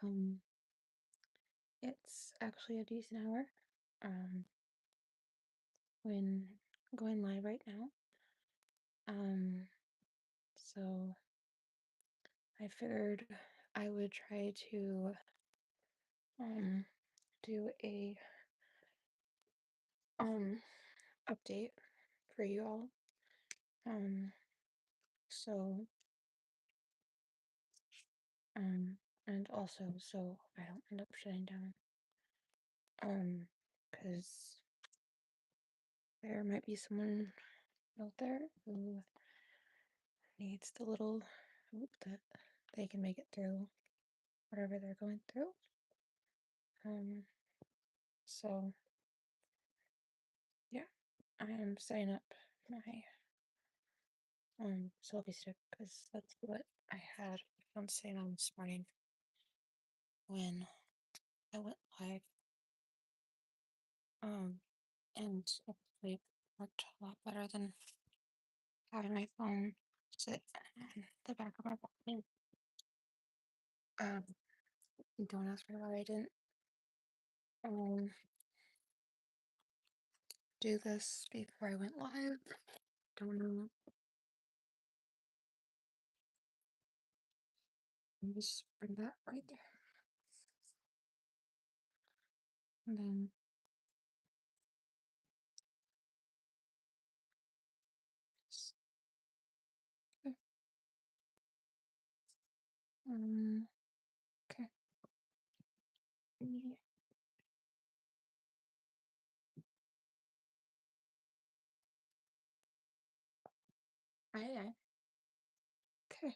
Um, it's actually a decent hour. Um, when going live right now. Um, so I figured I would try to um do a um update for you all. Um, so um and also so I don't end up shutting down. Because there might be someone out there who needs the little hope that they can make it through whatever they're going through. So yeah, I am setting up my selfie stick because that's what I had on setting on this morning when I went live. And it actually worked a lot better than having my phone sit on the back of my body. Um, don't ask me why I didn't um do this before I went live. Don't know. Just bring that right there. And then okay. Okay. Yeah. Aye. Okay.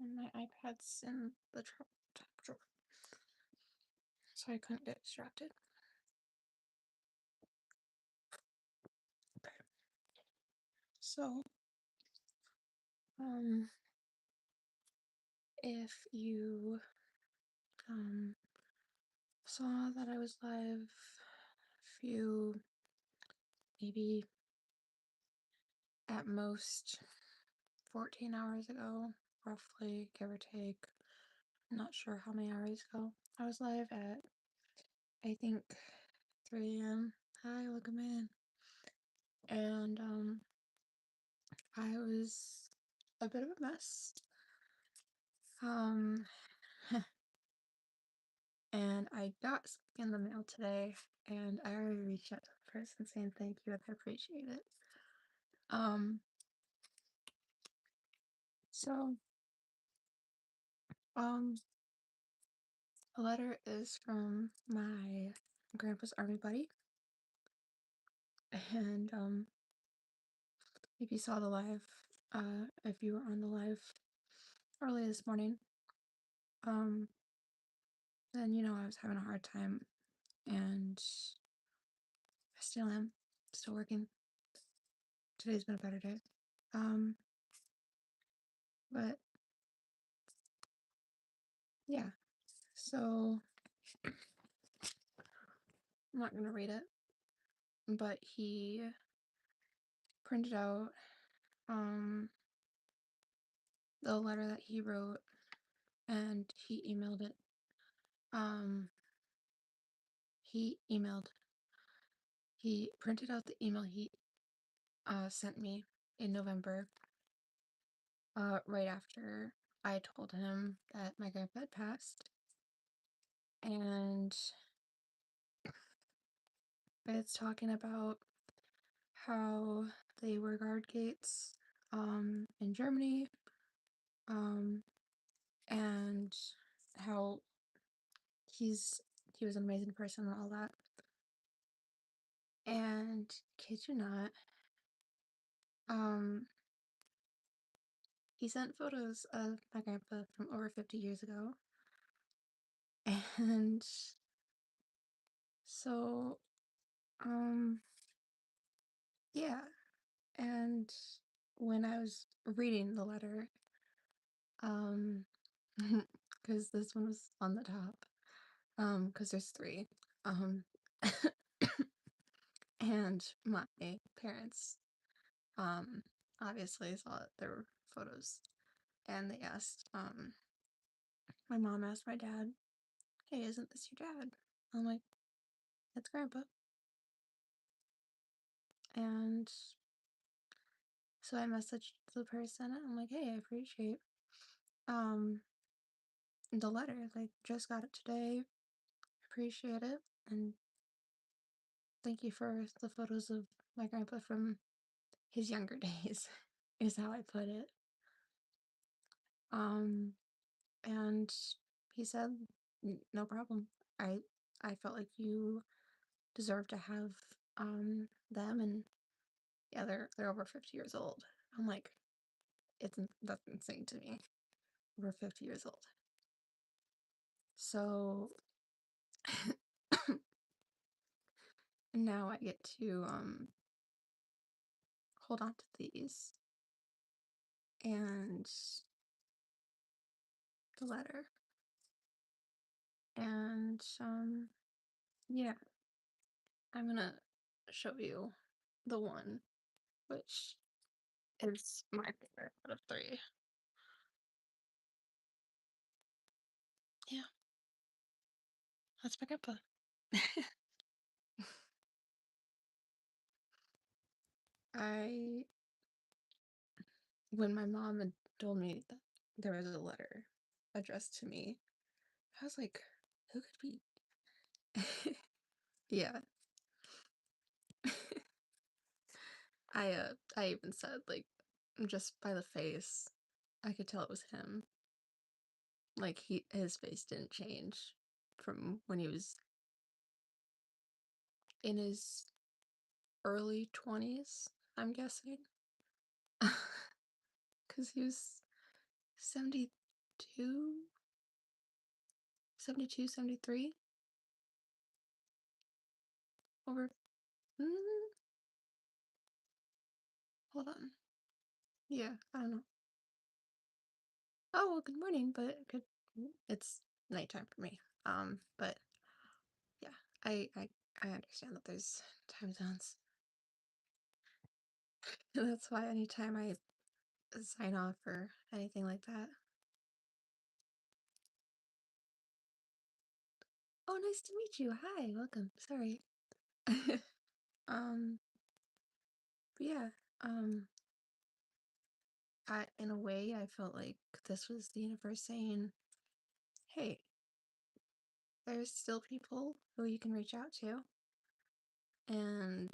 And my iPad's in the top drawer, so I couldn't get distracted. Okay. So, if you saw that I was live a few, maybe at most 14 hours ago, roughly, give or take. I'm not sure how many hours ago. I was live at, I think, 3 a.m. Hi, welcome in. And I was a bit of a mess. Um, and I got something in the mail today, and I already reached out to the person saying thank you, I appreciate it. So, a letter is from my grandpa's army buddy, and if you saw the live, if you were on the live early this morning, then you know I was having a hard time, and I still am, still working. Today's been a better day. But yeah, so I'm not gonna read it, but he printed out the letter that he wrote and he emailed it. He emailed, he printed out the email he sent me in November, right after I told him that my grandpa had passed. And it's talking about how they were guard gates in Germany, and how he was an amazing person and all that. And kid you not, he sent photos of my grandpa from over 50 years ago. And so, yeah. And when I was reading the letter, because this one was on the top, because there's three, and my parents, obviously saw that there were photos and they asked, my mom asked my dad, "Hey, isn't this your dad?" I'm like, "It's Grandpa." And so I messaged the person. I'm like, "Hey, I appreciate um the letter. Like, just got it today. Appreciate it, and thank you for the photos of my grandpa from his younger days." Is how I put it. Um, and he said, No problem. I I felt like you deserve to have them, and yeah, they're over 50 years old." I'm like, that's insane to me. Over 50 years old. So now I get to hold on to these and the letter. And yeah, I'm gonna show you the one which is my favorite out of three. Yeah, let's pick up a. I When my mom had told me that there was a letter addressed to me, I was like, who could be? Yeah. I even said, like, just by the face, I could tell it was him. Like, his face didn't change from when he was in his early 20s, I'm guessing. Because he was 72, 72, 73. Over. Mm, hold on. Yeah, I don't know. Oh, well, good morning, but it's nighttime for me. But yeah, I understand that there's time zones. That's why anytime I sign off or anything like that. Oh, nice to meet you. Hi, welcome. Sorry. Um, but yeah, um, in a way, I felt like this was the universe saying, hey, there's still people who you can reach out to, and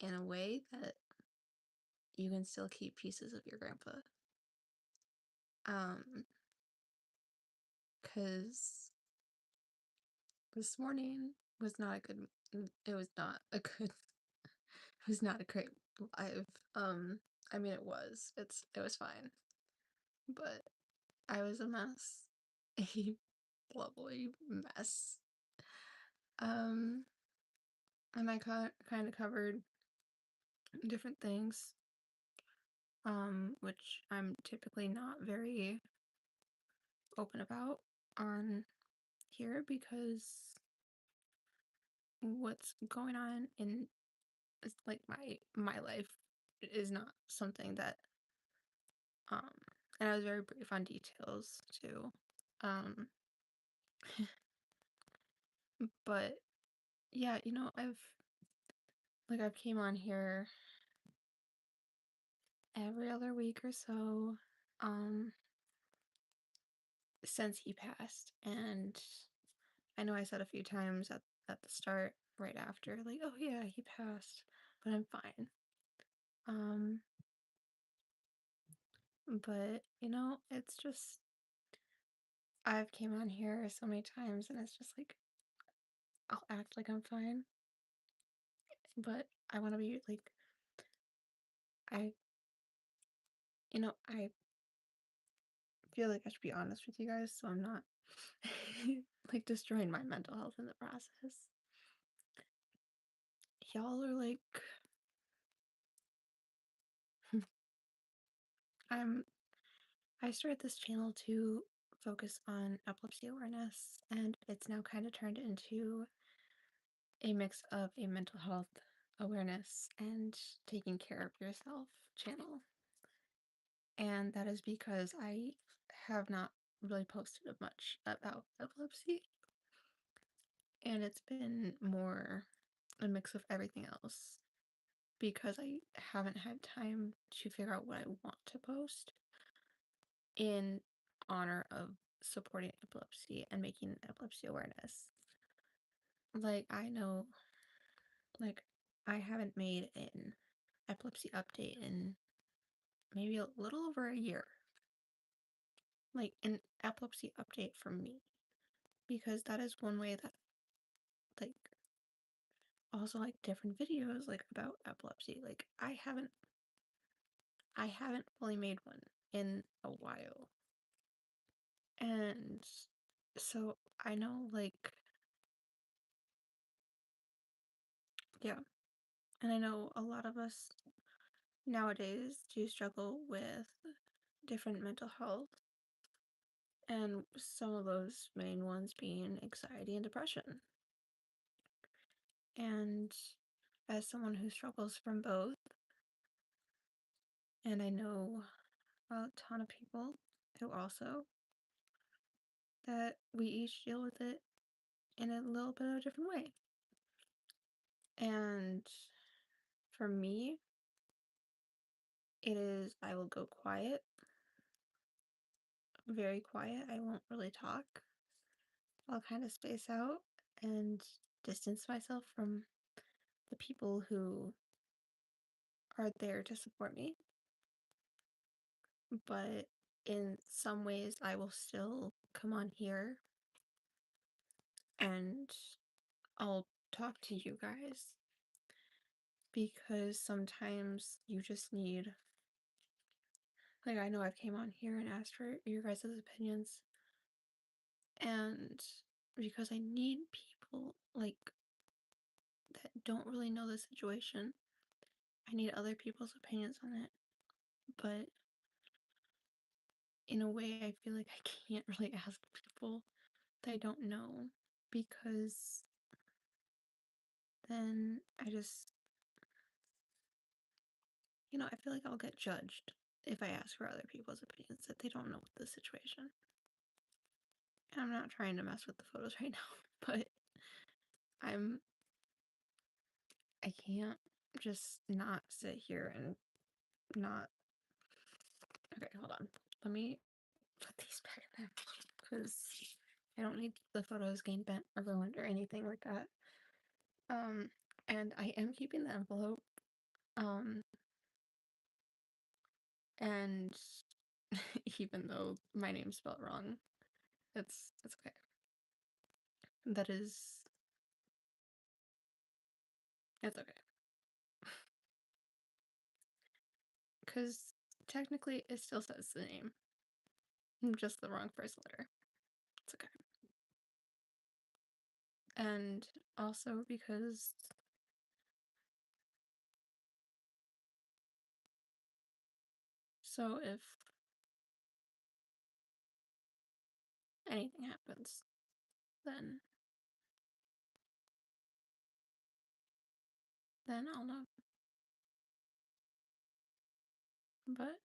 in a way that you can still keep pieces of your grandpa. Because this morning was not a good, it was not a good, it was not a great live. I mean, it was fine, but I was a mess, a lovely mess. Um, and I kind of covered different things, which I'm typically not very open about on here because what's going on in like my life is not something that um and I was very brief on details too. Um but yeah, I've came on here every other week or so um since he passed, and I know I said a few times at the start right after, like, oh yeah, he passed, but I'm fine. Um but it's just I've came on here so many times and it's just like I'll act like I'm fine, but I want to be like I I feel like I should be honest with you guys so I'm not like destroying my mental health in the process. Y'all are like I'm I started this channel to focus on epilepsy awareness, and it's now kind of turned into a mix of a mental health awareness and taking care of yourself channel. And that is because I have not really posted much about epilepsy, and it's been more a mix of everything else because I haven't had time to figure out what I want to post in honor of supporting epilepsy and making epilepsy awareness. Like, I know, like, I haven't made an epilepsy update in maybe a little over a year. Like, an epilepsy update from me. Because that is one way that, like, also, like, different videos, like, about epilepsy. Like, I haven't fully made one in a while. And so I know, like, yeah. And I know a lot of us nowadays do struggle with different mental health, and some of those main ones being anxiety and depression. And as someone who struggles from both, and I know a ton of people who also, that we each deal with it in a little bit of a different way. And for me, it is I will go quiet, very quiet. I won't really talk. I'll kind of space out and distance myself from the people who are there to support me. But in some ways, I will still come on here and I'll talk to you guys because sometimes you just need, like, I know I've came on here and asked for your guys' opinions, and because I need people, like, that don't really know the situation. I need other people's opinions on it, but in a way, I feel like I can't really ask people that I don't know because then I just, I feel like I'll get judged if I ask for other people's opinions that they don't know the situation. And I'm not trying to mess with the photos right now, but I'm I can't just not sit here and not. Okay, hold on. Let me put these back in there because I don't need the photos getting bent or ruined or anything like that. And I am keeping the envelope. Um, and even though my name's spelled wrong, it's okay. That is, it's okay. Because technically it still says the name, just the wrong first letter. It's okay. And also because so if anything happens, then I'll know. But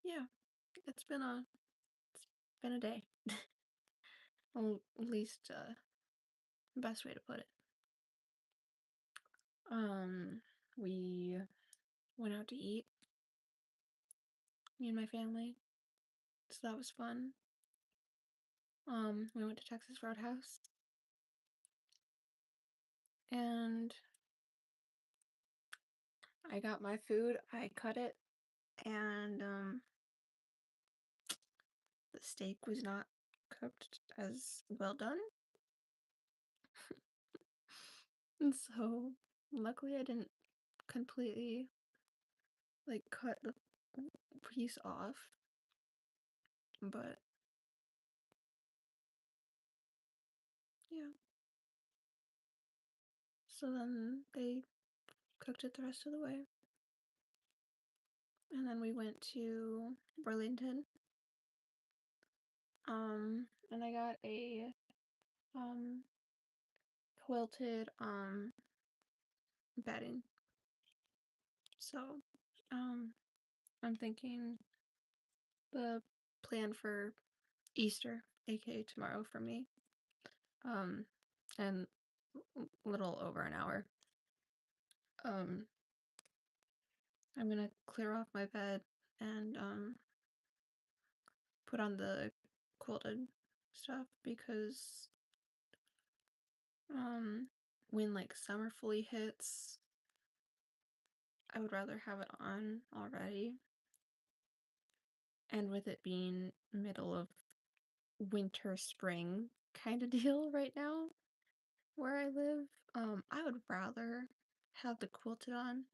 yeah, it's been a day. Well, at least best way to put it. We went out to eat, me and my family. So that was fun. We went to Texas Roadhouse and I got my food, I cut it, and the steak was not cooked as well done. And so luckily I didn't completely like cut the piece off, but yeah. So then they cooked it the rest of the way. And then we went to Burlington. And I got a um quilted bedding. So I'm thinking the plan for Easter, aka tomorrow for me, and little over an hour. I'm gonna clear off my bed and put on the quilted stuff because when like summer fully hits, I would rather have it on already. And with it being middle of winter spring kind of deal right now where I live, I would rather have the quilted on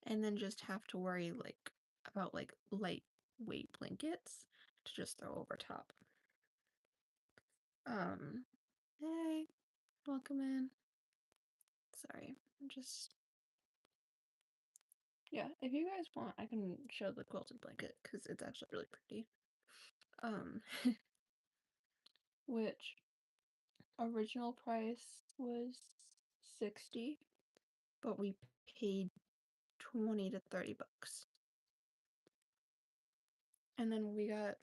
and then just have to worry like about like lightweight blankets to just throw over top. Hey, welcome in. Sorry, I'm just yeah, if you guys want, I can show the quilted blanket because it's actually really pretty. Um, which original price was 60, but we paid 20 to 30 bucks. And then we got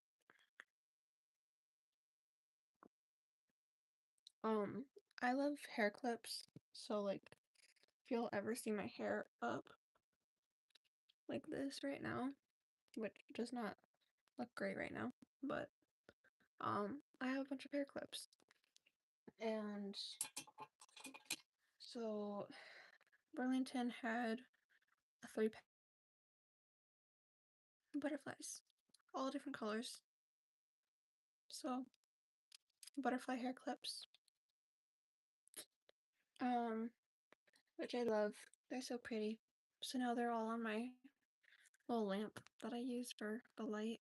I love hair clips, so like if you'll ever see my hair up like this right now, which does not look great right now, but I have a bunch of hair clips. And so Burlington had a 3-pack butterflies, all different colors. So butterfly hair clips, which I love. They're so pretty. So now they're all on my little lamp that I use for the light,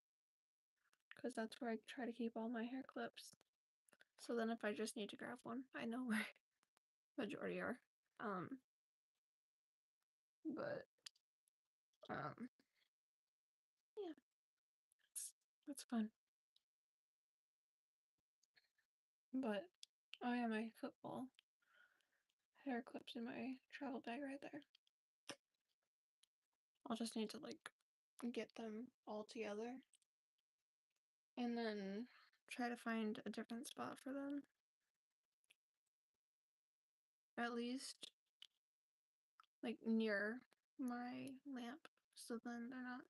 because that's where I try to keep all my hair clips. So then if I just need to grab one, I know where majority are. But yeah, it's fun. But oh yeah, my football hair clips in my travel bag right there. I'll just need to like get them all together and then try to find a different spot for them. At least like near my lamp so then they're not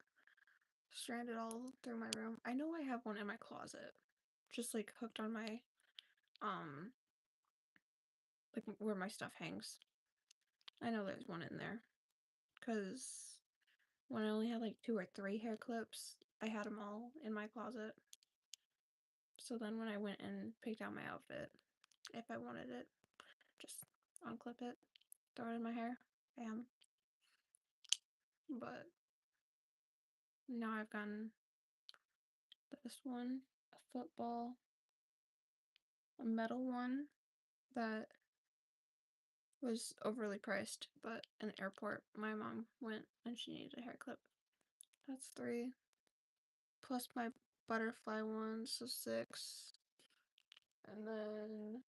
stranded all through my room. I know I have one in my closet, just like hooked on my like where my stuff hangs. I know there's one in there because when I only had like 2 or 3 hair clips, I had them all in my closet. So then when I went and picked out my outfit, if I wanted it, just unclip it, throw it in my hair, bam. But now I've gotten this one, a football, a metal one that was overly priced, but in the airport, my mom went and she needed a hair clip. That's 3. Plus my butterfly one, so 6. And then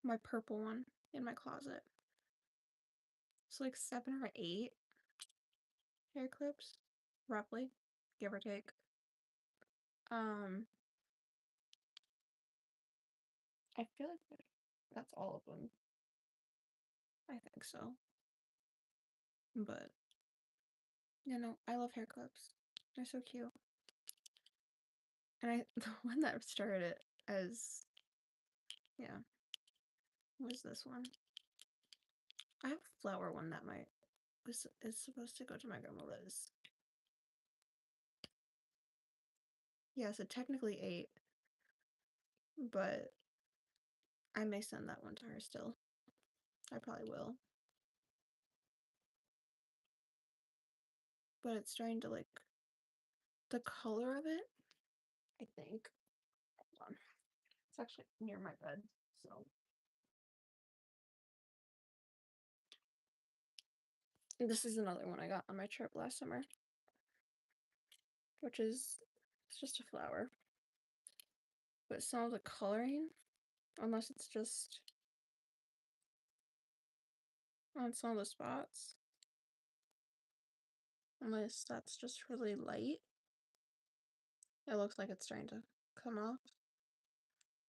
my purple one in my closet. So like 7 or 8 hair clips, roughly, give or take. I feel like that's all of them. I think so. But you know, I love hair clips. They're so cute. And the one that started it as yeah, was this one. I have a flower one that is supposed to go to my grandma Liz. Yeah, so technically 8, but I may send that one to her still. I probably will. But it's starting to like the color of it, I think. Hold on. It's actually near my bed, so this is another one I got on my trip last summer, which is it's just a flower. But some of the coloring, unless it's just on some of the spots. Unless that's just really light. It looks like it's starting to come off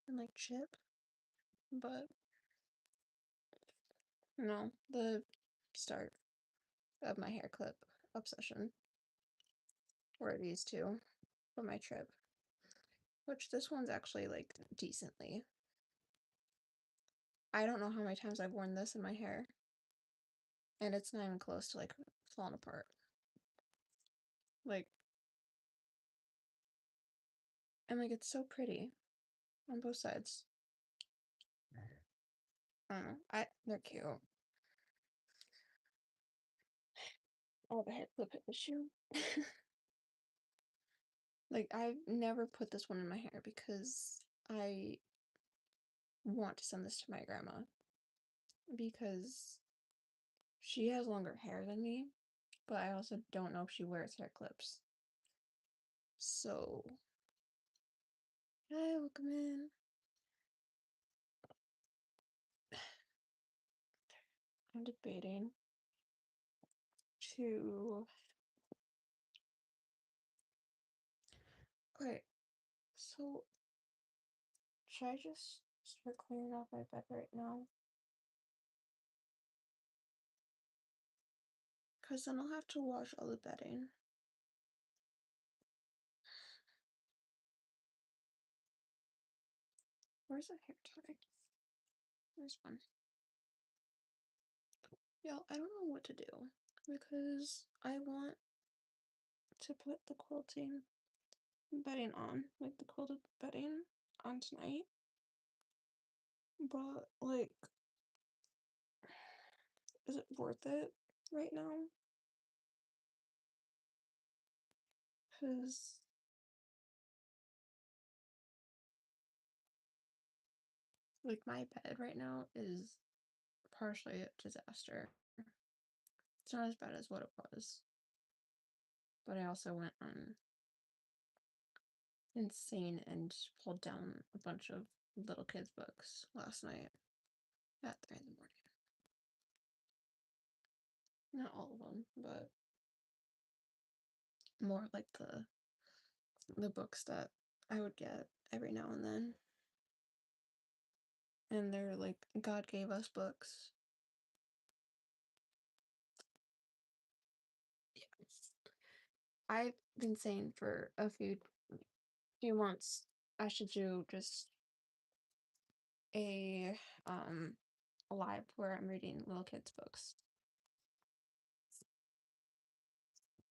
and like chip. But no, the start of my hair clip obsession were these two from my trip. Which this one's actually like decently. I don't know how many times I've worn this in my hair. And it's not even close to like falling apart. Like, and like it's so pretty on both sides. I don't know. They're cute. Oh, the hair clip hit the shoe. Like I've never put this one in my hair because I want to send this to my grandma because she has longer hair than me, but I also don't know if she wears hair clips. So, hi, welcome in. I'm debating to. Okay, so should I just start cleaning off my bed right now? Because then I'll have to wash all the bedding. Where's a hair tie? There's one. Y'all, I don't know what to do because I want to put the quilting bedding on, like the quilted bedding on tonight. But, like, is it worth it right now? Because, like, my bed right now is partially a disaster. It's not as bad as what it was. But I also went on insane and pulled down a bunch of little kids' books last night at 3 in the morning. Not all of them, but more like the books that I would get every now and then. And they're like God gave us books. Yeah. I've been saying for a few months I should do just a live where I'm reading little kids books.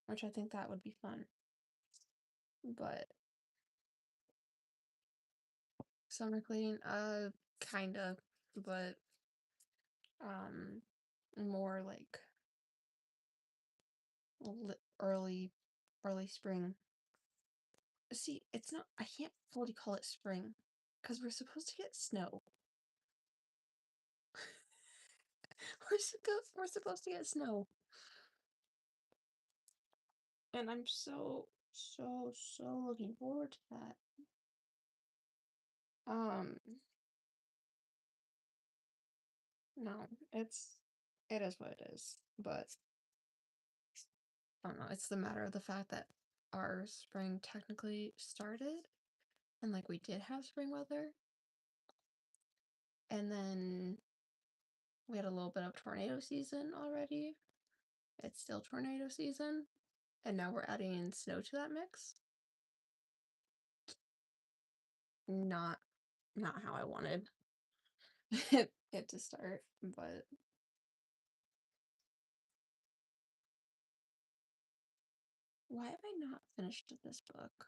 Which I think that would be fun. But summer cleaning, kind of, but more like early spring. See, it's not, I can't fully call it spring because we're supposed to get snow. We're supposed to get snow. And I'm so looking forward to that. No, it is what it is. But I don't know, it's the matter of the fact that our spring technically started and like we did have spring weather. And then we had a little bit of tornado season already. It's still tornado season. And now we're adding in snow to that mix. Not how I wanted it to start, but why have I not finished this book?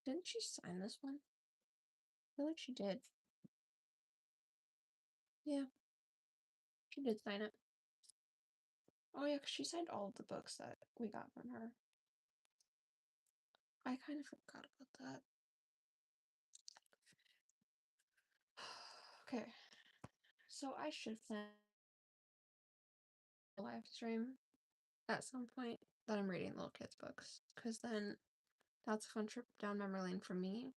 Didn't she sign this one? I feel like she did. Yeah, she did sign it. Oh yeah, 'cause she signed all of the books that we got from her. I kind of forgot about that. Okay, so I should plan a live stream at some point that I'm reading little kids' books, because then that's a fun trip down memory lane for me.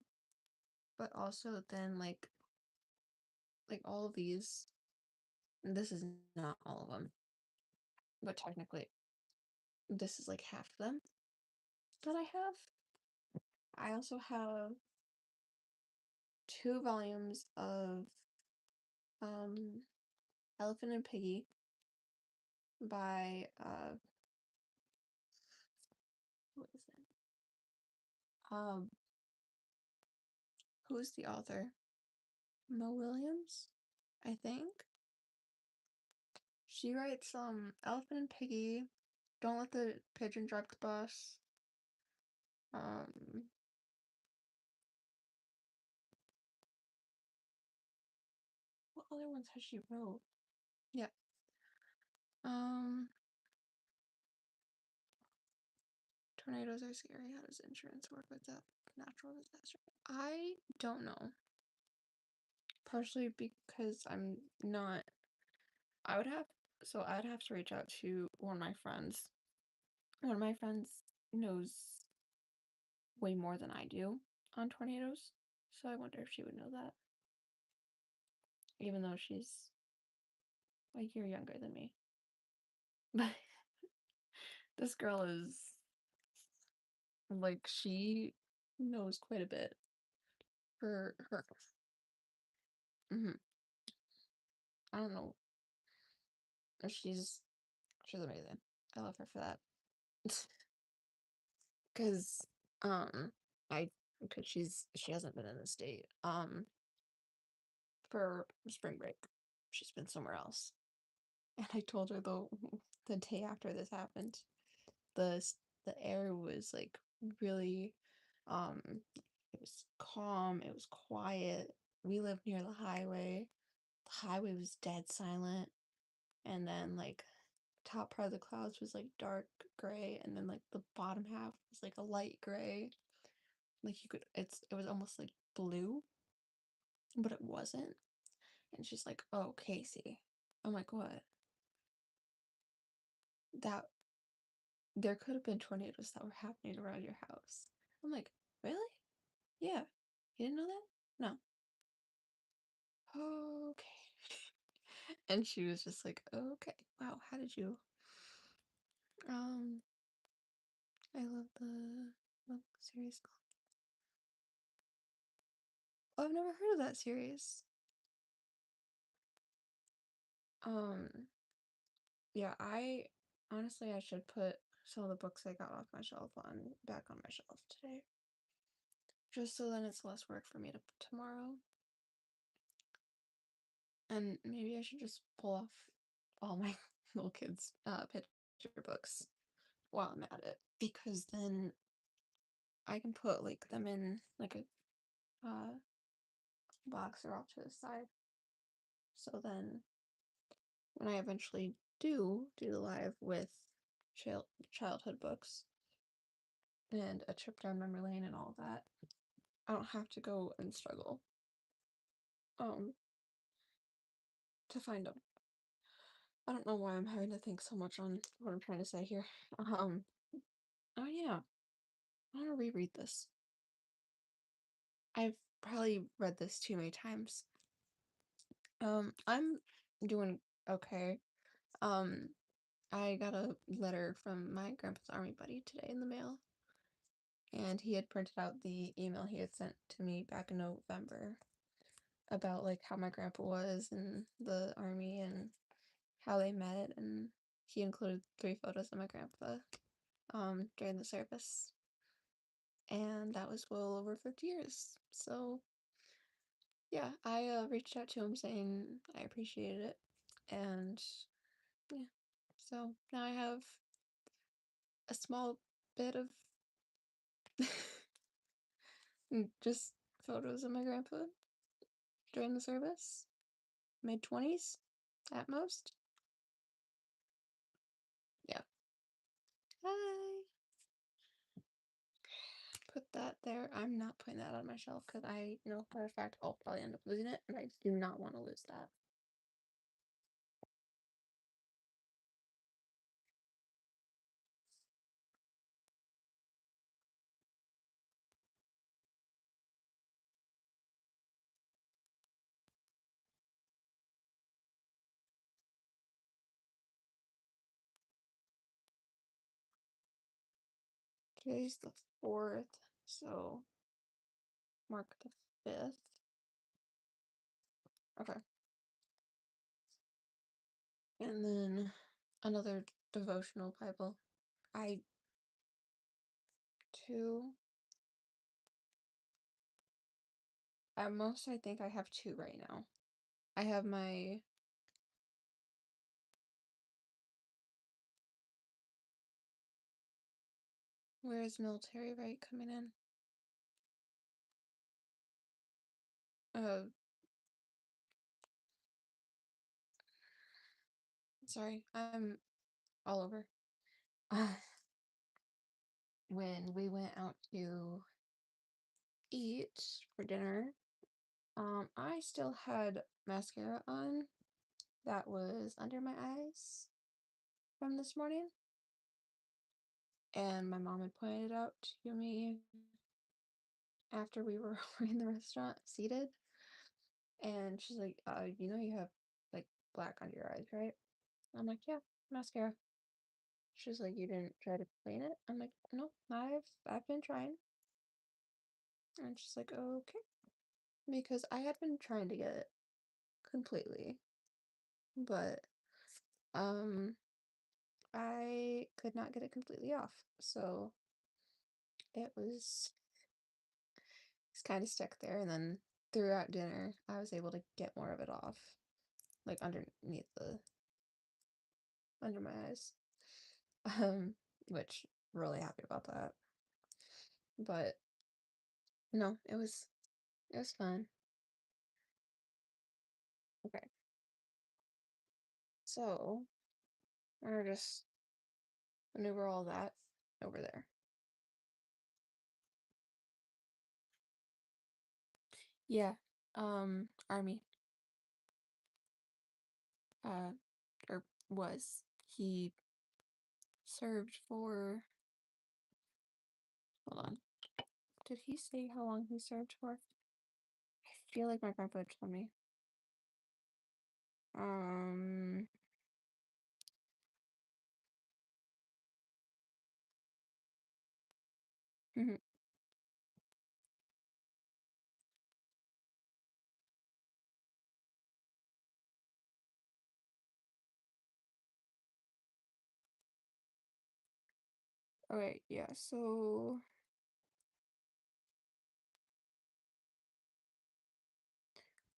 But also then like like all of these, and this is not all of them, but technically this is like half of them that I have. I also have 2 volumes of um Elephant and Piggy by what is it? Um who's the author? Mo Williams, I think. She writes Elephant and Piggy, Don't Let the Pigeon Drive the Bus. Um what other ones has she wrote? Yeah. Um Tornadoes are scary. How does insurance work with that natural disaster? I don't know. Partially because I'm not. I would have. So I'd have to reach out to one of my friends. One of my friends knows way more than I do on tornadoes. So I wonder if she would know that. Even though she's a year younger than me. But this girl is like, she knows quite a bit for her. I don't know. She's amazing. I love her for that. Because I because she hasn't been in the state for spring break. She's been somewhere else. And I told her the day after this happened, the the air was like really it was calm, it was quiet. We lived near the highway. The highway was dead silent, and then like top part of the clouds was like dark gray, and then like the bottom half was like a light gray. Like you could it was almost like blue, but it wasn't. And she's like, "Oh, Casey." I'm like, "What?" That there could have been tornadoes that were happening around your house. I'm like, "Really?" Yeah. You didn't know that? No. Okay. And she was just like, "Okay. Wow, how did you?" Um, I love the what series called? Oh, I've never heard of that series. Um, yeah, I honestly I should put some of the books I got off my shelf on back on my shelf today. Just so then it's less work for me to tomorrow. And maybe I should just pull off all my little kids' picture books while I'm at it. Because then I can put like them in like a box or off to the side. So then when I eventually do the live with childhood books and a trip down memory lane and all that, I don't have to go and struggle um to find them. I don't know why I'm having to think so much on what I'm trying to say here. Oh yeah, I want to reread this. I've probably read this too many times. I'm doing okay. Um, I got a letter from my grandpa's army buddy today in the mail, and he had printed out the email he had sent to me back in November about like how my grandpa was in the army and how they met, and he included 3 photos of my grandpa during the service, and that was well over 50 years. So yeah, I reached out to him saying I appreciated it, and yeah, so now I have a small bit of just photos of my grandpa during the service, mid-20s at most. Yeah. Hi. Put that there. I'm not putting that on my shelf because I know for a fact I'll probably end up losing it, and I do not want to lose that. Today's the 4th, so mark the 5th. Okay. And then another devotional Bible. Two. At most, I think I have two right now. I have my where is military right coming in? Sorry, I'm all over. When we went out to eat for dinner, I still had mascara on that was under my eyes from this morning. And my mom had pointed out to me after we were in the restaurant seated. And she's like, you have like black under your eyes, right? I'm like, yeah, mascara. She's like, you didn't try to clean it? I'm like, no, I've been trying. And she's like, okay. Because I had been trying to get it completely. But I could not get it completely off. So it's kind of stuck there, and then throughout dinner I was able to get more of it off. Like underneath under my eyes. Which really happy about that. But no, it was fun. Okay. So we're just maneuver all that over there. Yeah. Army. Uh or was. He served for hold on. Did he say how long he served for? I feel like my grandpa told me. Um mhm. Okay, yeah, so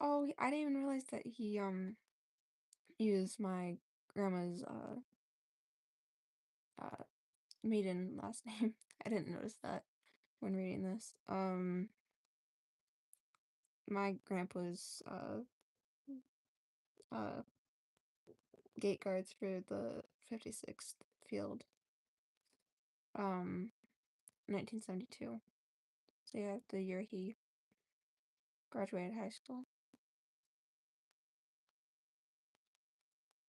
oh, I didn't even realize that he used my grandma's uh maiden last name. I didn't notice that when reading this. My grandpa's uh gate guards for the 56th field. 1972. So yeah, the year he graduated high school.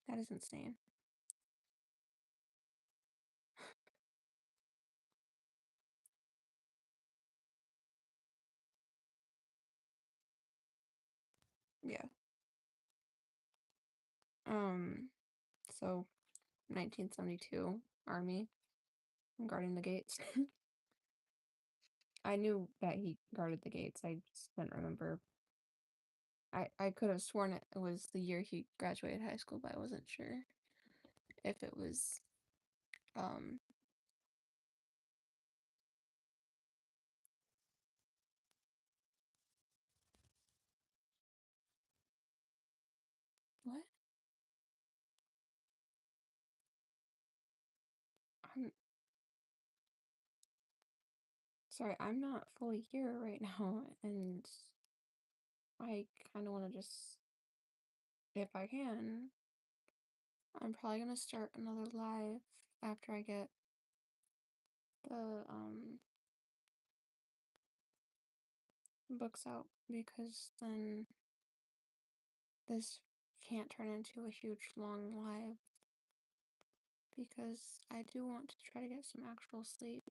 That is insane. Yeah. So 1972 Army guarding the gates. I knew that he guarded the gates. I just didn't remember. I could have sworn it was the year he graduated high school, but I wasn't sure if it was um what? I'm sorry, I'm not fully here right now, and I kind of want to just, if I can, I'm probably gonna start another live after I get the books out, because then this can't turn into a huge long live, because I do want to try to get some actual sleep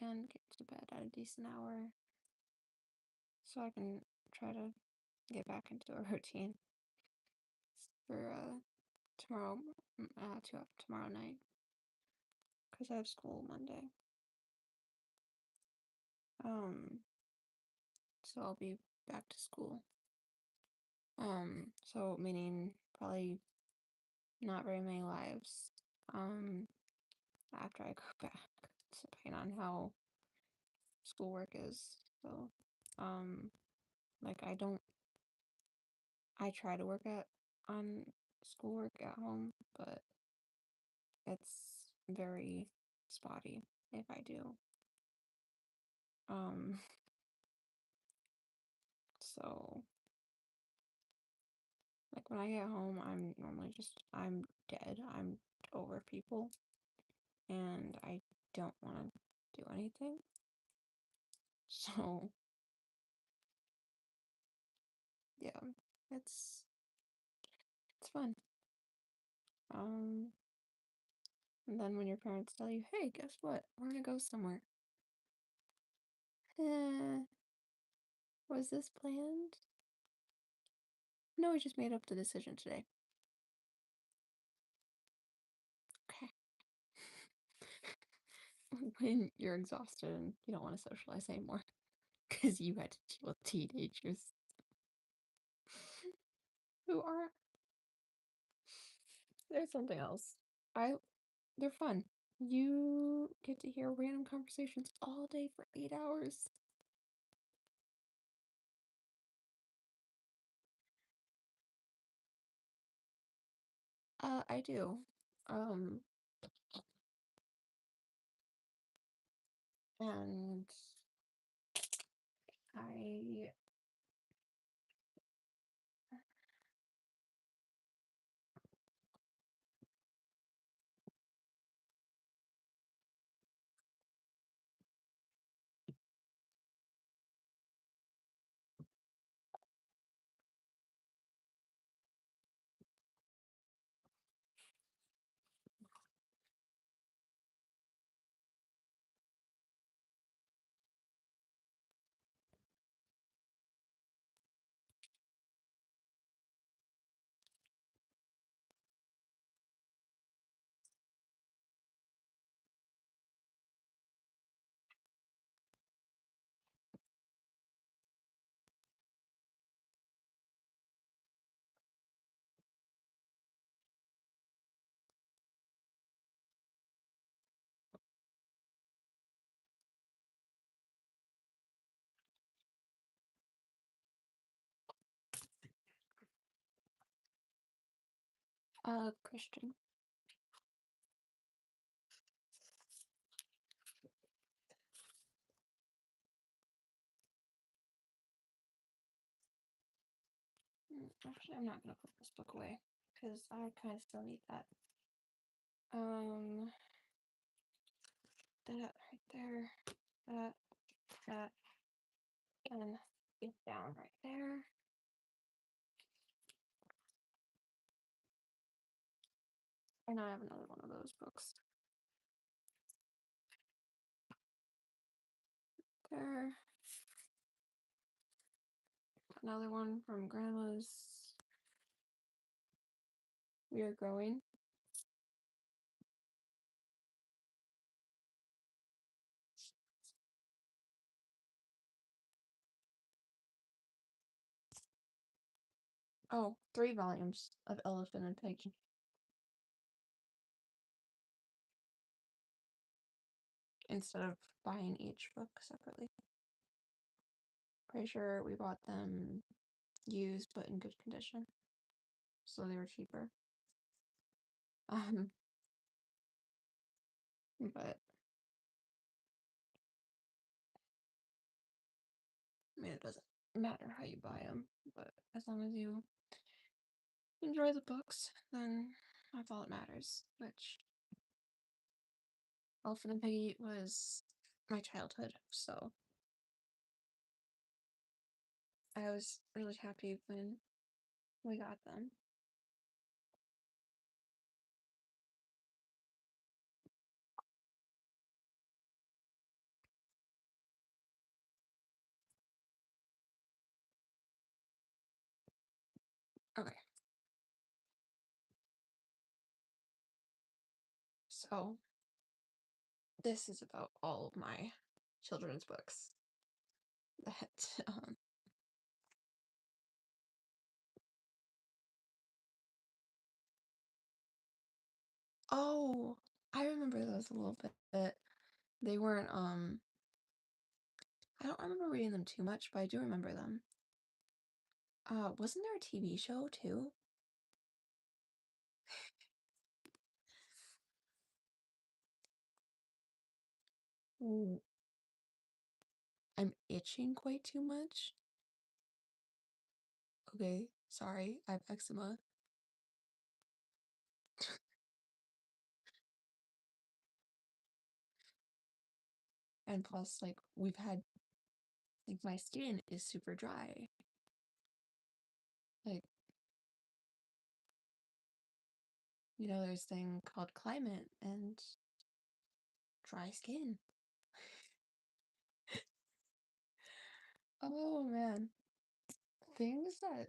and get to bed at a decent hour so I can try to get back into a routine for tomorrow night, because I have school Monday. So I'll be back to school. So meaning probably not very many lives. After I go back, depending on how schoolwork is. So, like I try to work on schoolwork at home, but it's very spotty if I do. Um, so like when I get home, I'm normally I'm dead. I'm over people and I don't want to do anything. So, yeah, it's it's fun. Um, and then when your parents tell you, "Hey, guess what? We're gonna go somewhere." Eh, was this planned? No, we just made up the decision today. Okay. When you're exhausted and you don't want to socialize anymore because you had to deal with teenagers who aren't. There's something else. I They're fun. You get to hear random conversations all day for 8 hours. I do. Um, and I Christian. Actually, I'm not gonna put this book away because I kind of still need that. Um, that right there, that, that, and get down right there. And I have another one of those books. There. Another one from Grandma's We Are Growing. Oh, 3 volumes of Elephant and Piggy. Instead of buying each book separately. Pretty sure we bought them used but in good condition. So they were cheaper. Um, but I mean, it doesn't matter how you buy them, but as long as you enjoy the books, then that's all that matters. Which Elephant and Piggy was my childhood, so I was really happy when we got them. Okay. So this is about all of my children's books that oh, I remember those a little bit. They weren't I don't remember reading them too much, but I do remember them. Wasn't there a TV show too? Ooh, I'm itching quite too much. Okay, sorry, I have eczema. And plus, like, like, my skin is super dry. Like, there's a thing called climate and dry skin. Oh man, things that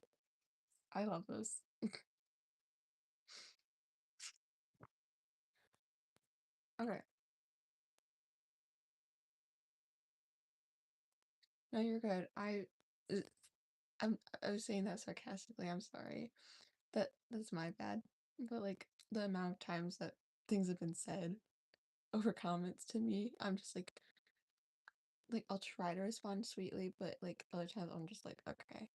I love this. Okay, no, you're good. Uh, I was saying that sarcastically. I'm sorry. That's my bad. But like the amount of times that things have been said over comments to me, I'm just like I'll try to respond sweetly, but like other times I'm just like, okay,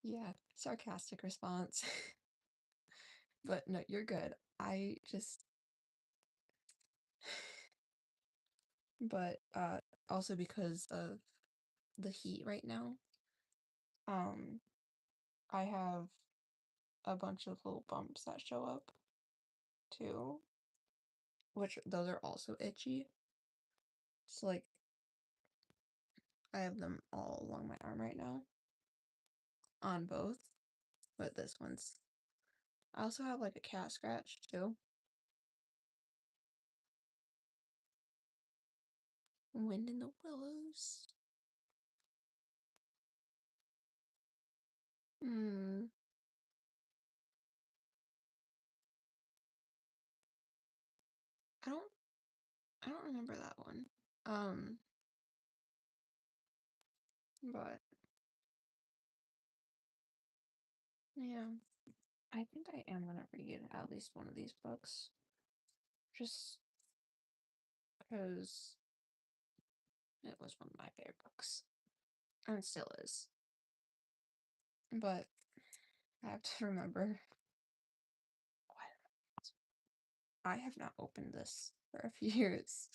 yeah, sarcastic response. But no, you're good. I just but also because of the heat right now, um I have a bunch of little bumps that show up too, which those are also itchy. So like I have them all along my arm right now on both, but this one's I also have like a cat scratch too. Wind in the willows. Hmm. I don't I don't remember that one. Um, but yeah, I think I am gonna read at least one of these books. Just because it was one of my favorite books. And it still is. But I have to remember what I have not opened this for a few years.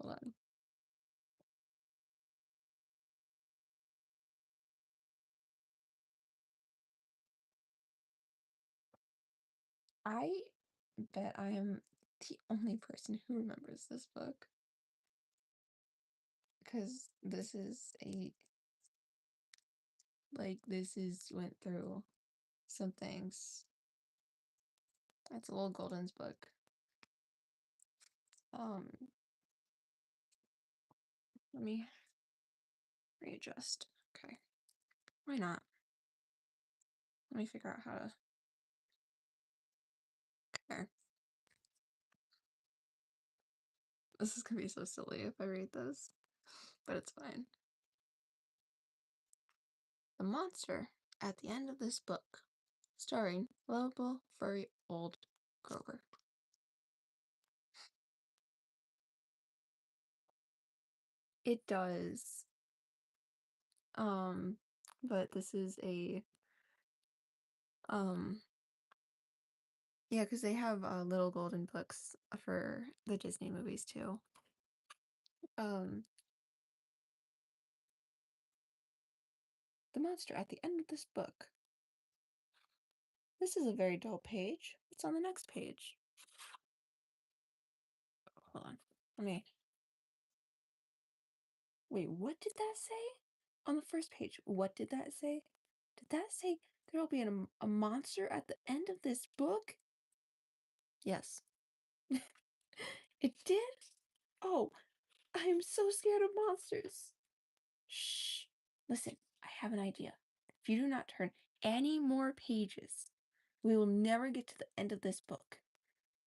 Hold on. I bet I am the only person who remembers this book. Because this is went through some things. It's a little Golden's book. Um, Let me readjust. Okay. Why not? Let me figure out how to. Okay. This is gonna be so silly if I read this, but it's fine. The monster at the end of this book, starring lovable, furry old Grover. It does. Um, but this is um, yeah, because they have little golden books for the Disney movies too. Um, the monster at the end of this book. This is a very dull page. What's on the next page? Hold on. Let me. Wait, what did that say? On the first page, what did that say? Did that say there will be a monster at the end of this book? Yes. It did? Oh, I am so scared of monsters. Shh. Listen, I have an idea. If you do not turn any more pages, we will never get to the end of this book.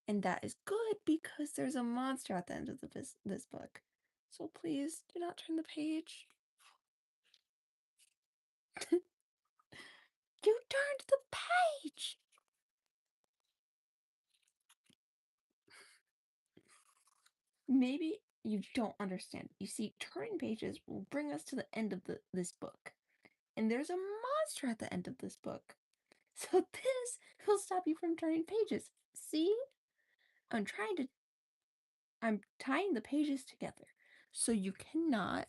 And that is good because there's a monster at the end of this book. So please do not turn the page. You turned the page! Maybe you don't understand. You see, turning pages will bring us to the end of this book. And there's a monster at the end of this book. So this will stop you from turning pages. See? I'm trying to I'm tying the pages together. So you cannot.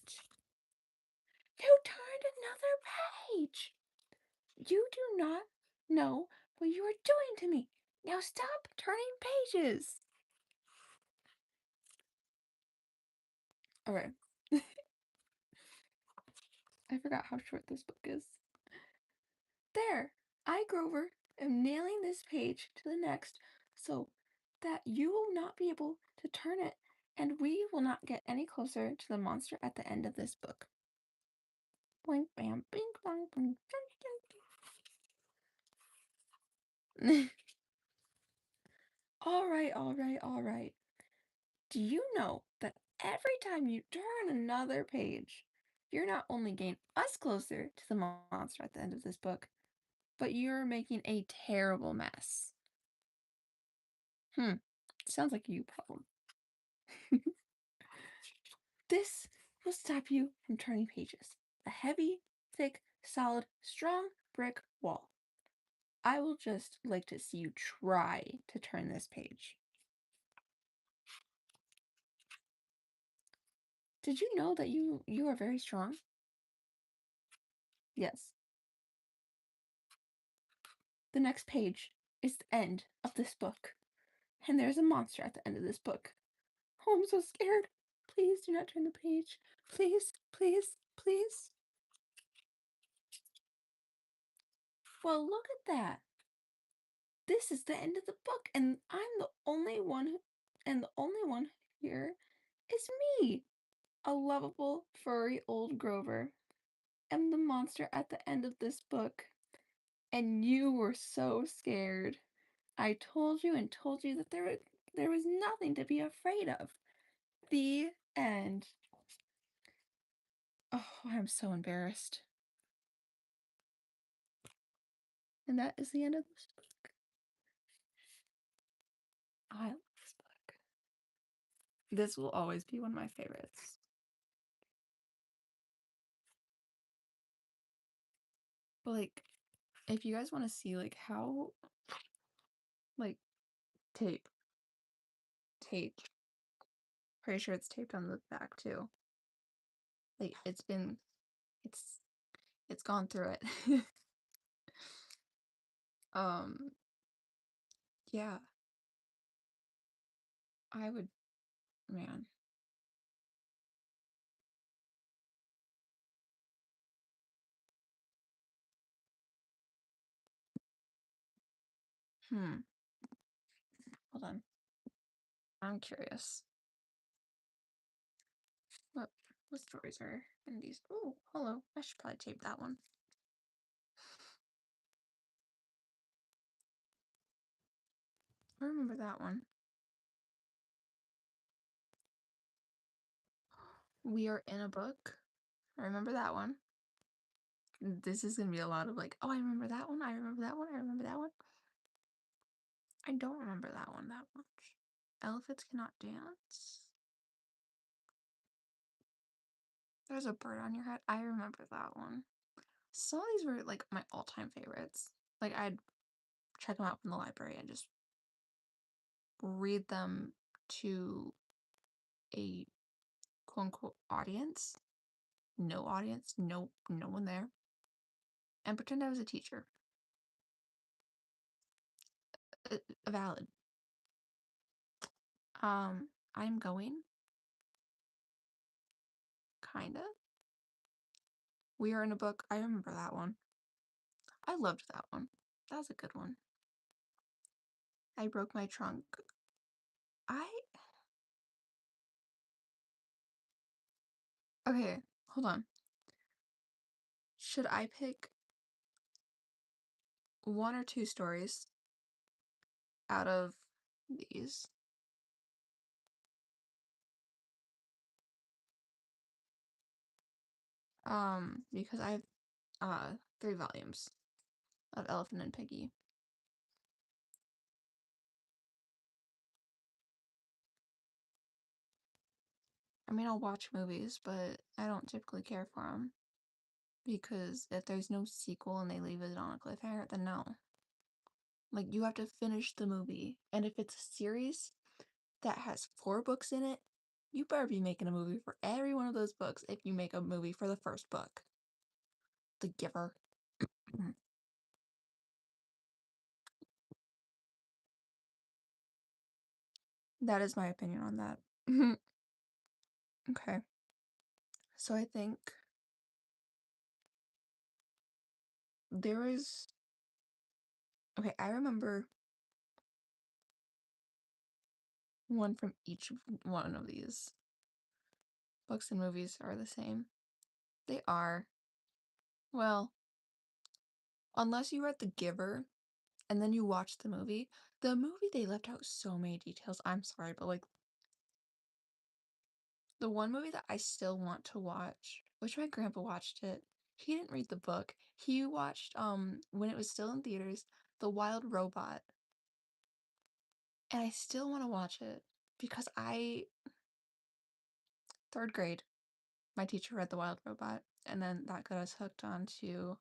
You turned another page. You do not know what you are doing to me. Now stop turning pages. Alright. I forgot how short this book is. There! I, Grover, am nailing this page to the next so that you will not be able to turn it and we will not get any closer to the monster at the end of this book. Blink, bam, bing, bong, bing, Alright. Do you know that every time you turn another page, you're not only getting us closer to the monster at the end of this book, but you're making a terrible mess? Sounds like a you problem. This will stop you from turning pages. A heavy, thick, solid, strong brick wall. I will just like to see you try to turn this page. Did you know that you are very strong? Yes. The next page is the end of this book, and there's a monster at the end of this book. Oh, I'm so scared. Please do not turn the page. Please, please, please. Well, look at that. This is the end of the book, and the only one here is me, a lovable, furry old Grover. Am the monster at the end of this book, and you were so scared. I told you and told you that there was nothing to be afraid of. The end. Oh, I'm so embarrassed. And that is the end of this book. I love this book. This will always be one of my favorites. But like, if you guys want to see like how like tape, pretty sure it's taped on the back too. Like it's gone through it. um yeah, I would, man. Hold on. I'm curious. What what stories are in these? Oh, hello. I should probably tape that one. I remember that one. We Are in a Book. I remember that one. This is gonna be a lot of like, oh, I remember that one. I remember that one. I remember that one. I don't remember that one that much. Elephants Cannot Dance. There's a bird on your head. I remember that one. Some of these were like my all-time favorites. Like I'd check them out from the library and just read them to a quote unquote audience. No audience, no one there. And pretend I was a teacher. Valid. I'm going. Kinda. We Are in a Book. I remember that one. I loved that one. That was a good one. I Broke My Trunk. Okay, hold on. Should I pick one or two stories out of these. Because I have 3 volumes of Elephant and Piggy. I mean, I'll watch movies, but I don't typically care for them. Because if there's no sequel and they leave it on a cliffhanger, then no. Like, you have to finish the movie. And if it's a series that has 4 books in it, you better be making a movie for every one of those books if you make a movie for the first book. The Giver. That is my opinion on that. Okay. So I think there is. Okay, I remember one from each one of these. Books and movies are the same. They are. Well, unless you read The Giver and then you watch the movie they left out so many details. I'm sorry, but like the one movie that I still want to watch, which my grandpa watched it. He didn't read the book. He watched when it was still in theaters, The Wild Robot. And I still want to watch it because I 3rd grade, my teacher read The Wild Robot, and then that got us hooked on to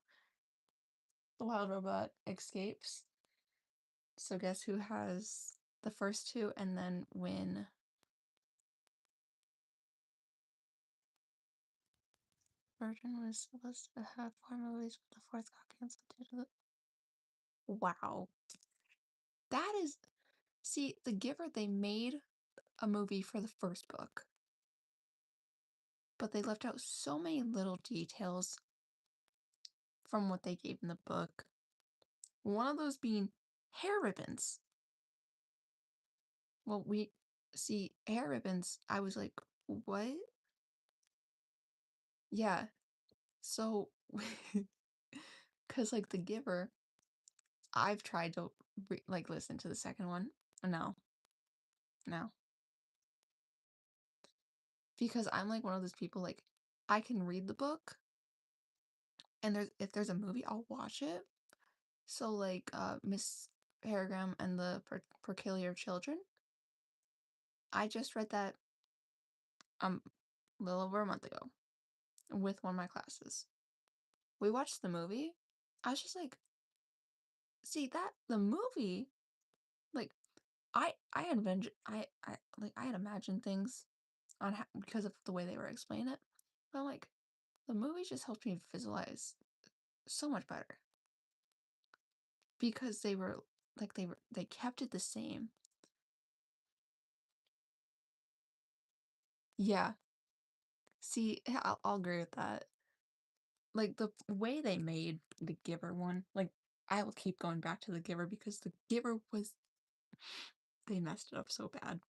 The Wild Robot Escapes. So guess who has the first 2, and then when Virgin was supposed to have 4 movies, but the 4th got canceled due to the. Wow. That is. See, The Giver, they made a movie for the first book, but they left out so many little details from what they gave in the book. One of those being hair ribbons. Well, we see hair ribbons. I was like, what? Yeah. So, because like The Giver, I've tried to like listen to the second one. No, no. Because I'm like one of those people, like, I can read the book, and if there's a movie, I'll watch it. So, like, Miss Peregrine and the Peculiar Children, I just read that a little over a month ago with one of my classes. We watched the movie. I was just like, see that the movie, like, I had I had imagined things on because of the way they were explaining it. But I'm like, the movie just helped me visualize so much better because they kept it the same. Yeah. See, yeah, I'll agree with that. Like the way they made the Giver one, like I will keep going back to the Giver because the Giver was they messed it up so bad.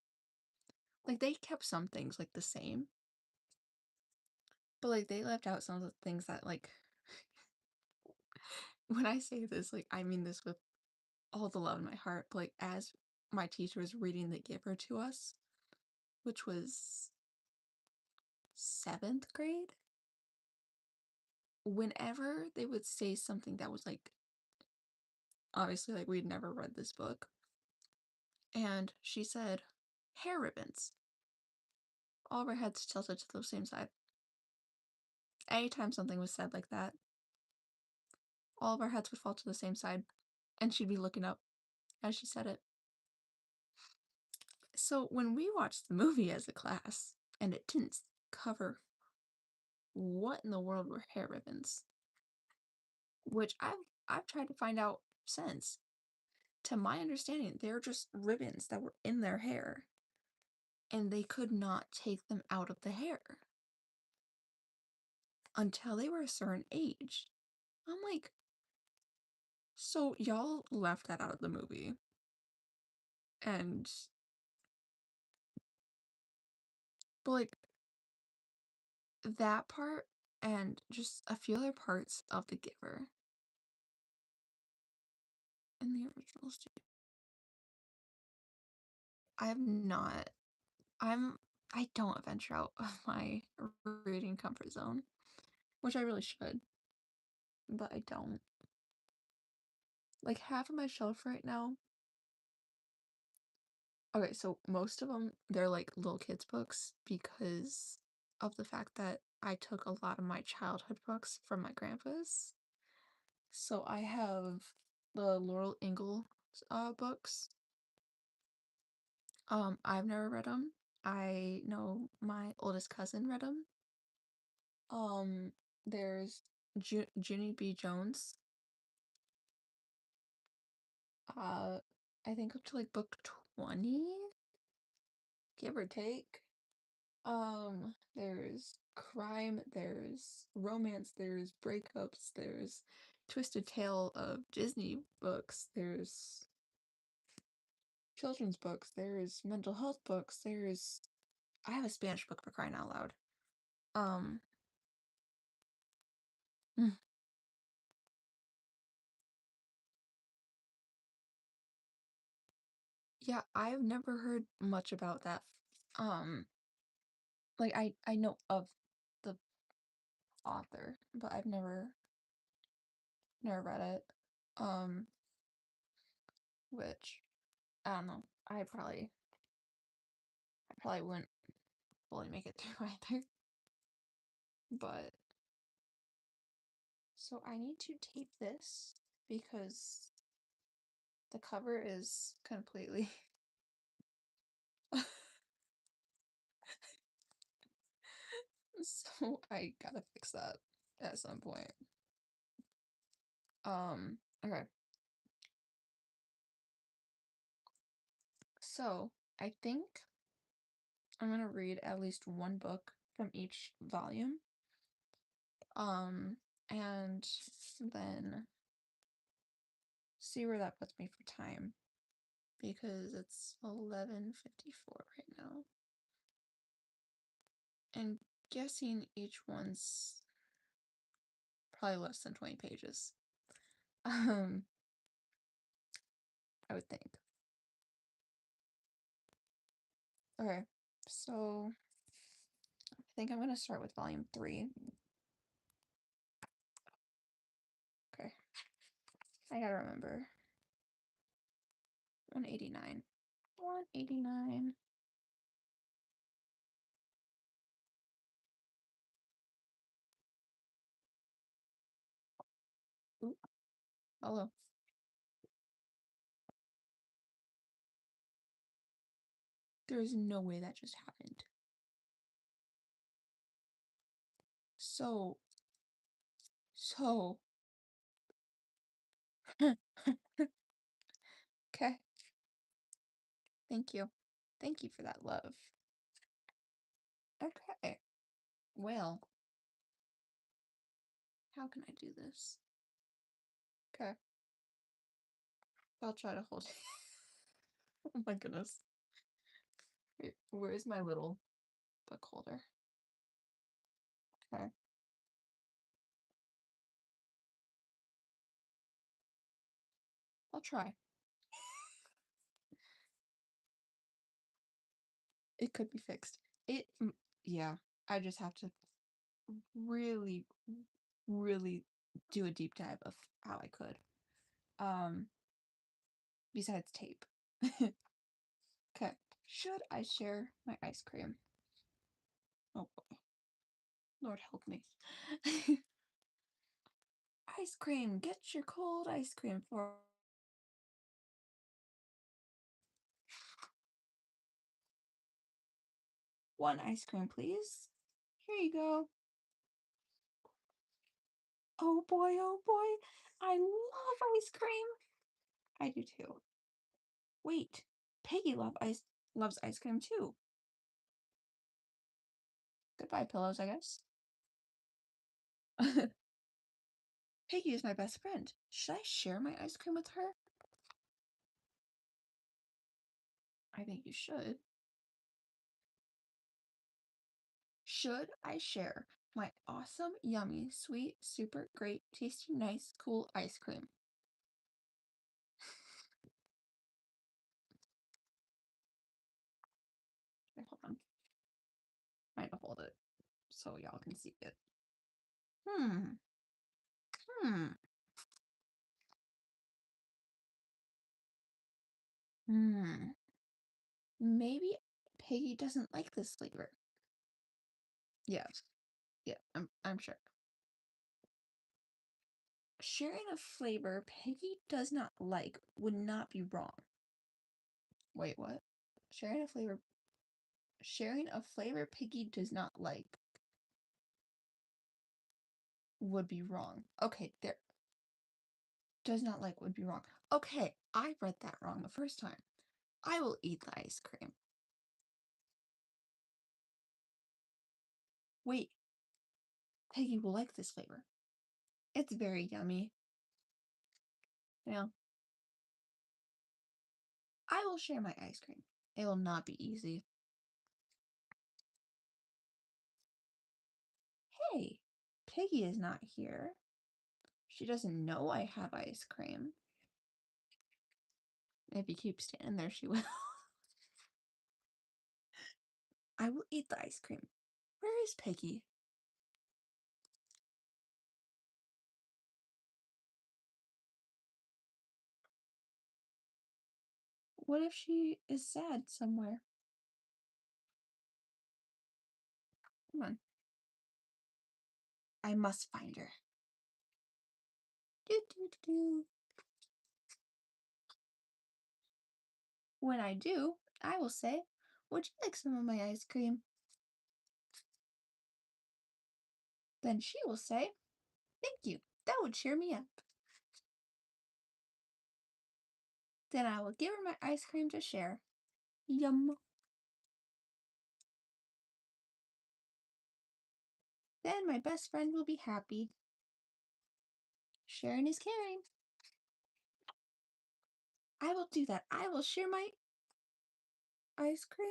Like they kept some things like the same, but like they left out some of the things that like when I say this, like I mean this with all the love in my heart, but like as my teacher was reading the Giver to us, which was 7th grade, whenever they would say something that was like obviously like we'd never read this book, and she said hair ribbons, all of our heads tilted to the same side. Anytime something was said like that, all of our heads would fall to the same side, and she'd be looking up as she said it. So when we watched the movie as a class, and it didn't cover what in the world were hair ribbons, which I've tried to find out since. To my understanding, they're just ribbons that were in their hair, and they could not take them out of the hair until they were a certain age. I'm like, so y'all left that out of the movie. And but like that part and just a few other parts of The Giver in the originals too. I have not. I don't venture out of my reading comfort zone, which I really should, but I don't. Like half of my shelf right now. Okay, so most of them they're like little kids books because of the fact that I took a lot of my childhood books from my grandpa's. So I have the Laurel Ingalls books. I've never read them. I know my oldest cousin read them. Um, there's Junie B. Jones. Uh, I think up to like book 20, give or take. There's crime, there's romance, there's breakups, there's Twisted Tale of Disney books, there's children's books, there's mental health books, there's I have a Spanish book for crying out loud. Um, mm, yeah, I've never heard much about that. Um, like I know of the author, but I've never read it. Um, which I don't know. I probably wouldn't fully make it through either. But so I need to tape this because the cover is completely so I gotta fix that at some point. Okay. So I think I'm gonna read at least one book from each volume. And then see where that puts me for time because it's 11:54 right now. And guessing each one's probably less than 20 pages. Um, I would think. Okay, so I think I'm gonna start with volume 3. Okay, I gotta remember. 189. 189. Ooh, hello. There's no way that just happened. So, so. Okay, thank you. Thank you for that love. Okay, well, how can I do this? Okay, I'll try to hold it. Oh my goodness. Wait, where is my little book holder? Okay. I'll try. It could be fixed. Yeah, I just have to really, really do a deep dive of how I could. Um, besides tape. Okay. Should I share my ice cream? Oh boy. Lord help me. Ice cream! Get your cold ice cream for one ice cream, please. Here you go. Oh boy, oh boy. I love ice cream. I do too. Wait, Peggy loves ice cream too. Goodbye, pillows, I guess. Peggy is my best friend. Should I share my ice cream with her? I think you should. Should I share my awesome, yummy, sweet, super great, tasty, nice, cool ice cream? so y'all can see it. Maybe Peggy doesn't like this flavor. Yeah, I'm sure. Sharing a flavor Peggy does not like would not be wrong. Wait, what? Sharing a flavor Piggy does not like would be wrong. Okay, there. Does not like would be wrong. Okay, I read that wrong the first time. I will eat the ice cream. Wait. Peggy will like this flavor. It's very yummy. I will share my ice cream. It will not be easy. Hey, Piggy is not here. She doesn't know I have ice cream. If you keep standing there, she will. I will eat the ice cream. Where is Peggy? What if she is sad somewhere? Come on. I must find her. Do, do, do, do. When I do, I will say, would you like some of my ice cream? Then she will say, thank you, that would cheer me up. Then I will give her my ice cream to share. Yum. Then my best friend will be happy. Sharing is caring. I will do that. I will share my ice cream.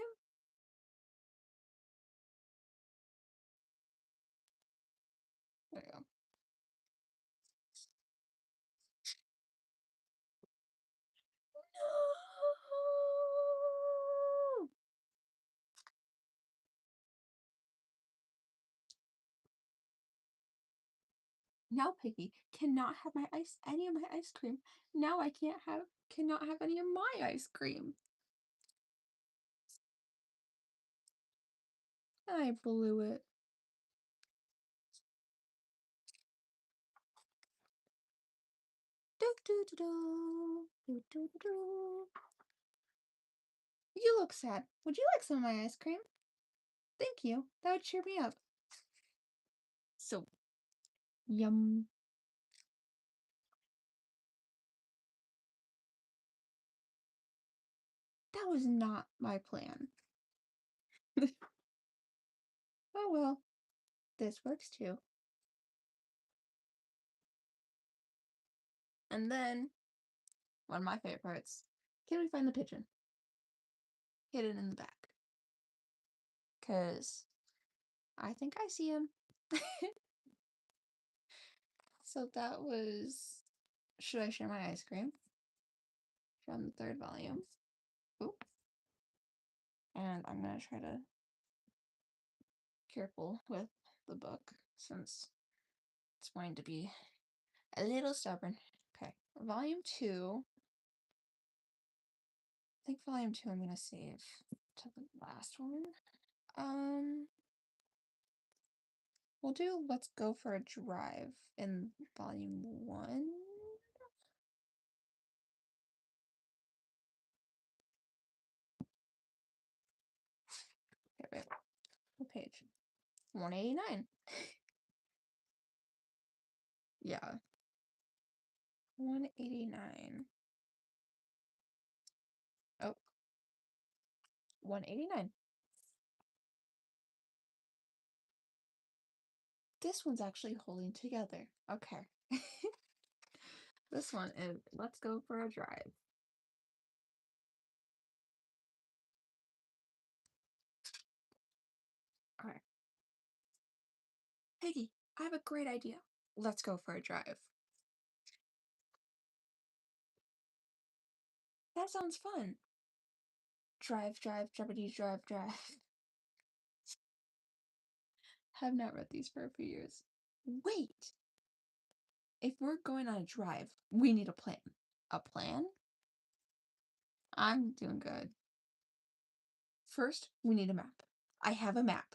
There you go. No! Now Piggy cannot have any of my ice cream. Now I cannot have any of my ice cream. I blew it. Do, do, do, do. Do, do, do, do. You look sad. Would you like some of my ice cream? Thank you. That would cheer me up. So, yum. That was not my plan. Oh well, this works too. And then, one of my favorite parts, can we find the pigeon? Hidden in the back. Because I think I see him. So that was Should I Share My Ice Cream? From the third volume. Oop. And I'm going to try to careful with the book since it's going to be a little stubborn. Okay, volume 2. I think volume 2 I'm going to save to the last one. We'll do Let's Go for a Drive in volume 1. Okay, wait. What page? 189. Yeah. 189. Oh. 189. This one's actually holding together. Okay. This one is Let's Go for a Drive. Alright. Peggy, I have a great idea. Let's go for a drive. That sounds fun. Drive, drive, drive, drive, drive. have not read these for a few years. Wait! If we're going on a drive, we need a plan. A plan? I'm doing good. First, we need a map. I have a map.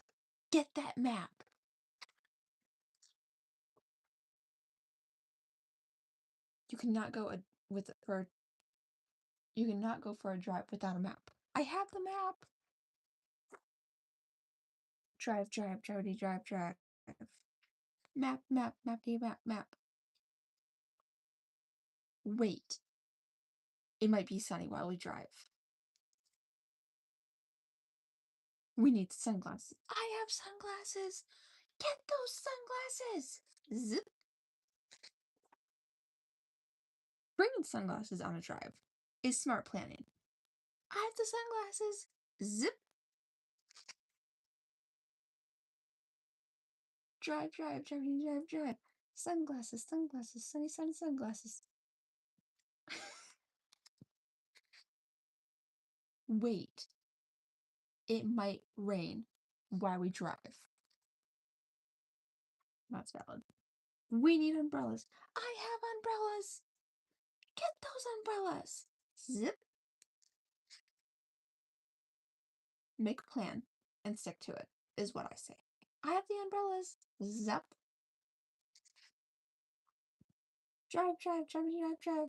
Get that map. You cannot go you cannot go for a drive without a map. I have the map. Drive, drive, drivey, drive, drive. Map, map, mappy, map, map. Wait. It might be sunny while we drive. We need sunglasses. I have sunglasses. Get those sunglasses. Zip. Bringing sunglasses on a drive is smart planning. I have the sunglasses. Zip. Drive, drive, drive, drive, drive. Sunglasses, sunglasses, sunny, sunny sunglasses. Wait. It might rain while we drive. That's valid. We need umbrellas. I have umbrellas. Get those umbrellas. Zip. Make a plan and stick to it, is what I say. I have the umbrellas. Zap. Drive, drive, drive, drive, drive.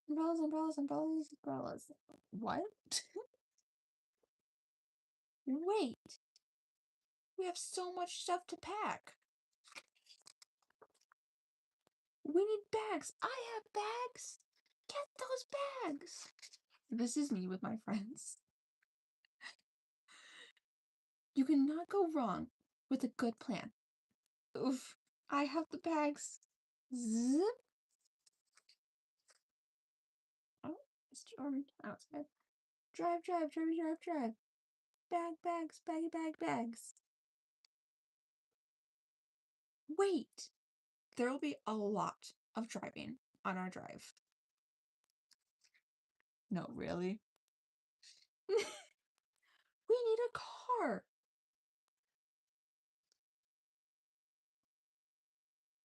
Umbrellas, umbrellas, umbrellas, umbrellas. What? Wait. We have so much stuff to pack. We need bags. I have bags. Get those bags. This is me with my friends. You cannot go wrong with a good plan. Oof. I have the bags. Zip. Oh, it's storming outside. Drive, drive, drive, drive, drive. Bag, bags, baggy, bag, bags. Wait. There will be a lot of driving on our drive. No, really? We need a car.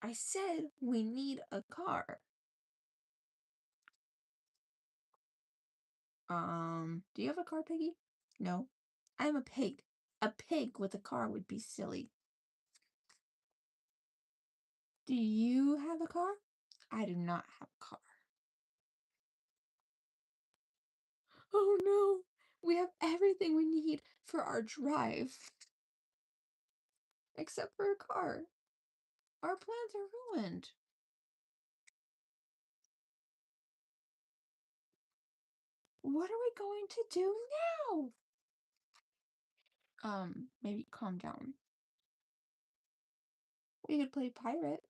I said we need a car. Do you have a car, Piggy? No. I'm a pig. A pig with a car would be silly. Do you have a car? I do not have a car. Oh no! We have everything we need for our drive. Except for a car. Our plans are ruined. What are we going to do now? Maybe calm down. We could play pirate.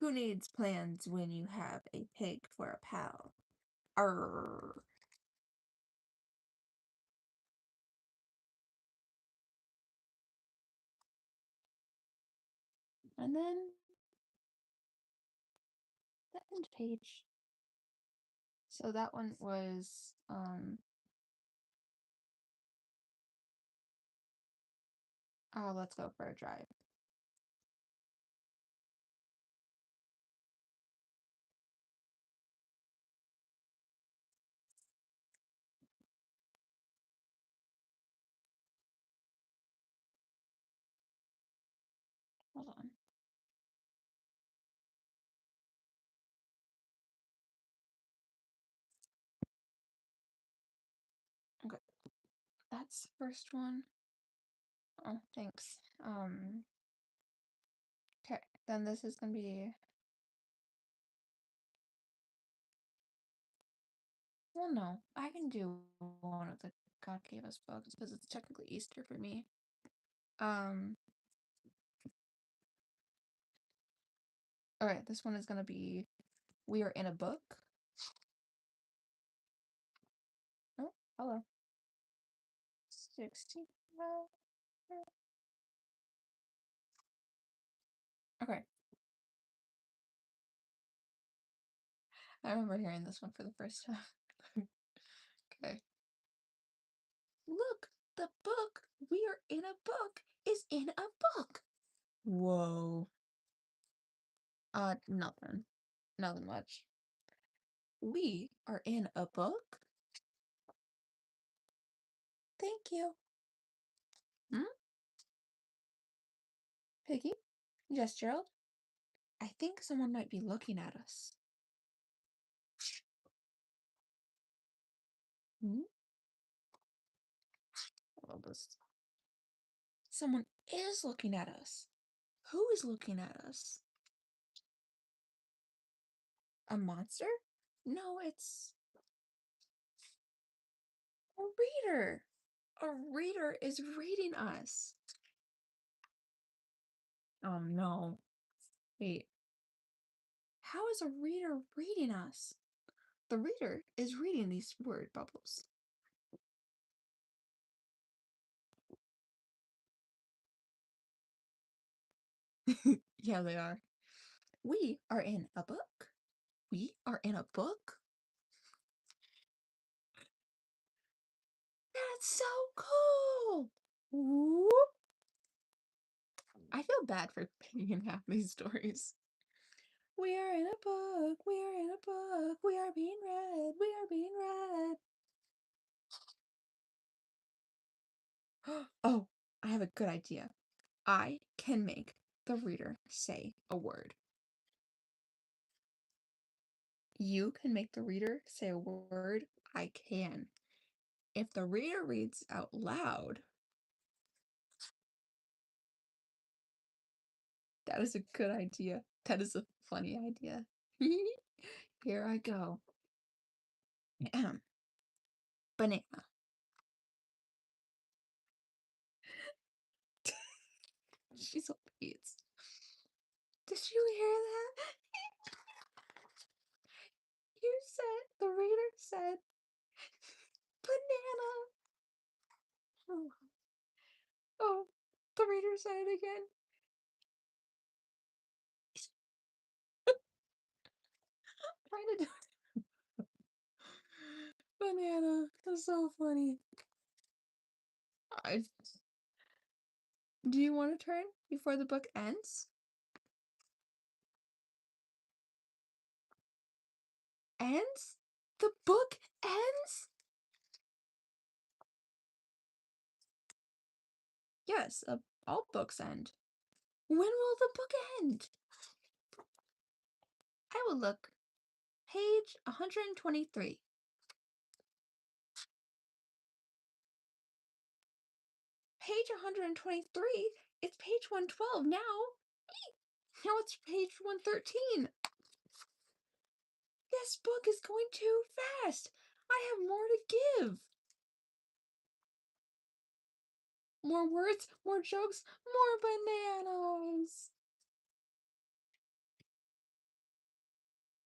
Who needs plans when you have a pig for a pal? Arr. And then the end page. So that one was oh, let's go for a drive. Hold on. Okay. That's the first one. Oh, thanks. Okay, then this is gonna be well no, I can do one of the God Gave Us books because it's technically Easter for me. Alright, this one is gonna be We Are in a Book. Oh, hello. 60. Okay. I remember hearing this one for the first time. Okay. Look, The book we are in a book is in a book. Whoa. Nothing. Nothing much. We are in a book? Thank you. Hmm? Piggy? Yes, Gerald? I think someone might be looking at us. Hmm? Well, someone is looking at us. Who is looking at us? A monster? No, it's a reader. A reader is reading us. Oh no. Wait. How is a reader reading us? The reader is reading these word bubbles. Yeah, they are. We are in a book. We are in a book. That's so cool. Whoop. I feel bad for picking half these stories. We are in a book. We are in a book. We are being read. We are being read. Oh, I have a good idea. I can make the reader say a word. You can make the reader say a word. I can. If the reader reads out loud, that is a good idea. That is a funny idea. Here I go. Banana. She's so pleased. Did you hear that? The reader said, banana. Oh, oh, the reader said it again. Trying to do banana. That's so funny. Do you want to turn before the book ends? Ends? The book ends? Yes, all books end. When will the book end? I will look. Page 123. Page 123? It's page 112 now. Now it's page 113. This book is going too fast. I have more to give. More words, more jokes, more bananas.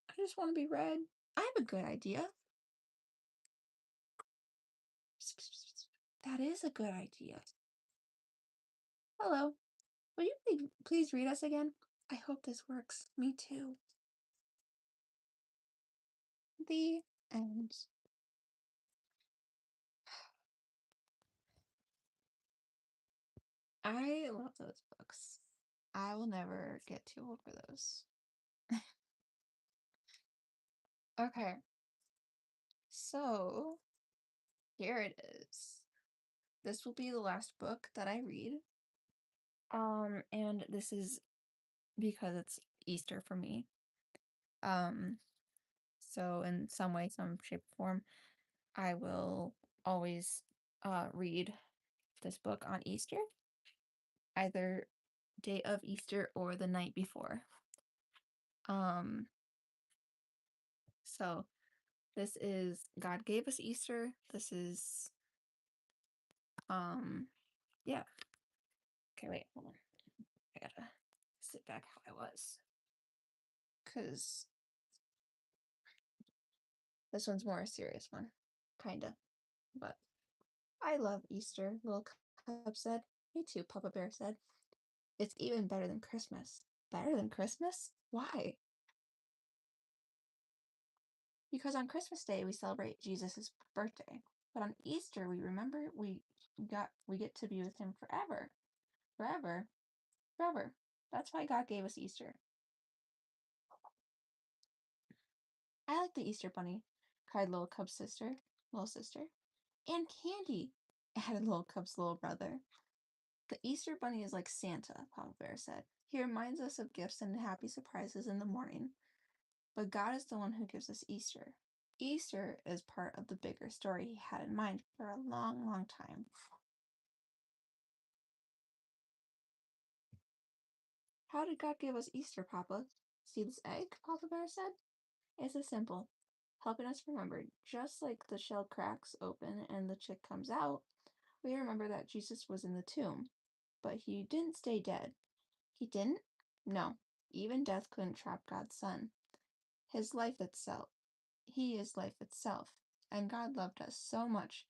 I just want to be read. I have a good idea. That is a good idea. Hello. Will you please read us again? I hope this works. Me too. The end. I love those books. I will never get too old for those. Okay. So, here it is. This will be the last book that I read. And this is because it's Easter for me. So in some way, some shape or form, I will always read this book on Easter, either day of Easter or the night before. So this is God Gave Us Easter. This is yeah. Okay, wait, hold on. I gotta sit back how I was. Cause this one's more a serious one. Kinda. But I love Easter, Little Cub said. Me too, Papa Bear said. It's even better than Christmas. Better than Christmas? Why? Because on Christmas Day we celebrate Jesus' birthday. But on Easter, we remember we get to be with him forever. Forever. Forever. That's why God gave us Easter. I like the Easter bunny, cried Little Cub's little sister. And candy, added Little Cub's little brother. The Easter bunny is like Santa, Papa Bear said. He reminds us of gifts and happy surprises in the morning. But God is the one who gives us Easter. Easter is part of the bigger story he had in mind for a long, long time. How did God give us Easter, Papa? See this egg? Papa Bear said. It's as simple, helping us remember, just like the shell cracks open and the chick comes out, we remember that Jesus was in the tomb, but he didn't stay dead. He didn't? No, even death couldn't trap God's Son. His life itself. He is life itself, and God loved us so much,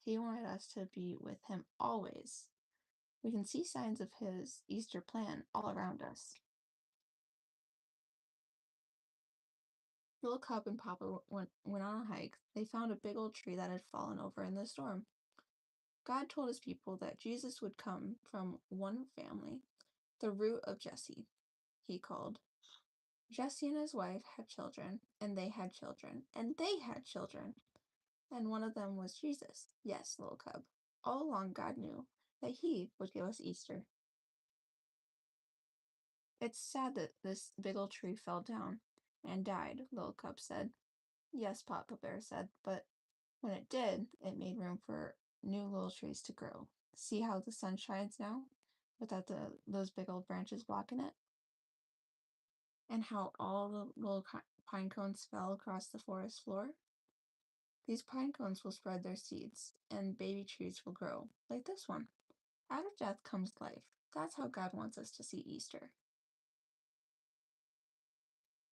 he wanted us to be with him always. We can see signs of his Easter plan all around us. Little Cub and Papa went on a hike. They found a big old tree that had fallen over in the storm. God told his people that Jesus would come from one family, the root of Jesse, he called. Jesse and his wife had children, and they had children, and they had children. And one of them was Jesus. Yes, Little Cub. All along, God knew that he would give us Easter. It's sad that this big old tree fell down and died, Little Cub said. Yes, Papa Bear said, but when it did, it made room for new little trees to grow. See how the sun shines now, without those big old branches blocking it? And how all the little pine cones fell across the forest floor? These pine cones will spread their seeds, and baby trees will grow, like this one. Out of death comes life. That's how God wants us to see Easter.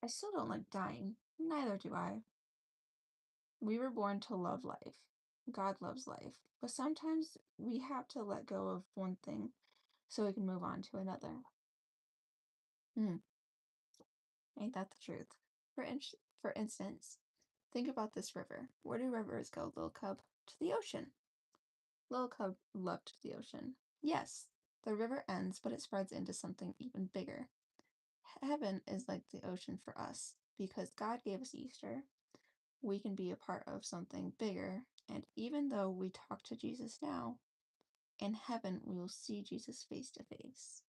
I still don't like dying. Neither do I. We were born to love life. God loves life. But sometimes we have to let go of one thing so we can move on to another. Ain't that the truth? For instance, think about this river. Where do rivers go, Little Cub? To the ocean. Little Cub loved the ocean. Yes, the river ends, but it spreads into something even bigger. Heaven is like the ocean for us. Because God gave us Easter, we can be a part of something bigger, and even though we talk to Jesus now, in heaven we will see Jesus face to face.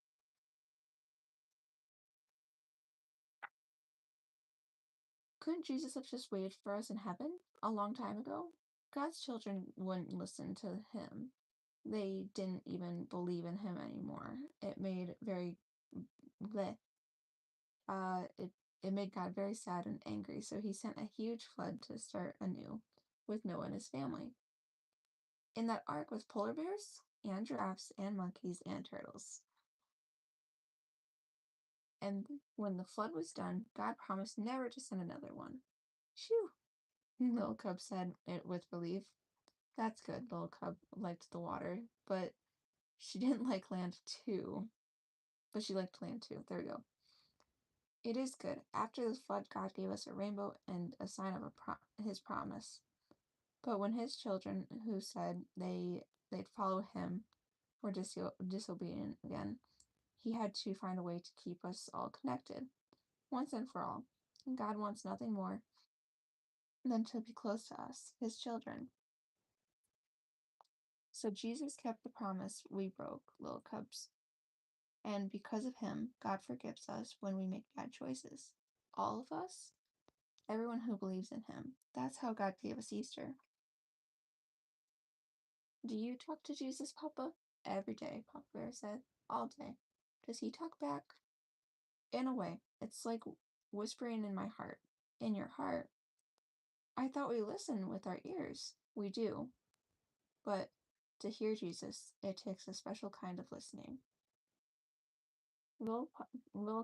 Couldn't Jesus have just waited for us in heaven a long time ago? God's children wouldn't listen to him. They didn't even believe in him anymore. It made it made God very sad and angry, so he sent a huge flood to start anew with Noah and his family. In that ark was polar bears and giraffes and monkeys and turtles. And when the flood was done, God promised never to send another one. Phew, Little Cub said it with relief. That's good. Little Cub liked the water, but she didn't like land too. But she liked land too. There we go. It is good. After the flood, God gave us a rainbow and a sign of his promise. But when his children, who said they'd follow him, were disobedient again, he had to find a way to keep us all connected, once and for all. And God wants nothing more than to be close to us, his children. So Jesus kept the promise we broke, Little Cubs. And because of him, God forgives us when we make bad choices. All of us, everyone who believes in him. That's how God gave us Easter. Do you talk to Jesus, Papa? Every day, Papa Bear said. All day. Does he talk back? In a way. It's like whispering in my heart. In your heart? I thought we listen with our ears. We do. But to hear Jesus, it takes a special kind of listening. Little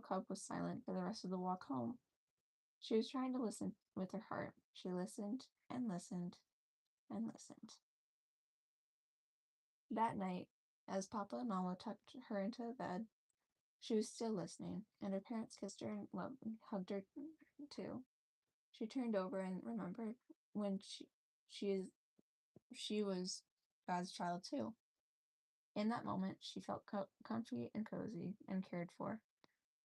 Cub was silent for the rest of the walk home. She was trying to listen with her heart. She listened and listened and listened. That night, as Papa and Mama tucked her into bed, she was still listening, and her parents kissed her and hugged her too. She turned over and remembered when she she was God's child too. In that moment, she felt comfy and cozy and cared for,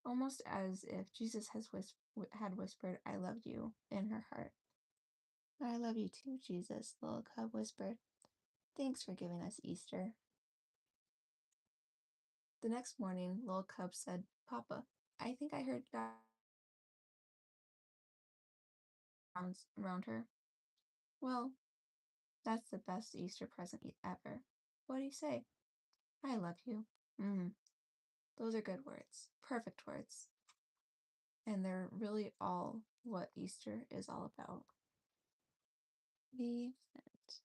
almost as if Jesus had whispered, "I love you," in her heart. "I love you too, Jesus," little cub whispered. "Thanks for giving us Easter." The next morning, little cub said, "Papa, I think I heard God around her." "Well, that's the best Easter present ever. What do you say?" "I love you." Mm, those are good words. Perfect words. And they're really all what Easter is all about. The end.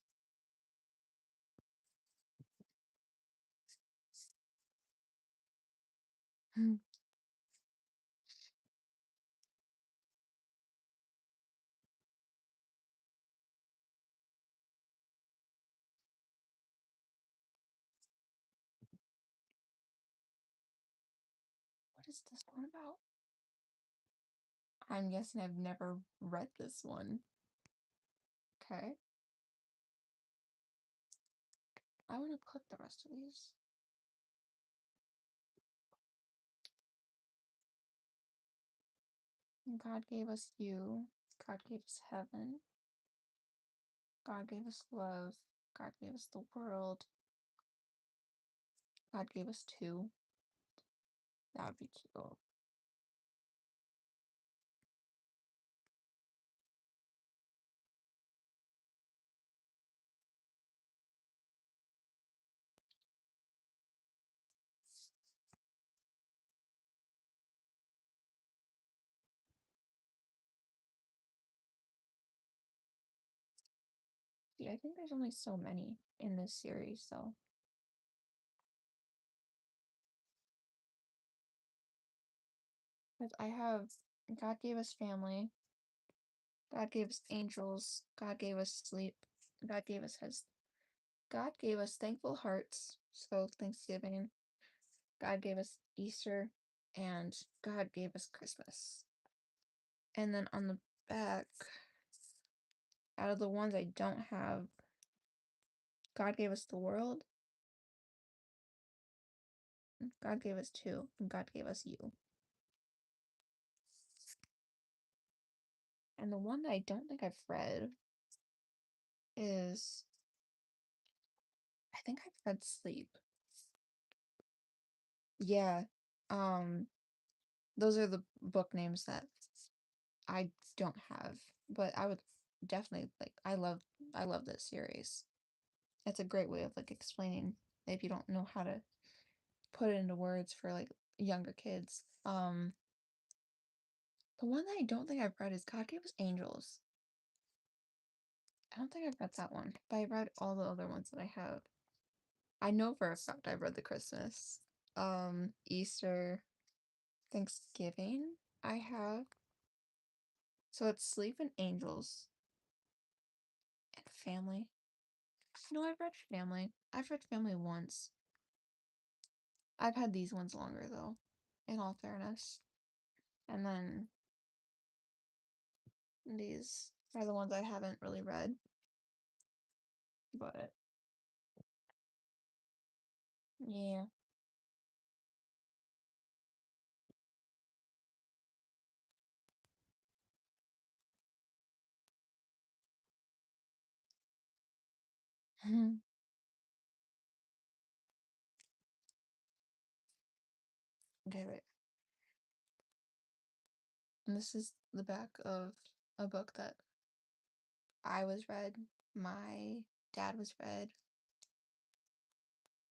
What is this one about? I'm guessing I've never read this one. Okay. I want to click the rest of these. God gave us you. God gave us heaven. God gave us love. God gave us the world. God gave us two. That would be cute. See, I think there's only so many in this series, so. Because I have God gave us family. God gave us angels. God gave us sleep. God gave us his. God gave us thankful hearts. So Thanksgiving. God gave us Easter, and God gave us Christmas. And then on the back, out of the ones I don't have, God gave us the world, God gave us two, and God gave us you. And the one that I don't think I've read is, I think I've read Sleep. Yeah, those are the book names that I don't have, but I would definitely like. I love this series. It's a great way of like explaining if you don't know how to put it into words for like younger kids. The one that I don't think I've read is God Gave Us Angels. I don't think I've read that one, but I read all the other ones that I have. I know for a fact I've read the Christmas, Easter, Thanksgiving. I have. So it's Sleep and Angels and Family. No, I've read Family. I've read Family once. I've had these ones longer though, in all fairness. And then these are the ones I haven't really read. But yeah. Okay, wait. And this is the back of a book that I was read, my dad was read,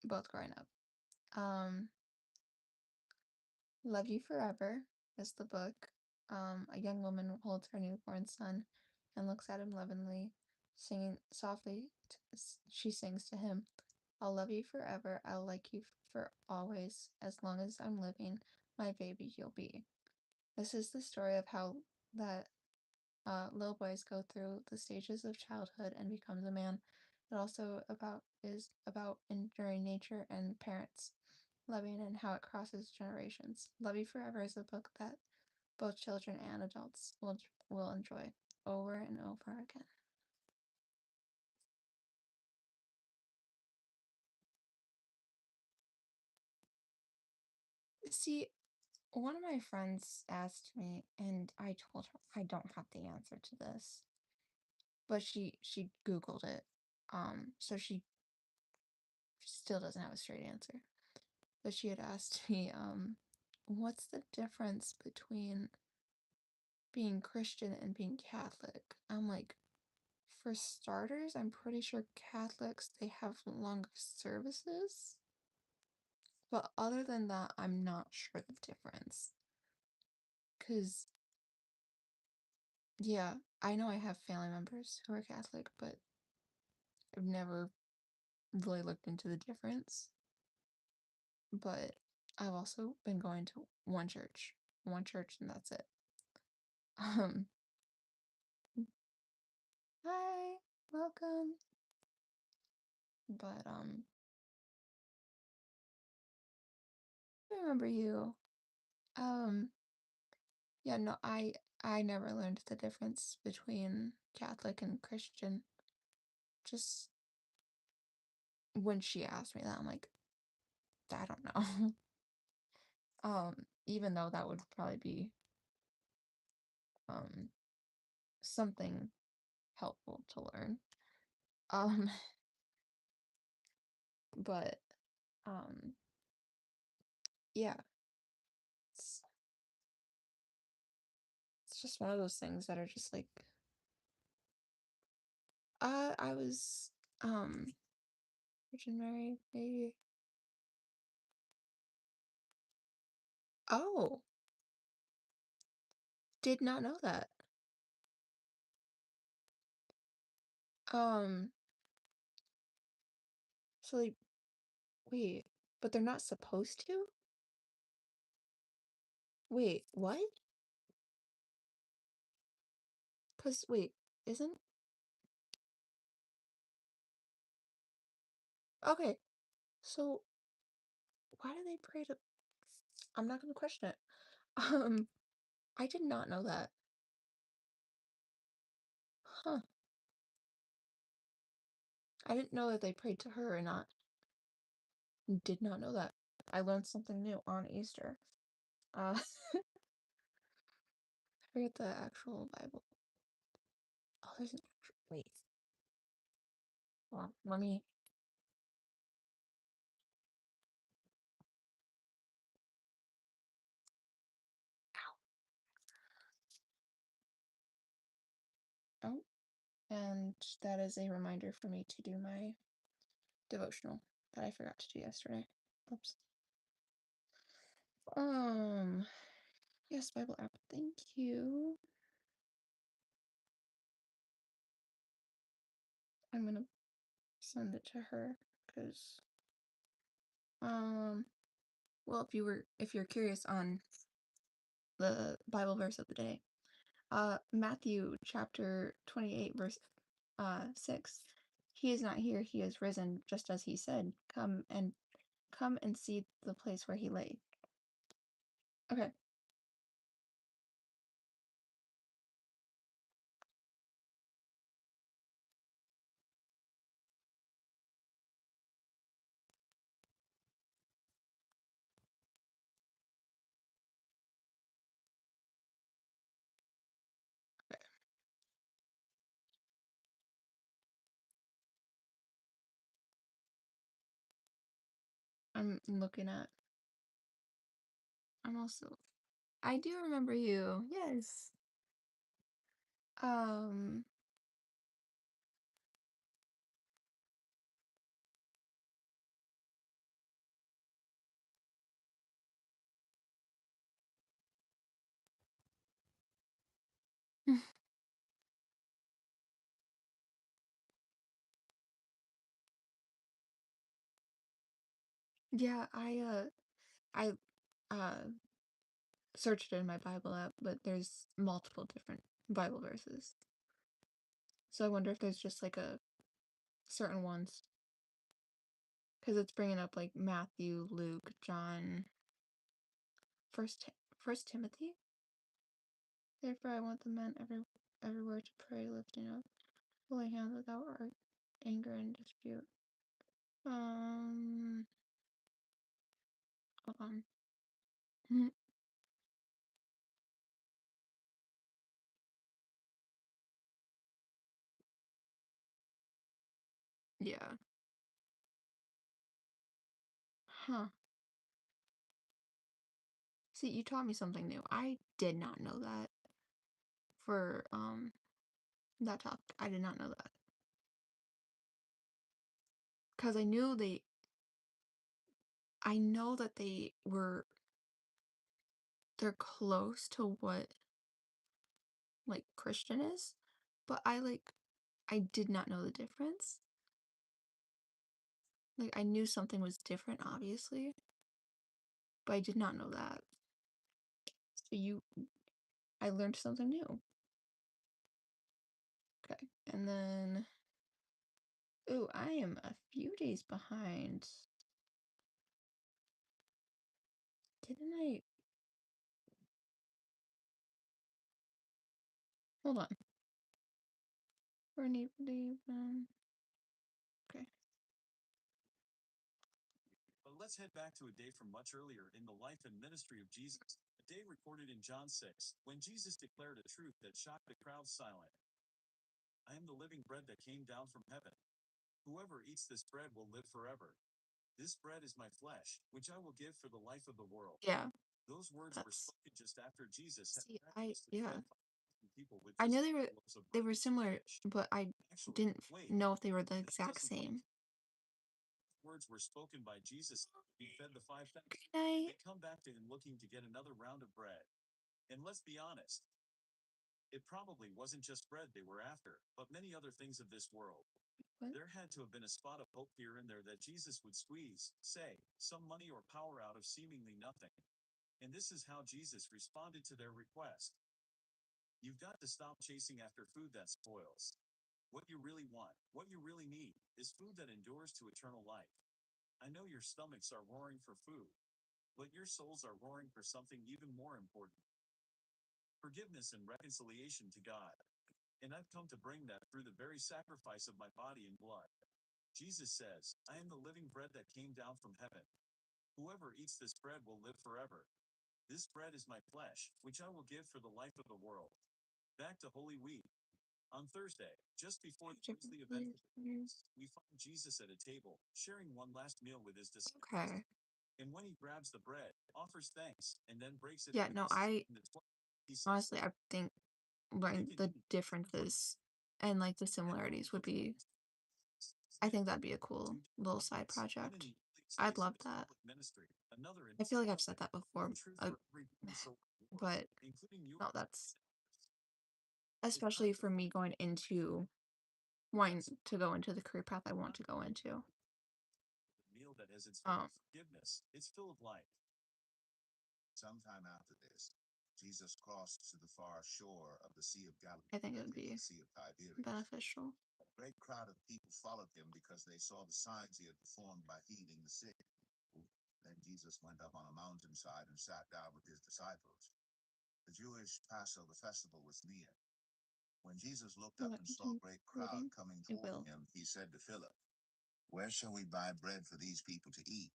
both growing up. Love You Forever is the book. A young woman holds her newborn son and looks at him lovingly, singing softly. She sings to him, "I'll love you forever. I'll like you for always. As long as I'm living, my baby you'll be." This is the story of how that little boys go through the stages of childhood and becomes a man. It also is about enduring nature and parents loving and how it crosses generations. Love You Forever is a book that both children and adults will enjoy over and over again. see, one of my friends asked me, and I told her I don't have the answer to this, but she Googled it. So she still doesn't have a straight answer. But she had asked me, what's the difference between being Christian and being Catholic? I'm like, for starters, I'm pretty sure Catholics, they have longer services. But other than that, I'm not sure the difference. Because, yeah, I know I have family members who are Catholic, but I've never really looked into the difference. But I've also been going to one church, and that's it. Um, Hi, welcome. But I remember you. Um, yeah, no, I never learned the difference between Catholic and Christian. Just when she asked me that, I'm like, I don't know. Even though that would probably be um something helpful to learn. Um, but um, yeah, it's it's just one of those things that are just like, I was Virgin Mary, maybe. Oh, did not know that. Um, so like, wait, but they're not supposed to? Wait, what? Cause wait, isn't okay, so why do they pray to I'm not gonna question it. Um, I did not know that. Huh. I didn't know that they prayed to her or not. Did not know that. I learned something new on Easter. I forget the actual Bible. Oh, there's an actual wait. Hold on, let me oh, and that is a reminder for me to do my devotional that I forgot to do yesterday. Oops. Um, yes, Bible app. Thank you. I'm gonna send it to her because well, if you're curious on the Bible verse of the day, Matthew chapter 28 verse 6. He is not here, he is risen, just as he said. Come and see the place where he lay. Okay. I'm looking at I'm also I do remember you. Yes. Um yeah, I uh searched it in my Bible app, but there's multiple different Bible verses. So I wonder if there's just like a certain ones because it's bringing up like Matthew, Luke, John, First Timothy. Therefore, I want the men everywhere to pray, lifting up holy hands without anger and dispute. Um, hold on. Mhm. Yeah. Huh. See, you taught me something new. I did not know that for that topic. I did not know that. Because I know that they're close to what like Christian is, but I did not know the difference. Like I knew something was different, obviously, but I did not know that. So I learned something new. Okay, and then, ooh, I am a few days behind. Didn't I? Hold on. For an evening. Okay. But let's head back to a day from much earlier in the life and ministry of Jesus, a day recorded in John 6, when Jesus declared a truth that shocked the crowd silent. I am the living bread that came down from heaven. Whoever eats this bread will live forever. This bread is my flesh, which I will give for the life of the world. Yeah. Those words were That's spoken just after Jesus had see, miraculously yeah. fed 5,000 people with I just know 5 loaves of they bread were and 2 similar, fish. but I Actually, didn't wait, know if they were the this exact doesn't quite. same. Words were spoken by Jesus. He fed the 5,000. Good night. They come back to him looking to get another round of bread. And let's be honest, it probably wasn't just bread they were after, but many other things of this world. What? There had to have been a spot of hope here and there that Jesus would squeeze, say, some money or power out of seemingly nothing. And this is how Jesus responded to their request. You've got to stop chasing after food that spoils. What you really want, what you really need, is food that endures to eternal life. I know your stomachs are roaring for food, but your souls are roaring for something even more important: forgiveness and reconciliation to God. And I've come to bring that through the very sacrifice of my body and blood. Jesus says, I am the living bread that came down from heaven. Whoever eats this bread will live forever. This bread is my flesh, which I will give for the life of the world. Back to Holy Week. On Thursday, just before the grisly event, we find Jesus at a table, sharing one last meal with his disciples. Okay. And when he grabs the bread, offers thanks, and then breaks it Yeah, in no, pieces into 12, he says, honestly, I think like "Take and the eat. differences and like the similarities would be, I think that'd be a cool little side project. I'd love that. I feel like I've said that before, but no, that's especially for me going into wanting to go into the career path I want to go into. Meal that has its Um, forgiveness. It's full of life." Sometime after this, Jesus crossed to the far shore of the Sea of Galilee. I think it would The be Sea of Tiberias. beneficial. A great crowd of people followed him because they saw the signs he had performed by healing the sick. Then Jesus went up on a mountainside and sat down with his disciples. The Jewish Passover festival was near. When Jesus looked up and saw a great crowd coming toward him, he said to Philip, "Where shall we buy bread for these people to eat?"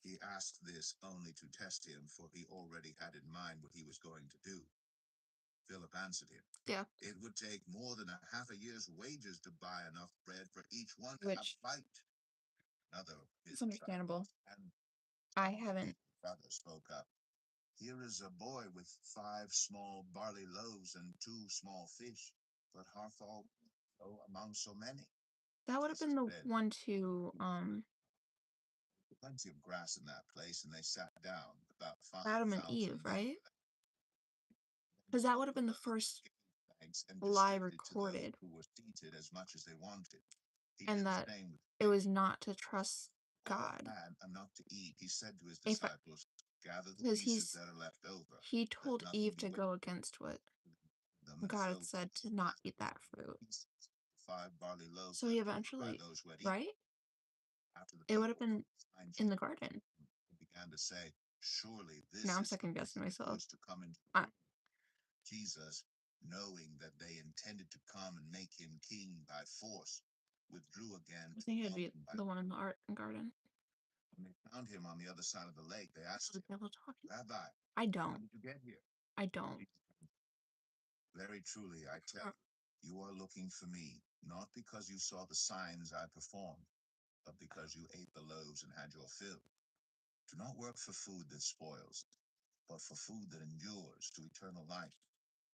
He asked this only to test him, for he already had in mind what he was going to do. Philip answered him, Yeah. "It would take more than a half a year's wages to buy enough bread for each one to have Which a bite." Another of his is understandable. disciples and I haven't. brother spoke up. "Here is a boy with 5 small barley loaves and 2 small fish, but how fall among so many?" That would have been Jesus the said, one to "Plenty of grass in that place," and they sat down, about Adam and 5,000 Eve, men. right? Because that would have been the first Thanks and lie distributed to those recorded, who were seated as much as they wanted. He and did the that same with it was not to trust all God. had enough to eat. He said to his If disciples, "Gather the because pieces that are left over. he Let told nothing Eve be to wasted go against what them." And God so had said to not eat that fruit. 5 barley loaves So he left over by eventually, those who had eaten. right? After the It would have people been signed in Jesus, the garden. he began to say, "Surely Now this I'm is second guessing who myself. was to come into I, Jesus, knowing that they intended to come and make him king by force, withdrew again I to the think it'd be mountain by the one in the art garden. When they found him on the other side of the lake, they asked The him, devil talking. Rabbi, I how don't. did you get here? I don't. Jesus answered, very truly, I tell you, you are looking for me, not because you saw the signs I performed, but because you ate the loaves and had your fill. Do not work for food that spoils, but for food that endures to eternal life,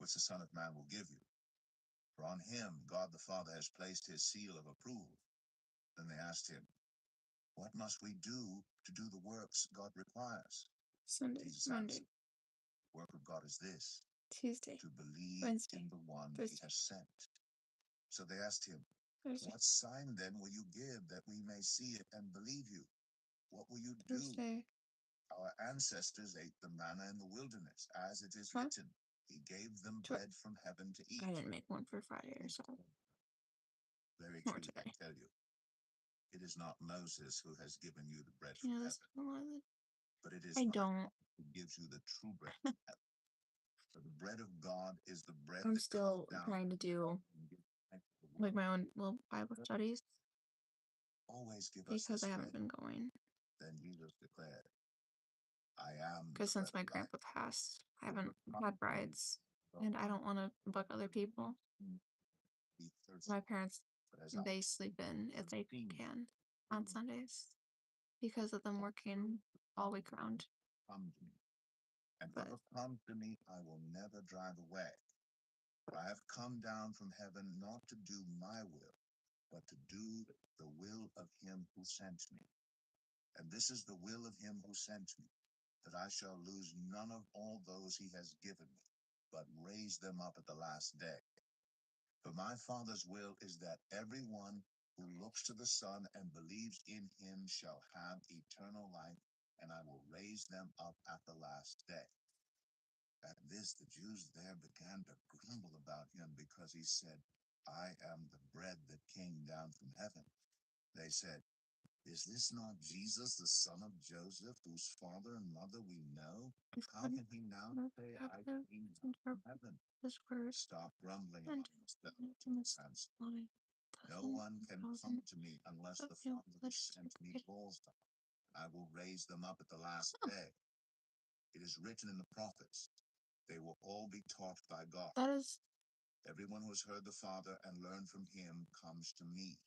which the Son of Man will give you. For on him God the Father has placed his seal of approval. Then they asked him, what must we do to do the works God requires? Sunday, Jesus Monday, answered, the work of God is this, Tuesday, to believe Wednesday, in the one Thursday. he has sent. So they asked him, Thursday, what sign then will you give that we may see it and believe you? What will you do? Thursday. Our ancestors ate the manna in the wilderness, as it is Huh? written, he gave them Sure. bread from heaven to eat. I didn't make one for Friday or so. Very Nor truly, I today. tell you, it is not Moses who has given you the bread Do you from know this? heaven, but it is I my don't. who gives you the true bread from heaven. For the bread of God is the bread I'm that still comes down trying to do and gives life to the like world. my own little Bible studies Always give us because this I haven't bread. been going. Then Jesus declared, I am the Because since bread my of life. grandpa passed, I haven't had brides, and I don't want to book other people. Be thirsty, My parents, but as I they sleep in if they can on Sundays because of them working all week round. come to me, and But whoever comes to me, I will never drive away. For I have come down from heaven not to do my will, but to do the will of him who sent me. And this is the will of him who sent me, that I shall lose none of all those he has given me, but raise them up at the last day. For my Father's will is that everyone who looks to the Son and believes in him shall have eternal life, and I will raise them up at the last day. At this, the Jews there began to grumble about him because he said, I am the bread that came down from heaven. They said, is this not Jesus, the son of Joseph, whose father and mother we know? How can he now say, I came down from heaven? this word Stop grumbling and among yourselves. Answered, no one can come to me unless the Father who sent me calls them. I will raise them up at the last day. It is written in the prophets, they will all be taught by God. that is Everyone who has heard the Father and learned from him comes to me.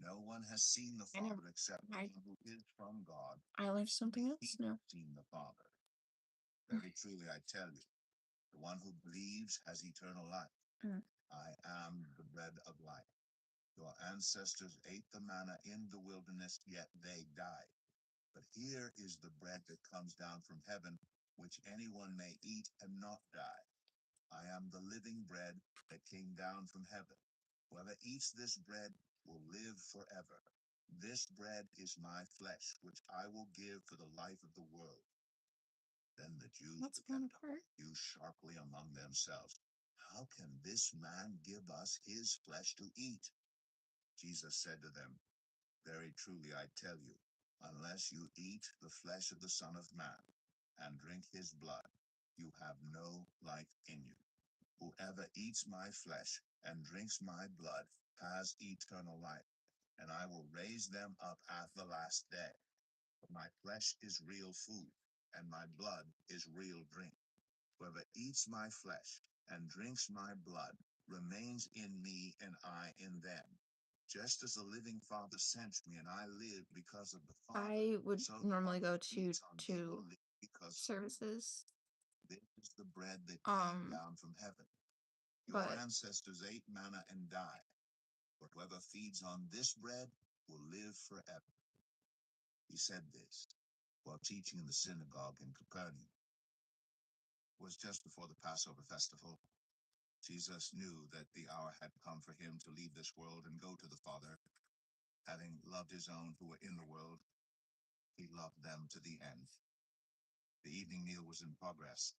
No one has seen the I never- Father except the I- one who is from God. I learned something else He new. has seen the Father. Very truly, I tell you, the one who believes has eternal life. Mm. I am the bread of life. Your ancestors ate the manna in the wilderness, yet they died. But here is the bread that comes down from heaven, which anyone may eat and not die. I am the living bread that came down from heaven. Whoever eats this bread will live forever. This bread is my flesh, which I will give for the life of the world. Then the Jews That's began one to part. argue sharply among themselves. How can this man give us his flesh to eat? Jesus said to them, very truly I tell you, unless you eat the flesh of the Son of Man and drink his blood, you have no life in you. Whoever eats my flesh and drinks my blood has eternal life, and I will raise them up at the last day. For my flesh is real food, and my blood is real drink. Whoever eats my flesh and drinks my blood remains in me, and I in them. Just as the living Father sent me, and I live because of the Father. I would So the normally one go who to feeds on me will live because services. this is the bread that came Um, down from heaven. Your but ancestors ate manna and died, but whoever feeds on this bread will live forever. He said this while teaching in the synagogue in Capernaum. It was just before the Passover festival. Jesus knew that the hour had come for him to leave this world and go to the Father. Having loved his own who were in the world, he loved them to the end. The evening meal was in progress,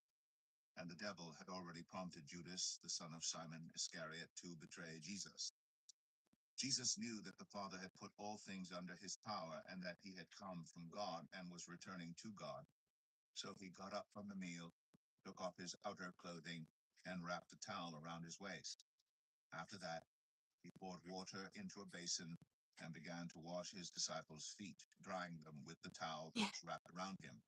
and the devil had already prompted Judas, the son of Simon Iscariot, to betray Jesus. Jesus knew that the Father had put all things under his power, and that he had come from God and was returning to God. So he got up from the meal, took off his outer clothing, and wrapped a towel around his waist. After that, he poured water into a basin and began to wash his disciples' feet, drying them with the towel that Yeah. was wrapped around him.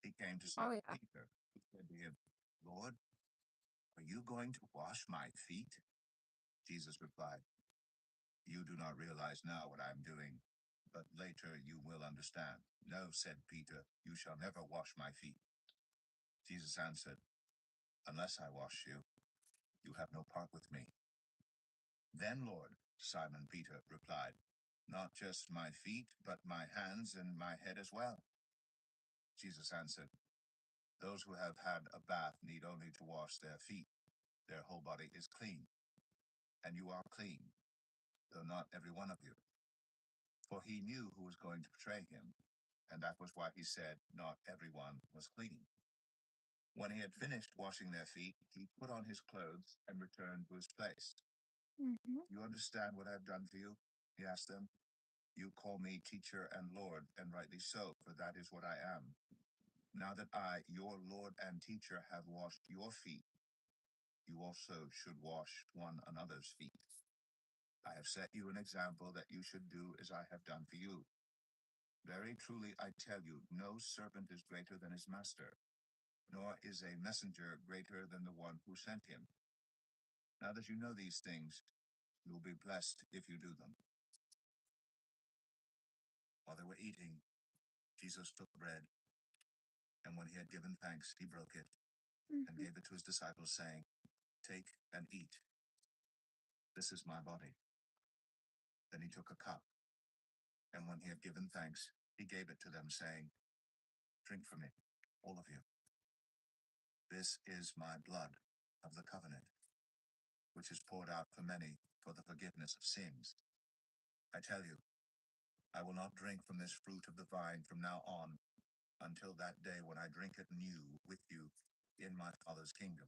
He came to Oh, Simon yeah. Peter, who said to him, Lord, are you going to wash my feet? Jesus replied, You do not realize now what I am doing, but later you will understand. No, said Peter, you shall never wash my feet. Jesus answered, Unless I wash you, you have no part with me. Then, Lord, Simon Peter replied, Not just my feet, but my hands and my head as well. Jesus answered, Those who have had a bath need only to wash their feet. Their whole body is clean, and you are clean, though not every one of you. For he knew who was going to betray him, and that was why he said, Not everyone was clean. When he had finished washing their feet, he put on his clothes and returned to his place. You understand what I have done for you? He asked them. You call me teacher and Lord, and rightly so, for that is what I am. Now that I, your Lord and teacher, have washed your feet, you also should wash one another's feet. I have set you an example that you should do as I have done for you. Very truly I tell you, no servant is greater than his master, nor is a messenger greater than the one who sent him. Now that you know these things, you will be blessed if you do them. While they were eating, Jesus took bread, and when he had given thanks, he broke it and gave it to his disciples, saying, Take and eat. This is my body. Then he took a cup, and when he had given thanks, he gave it to them, saying, Drink from it, all of you. This is my blood of the covenant, which is poured out for many for the forgiveness of sins. I tell you, I will not drink from this fruit of the vine from now on until that day when I drink it new with you in my Father's kingdom.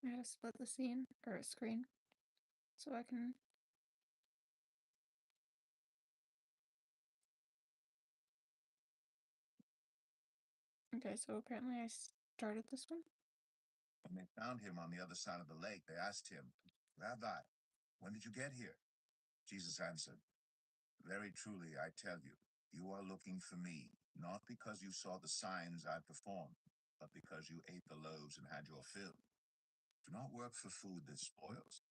I gotta split the scene or a screen so I can. Okay, so apparently I started this one. When they found him on the other side of the lake, they asked him, Rabbi, when did you get here? Jesus answered, Very truly, I tell you, you are looking for me, not because you saw the signs I performed, but because you ate the loaves and had your fill. Do not work for food that spoils,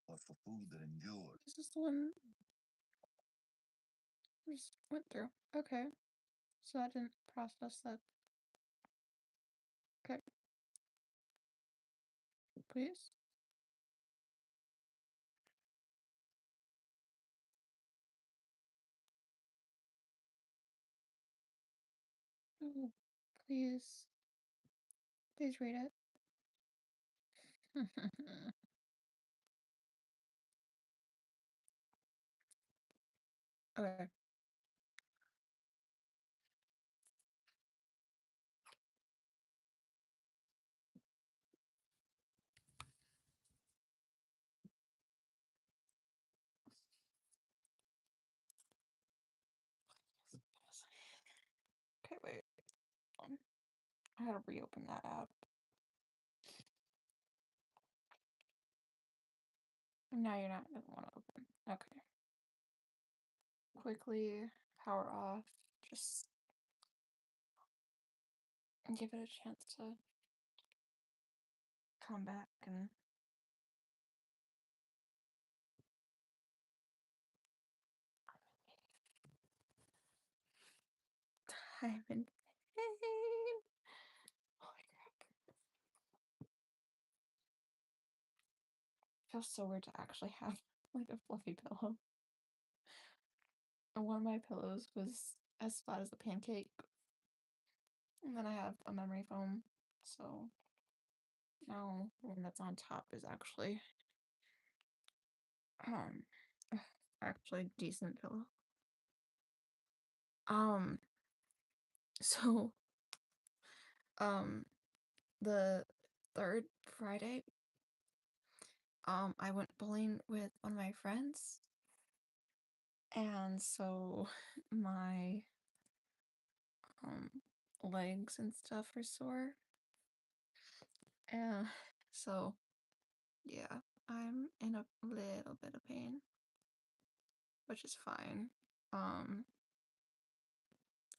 but for food that endures. This is the one we just went through. Okay, so I didn't process that. Okay, please. Oh, please. Please read it. Okay. Okay, wait. I gotta reopen that app. Now you're not gonna want to open. Okay. Quickly power off. Just give it a chance to come back and. I'm in pain. Holy crap. Feels so weird to actually have like a fluffy pillow. And one of my pillows was as flat as a pancake. And then I have a memory foam. So now the one that's on top is actually um actually decent pillow. So the third Friday, I went bowling with one of my friends, and so my legs and stuff are sore. And so, yeah, I'm in a little bit of pain, which is fine.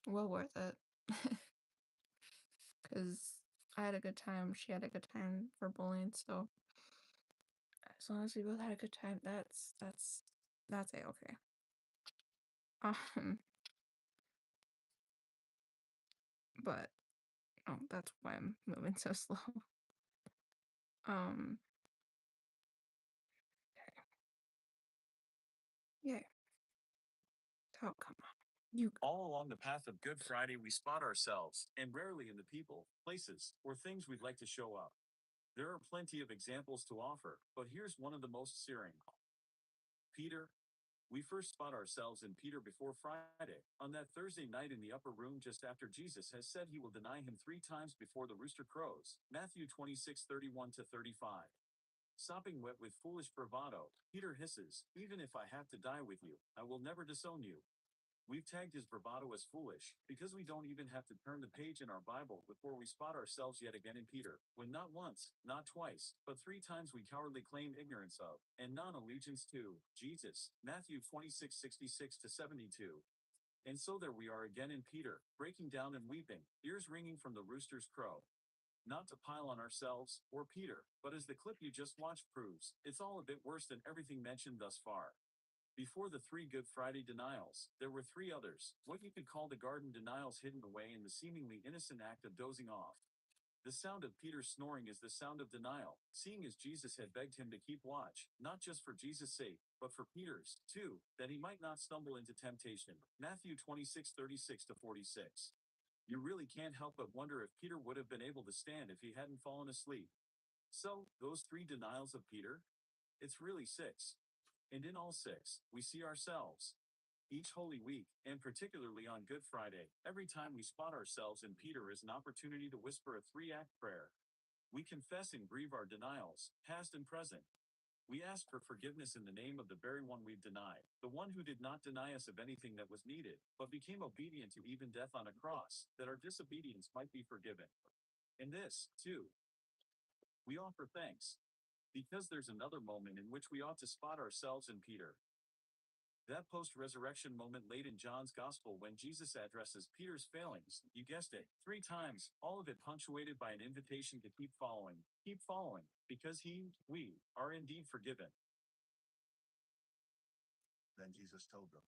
Well worth it. Because I had a good time, she had a good time for bowling, so as long as we both had a good time, that's a-okay. But that's why I'm moving so slow. Yeah. Oh, come on. You All along the path of Good Friday, we spot ourselves, and rarely in the people, places, or things we'd like to show up. There are plenty of examples to offer, but here's one of the most searing. Peter. We first spot ourselves in Peter before Friday, on that Thursday night in the upper room just after Jesus has said he will deny him 3 times before the rooster crows. Matthew 26:31-35. Sopping wet with foolish bravado, Peter hisses, "Even if I have to die with you, I will never disown you." We've tagged his bravado as foolish, because we don't even have to turn the page in our Bible before we spot ourselves yet again in Peter, when not once, not twice, but 3 times we cowardly claim ignorance of, and non-allegiance to, Jesus. Matthew 26:66-72. And so there we are again in Peter, breaking down and weeping, ears ringing from the rooster's crow. Not to pile on ourselves, or Peter, but as the clip you just watched proves, it's all a bit worse than everything mentioned thus far. Before the 3 Good Friday denials, there were 3 others, what you could call the garden denials hidden away in the seemingly innocent act of dozing off. The sound of Peter's snoring is the sound of denial, seeing as Jesus had begged him to keep watch, not just for Jesus' sake, but for Peter's, too, that he might not stumble into temptation. Matthew 26:36-46. You really can't help but wonder if Peter would have been able to stand if he hadn't fallen asleep. So, those 3 denials of Peter? It's really 6. And in all 6, we see ourselves. Each Holy Week, and particularly on Good Friday, every time we spot ourselves in Peter is an opportunity to whisper a 3-act prayer. We confess and grieve our denials, past and present. We ask for forgiveness in the name of the very one we've denied, the one who did not deny us of anything that was needed, but became obedient to even death on a cross, that our disobedience might be forgiven. In this, too, we offer thanks, because there's another moment in which we ought to spot ourselves in Peter. That post-resurrection moment late in John's Gospel when Jesus addresses Peter's failings, you guessed it, 3 times, all of it punctuated by an invitation to keep following, because we, are indeed forgiven. Then Jesus told them,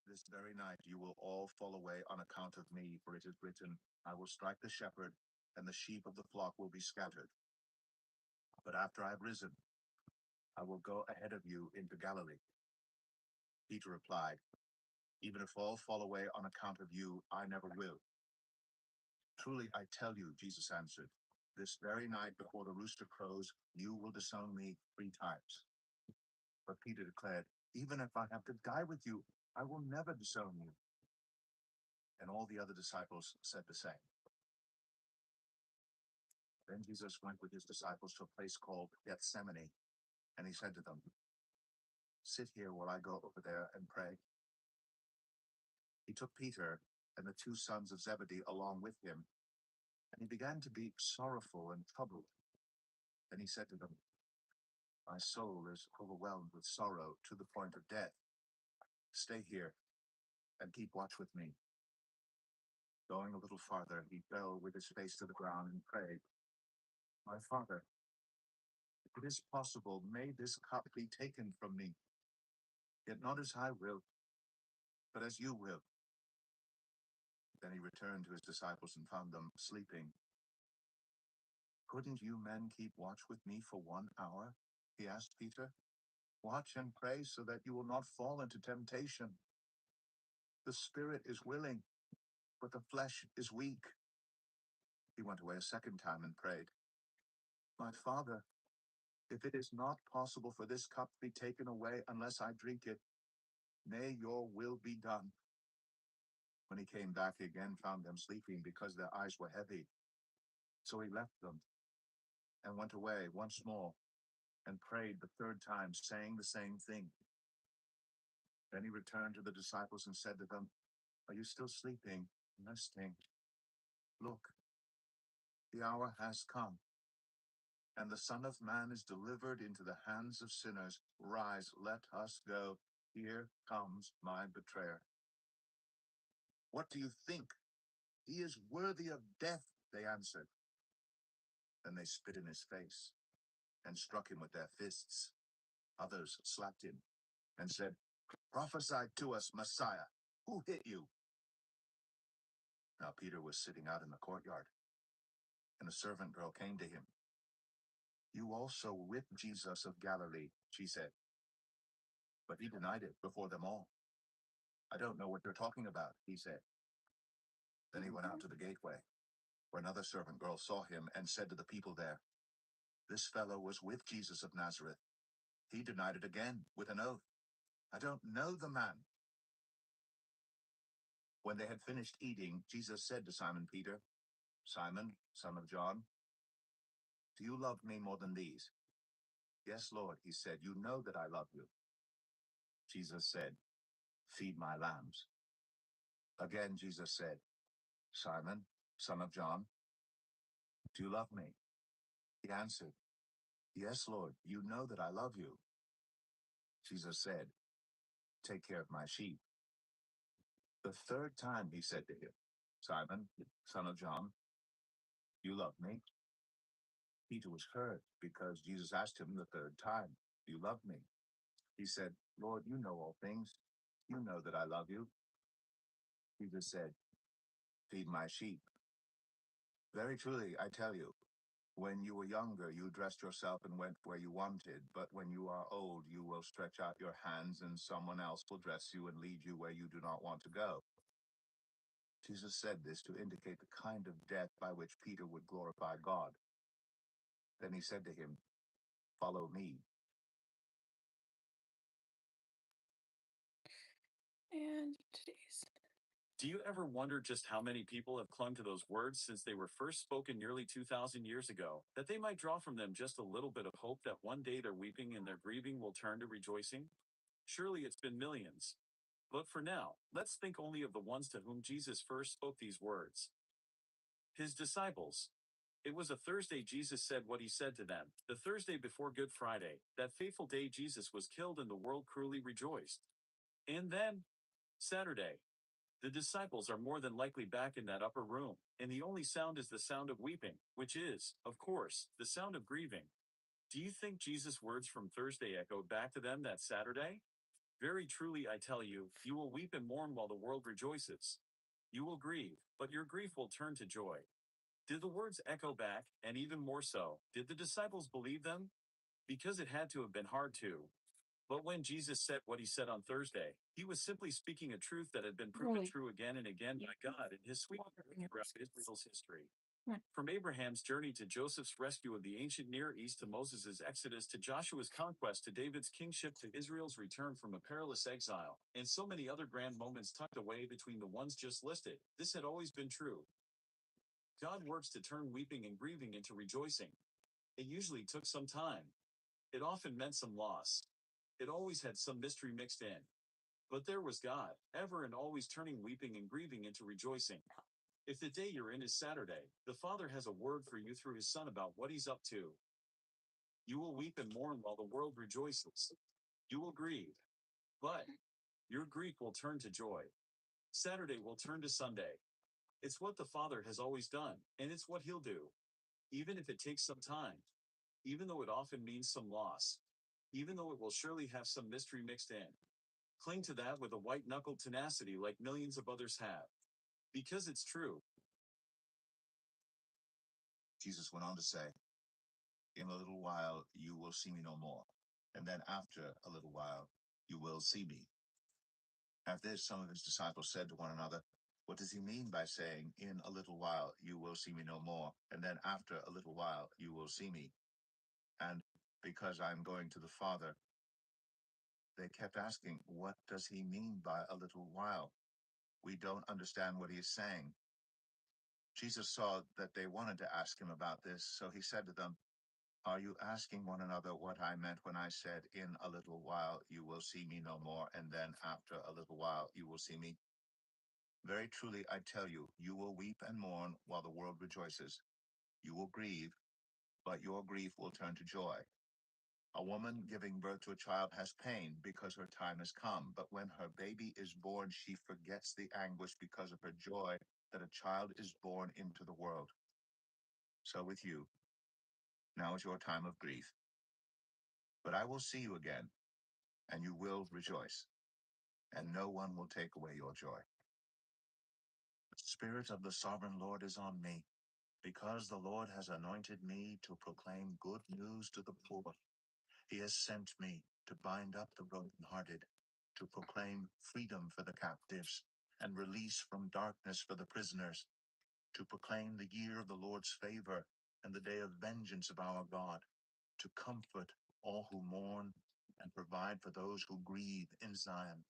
"This very night you will all fall away on account of me, for it is written, I will strike the shepherd, and the sheep of the flock will be scattered. But after I have risen, I will go ahead of you into Galilee." Peter replied, "Even if all fall away on account of you, I never will." "Truly I tell you," Jesus answered, "this very night before the rooster crows, you will disown me 3 times." But Peter declared, "Even if I have to die with you, I will never disown you." And all the other disciples said the same. Then Jesus went with his disciples to a place called Gethsemane, and he said to them, "Sit here while I go over there and pray." He took Peter and the 2 sons of Zebedee along with him, and he began to be sorrowful and troubled. Then he said to them, "My soul is overwhelmed with sorrow to the point of death. Stay here and keep watch with me." Going a little farther, he fell with his face to the ground and prayed, "My Father, if it is possible, may this cup be taken from me. Yet not as I will, but as you will." Then he returned to his disciples and found them sleeping. "Couldn't you men keep watch with me for 1 hour?" he asked Peter. "Watch and pray so that you will not fall into temptation. The spirit is willing, but the flesh is weak." He went away a second time and prayed, "My Father, if it is not possible for this cup to be taken away unless I drink it, may your will be done." When he came back, he again found them sleeping because their eyes were heavy. So he left them and went away once more and prayed the 3rd time, saying the same thing. Then he returned to the disciples and said to them, "Are you still sleeping, resting? Look, the hour has come, and the Son of Man is delivered into the hands of sinners. Rise, let us go. Here comes my betrayer. What do you think? He is worthy of death, they answered. Then they spit in his face and struck him with their fists. Others slapped him and said, Prophesy to us, Messiah. Who hit you? Now Peter was sitting out in the courtyard, and a servant girl came to him. You also whipped Jesus of Galilee, she said. But he denied it before them all. I don't know what you're talking about, he said. Then he went out to the gateway, where another servant girl saw him and said to the people there, This fellow was with Jesus of Nazareth. He denied it again with an oath. I don't know the man. When they had finished eating, Jesus said to Simon Peter, Simon, son of John, do you love me more than these? Yes, Lord, he said, you know that I love you. Jesus said, Feed my lambs. Again, Jesus said, Simon, son of John, do you love me? He answered, Yes, Lord, you know that I love you. Jesus said, Take care of my sheep. The third time he said to him, Simon, son of John, you love me? Peter was hurt because Jesus asked him the third time, Do you love me? He said, Lord, you know all things. You know that I love you. Jesus said, Feed my sheep. Very truly, I tell you, when you were younger, you dressed yourself and went where you wanted. But when you are old, you will stretch out your hands and someone else will dress you and lead you where you do not want to go. Jesus said this to indicate the kind of death by which Peter would glorify God. Then he said to him, Follow me. And today's. Do you ever wonder just how many people have clung to those words since they were first spoken nearly 2,000 years ago, that they might draw from them just a little bit of hope that one day their weeping and their grieving will turn to rejoicing? Surely it's been millions. But for now, let's think only of the ones to whom Jesus first spoke these words. His disciples. It was a Thursday Jesus said what he said to them, the Thursday before Good Friday, that fateful day Jesus was killed and the world cruelly rejoiced. And then, Saturday. The disciples are more than likely back in that upper room, and the only sound is the sound of weeping, which is, of course, the sound of grieving. Do you think Jesus' words from Thursday echoed back to them that Saturday? Very truly I tell you, you will weep and mourn while the world rejoices. You will grieve, but your grief will turn to joy. Did the words echo back, and even more so, did the disciples believe them? Because it had to have been hard to. But when Jesus said what he said on Thursday, he was simply speaking a truth that had been proven Really? true again and again by God in his sweet Water in word your throughout biscuits. Israel's history. Come on. From Abraham's journey to Joseph's rescue of the ancient Near East to Moses' exodus to Joshua's conquest to David's kingship to Israel's return from a perilous exile, and so many other grand moments tucked away between the ones just listed, this had always been true. God works to turn weeping and grieving into rejoicing. It usually took some time. It often meant some loss. It always had some mystery mixed in. But there was God, ever and always turning weeping and grieving into rejoicing. If the day you're in is Saturday, the Father has a word for you through his Son about what he's up to. You will weep and mourn while the world rejoices. You will grieve. But your grief will turn to joy. Saturday will turn to Sunday. It's what the Father has always done, and it's what he'll do. Even if it takes some time. Even though it often means some loss. Even though it will surely have some mystery mixed in. Cling to that with a white-knuckled tenacity like millions of others have. Because it's true. Jesus went on to say, In a little while you will see me no more, and then after a little while you will see me. At this, some of his disciples said to one another, What does he mean by saying, In a little while you will see me no more, and then after a little while you will see me? And because I'm going to the Father, they kept asking, What does he mean by a little while? We don't understand what he is saying. Jesus saw that they wanted to ask him about this, so he said to them, Are you asking one another what I meant when I said, In a little while you will see me no more, and then after a little while you will see me? Very truly, I tell you, you will weep and mourn while the world rejoices. You will grieve, but your grief will turn to joy. A woman giving birth to a child has pain because her time has come, but when her baby is born, she forgets the anguish because of her joy that a child is born into the world. So with you, now is your time of grief. But I will see you again, and you will rejoice, and no one will take away your joy. The Spirit of the Sovereign Lord is on me, because the Lord has anointed me to proclaim good news to the poor. He has sent me to bind up the brokenhearted, to proclaim freedom for the captives, and release from darkness for the prisoners, to proclaim the year of the Lord's favor and the day of vengeance of our God, to comfort all who mourn and provide for those who grieve in Zion,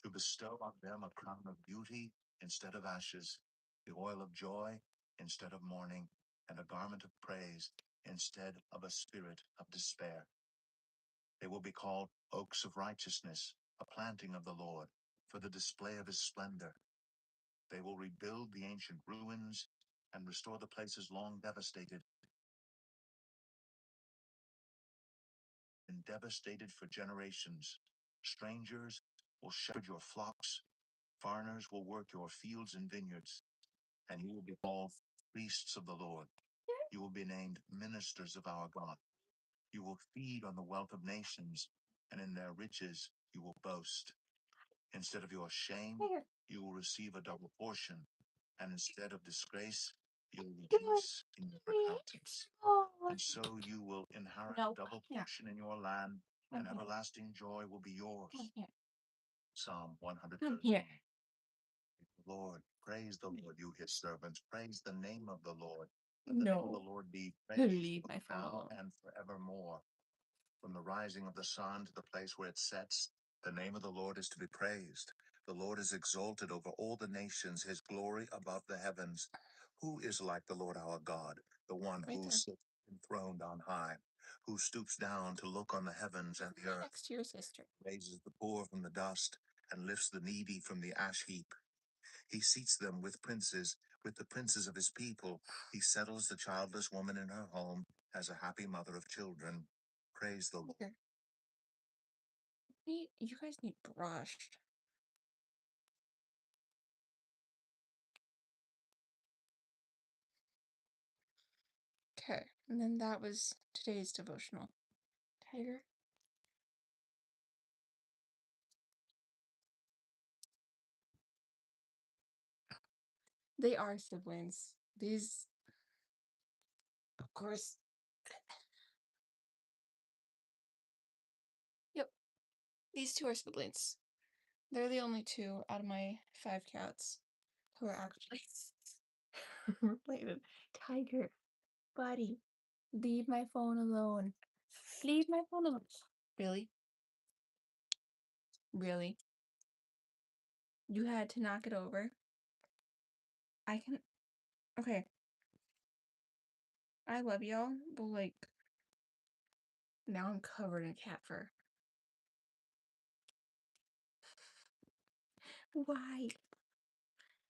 to bestow on them a crown of beauty instead of ashes, the oil of joy instead of mourning, and a garment of praise instead of a spirit of despair. They will be called oaks of righteousness, a planting of the Lord, for the display of his splendor. They will rebuild the ancient ruins and restore the places long devastated and devastated for generations. Strangers will shepherd your flocks, foreigners will work your fields and vineyards, and you will be called priests of the Lord. You will be named ministers of our God. You will feed on the wealth of nations, and in their riches you will boast. Instead of your shame, you will receive a double portion, and instead of disgrace, you will rejoice in your repentance. And so you will inherit a double portion in your land, and everlasting joy will be yours. Psalm 113. Lord, praise the Lord, you his servants. Praise the name of the Lord. Let the name of the Lord be praised Leave my phone now alone. and forevermore. From the rising of the sun to the place where it sets, the name of the Lord is to be praised. The Lord is exalted over all the nations, his glory above the heavens. Who is like the Lord our God, the one Right who there. sits enthroned on high, who stoops down to look on the heavens and the earth, Next to your sister. raises the poor from the dust, and lifts the needy from the ash heap? He seats them with the princes of his people. He settles the childless woman in her home as a happy mother of children. Praise the Lord. You guys need brushed. Okay, and then that was today's devotional. Tiger. They are siblings. These, of course. Yep, these two are siblings. They're the only two out of my 5 cats who are actually related. Tiger, buddy, leave my phone alone. Leave my phone alone. Really? Really? You had to knock it over? I can. Okay. I love y'all, but like, now I'm covered in cat fur. Why?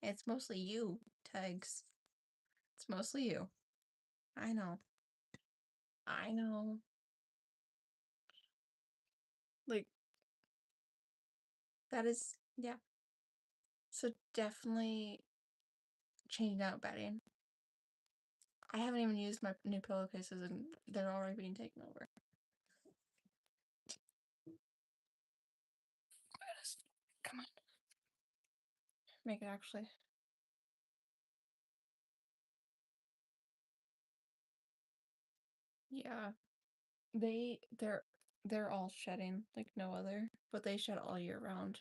It's mostly you, Tugs. It's mostly you. I know. I know. Like, that is, yeah. So definitely changing out bedding. I haven't even used my new pillowcases and they're already being taken over. Come on. Make it actually. Yeah. They're all shedding like no other, but they shed all year round.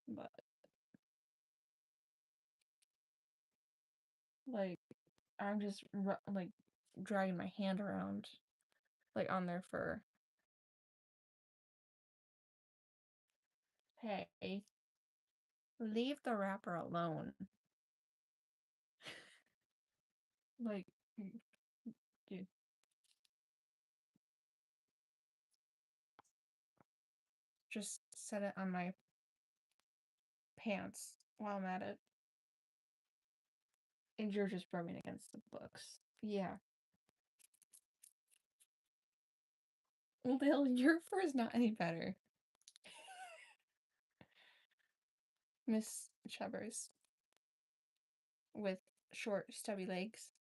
But like I'm just like dragging my hand around like on their fur. Hey, leave the wrapper alone. Like, dude. Just set it on my pants while I'm at it. And you're just rubbing against the books. Yeah. Well, your fur is not any better. Miss Chubbers. With short, stubby legs.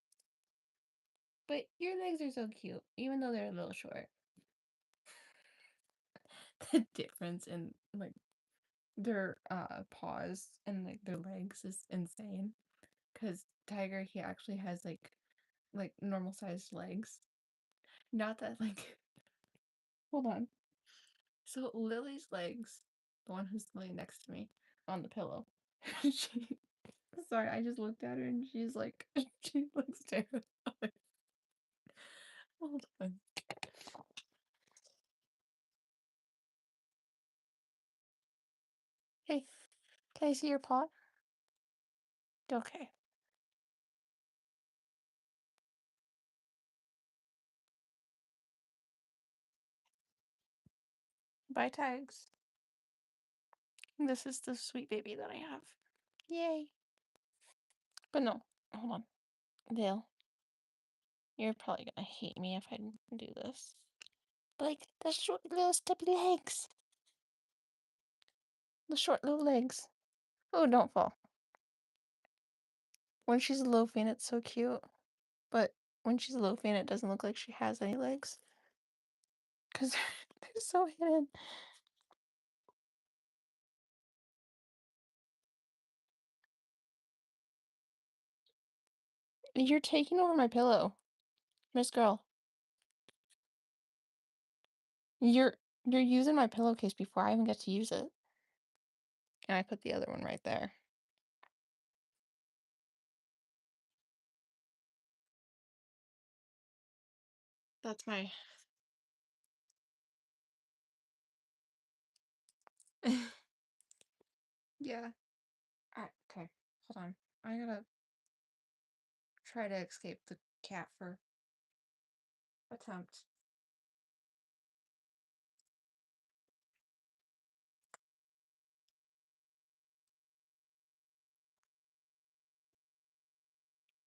But your legs are so cute, even though they're a little short. The difference in, like, their paws and, like, their legs is insane. Because Tiger, he actually has, like normal sized legs. Not that, like, hold on. So Lily's legs, the one who's laying next to me on the pillow, she, sorry, I just looked at her and she's like, she looks terrified. Hold on. Hey, can I see your paw? Okay. Bye, Tags. This is the sweet baby that I have. Yay. But no, hold on. Dale, you're probably gonna hate me if I do this. Like, the short little stubby legs. The short little legs. Oh, don't fall. When she's loafing, it's so cute. But when she's loafing, it doesn't look like she has any legs. Because they're so hidden. You're taking over my pillow, Miss Girl. You're you're using my pillowcase before I even get to use it. And I put the other one right there. That's my yeah. Okay, hold on. I gotta try to escape the cat for attempt.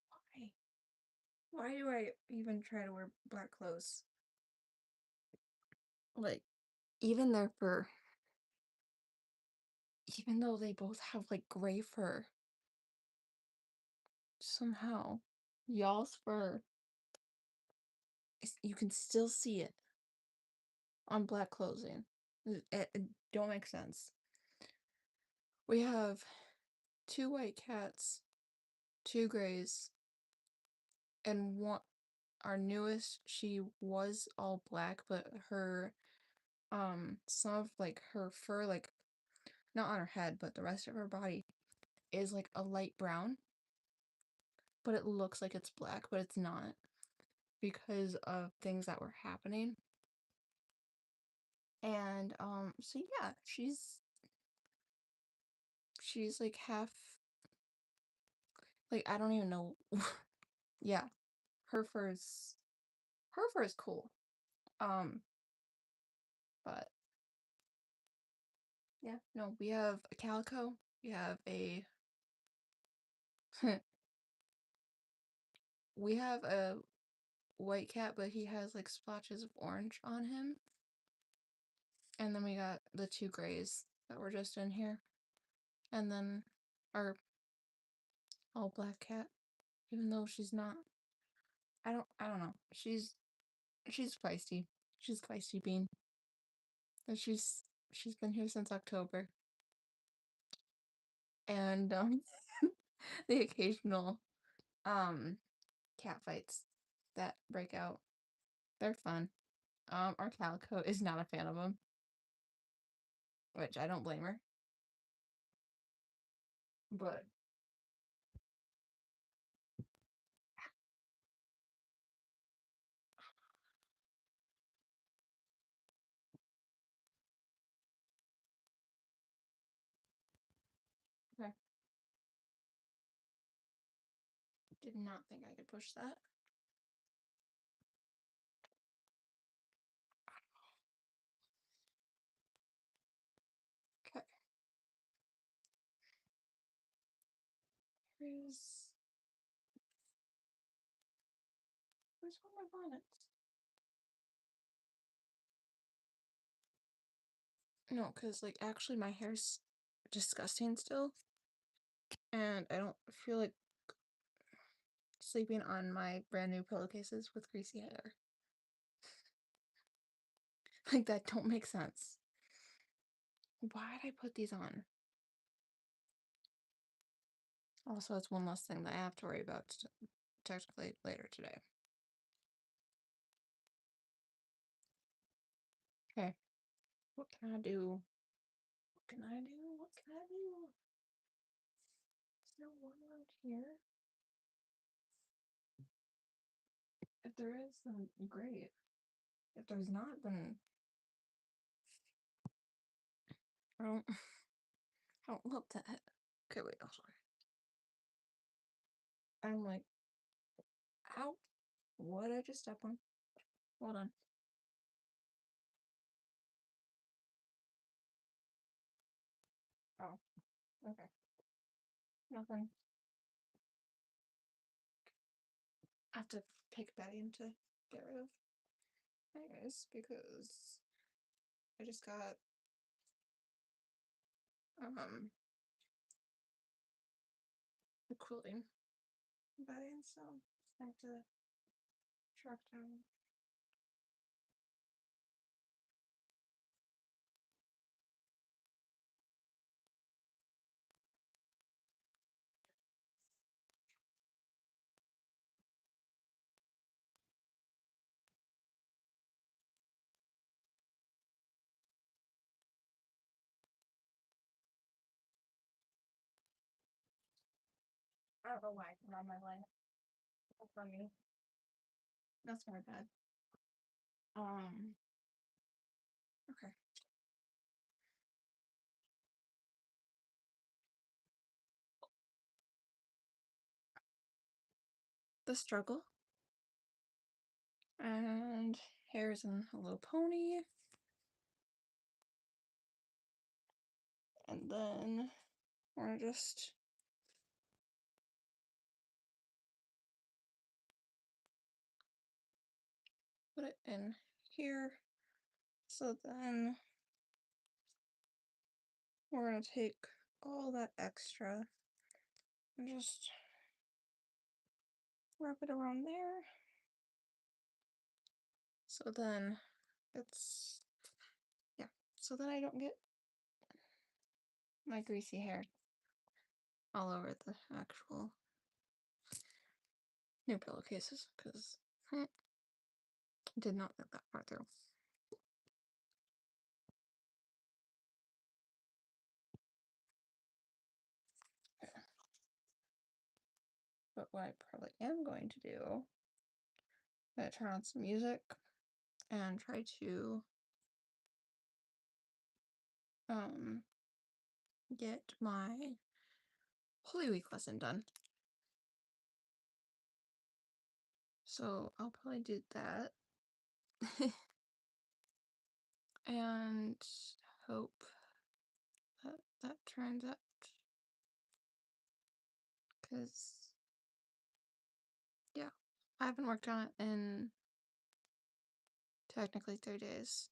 Why? Why do I even try to wear black clothes? Like, even their fur. Even though they both have like gray fur. Somehow, y'all's fur, you can still see it on black clothing. It don't make sense. We have 2 white cats, 2 grays, and one. Our newest, she was all black, but her some of like her fur, like not on her head, but the rest of her body is like a light brown. But it looks like it's black, but it's not because of things that were happening. And so yeah, she's like half, like, I don't even know. Yeah, her fur is cool. But yeah, no, we have a calico, we have a we have a white cat, but he has like splotches of orange on him. And then we got the 2 grays that were just in here. And then our all black cat, even though she's not, I don't know. She's feisty. She's feisty bean. And she's been here since October. And the occasional cat fights that break out. They're fun. Our calico is not a fan of them, which I don't blame her. But okay. Did not think I could push that. Okay. Where's all my bonnets? No, because like actually my hair's disgusting still, and I don't feel like sleeping on my brand new pillowcases with greasy hair. Like that don't make sense. Why did I put these on? Also, it's one less thing that I have to worry about technically later today. Okay. What can I do? What can I do? What can I do? Is there one around here? If there is, then great. If there's not, then I don't I don't love that. Okay, wait, oh sorry. I'm like, ow. What did I just step on? Hold on. Oh, okay. Nothing. I have to pick bedding to get rid of. Anyways, because I just got the quilting bedding, so I have to track down. I don't know why I put on my leg. For me. That's my bad. Okay. The struggle. And hair's in a little pony. And then we're gonna just put it in here. So then we're gonna take all that extra and just wrap it around there. So then it's, yeah, so then I don't get my greasy hair all over the actual new pillowcases, because did not think that part through. But what I probably am going to do, I'm gonna turn on some music and try to get my Holy Week lesson done. So I'll probably do that. And hope that that turns out. Because, yeah, I haven't worked on it in technically 3 days.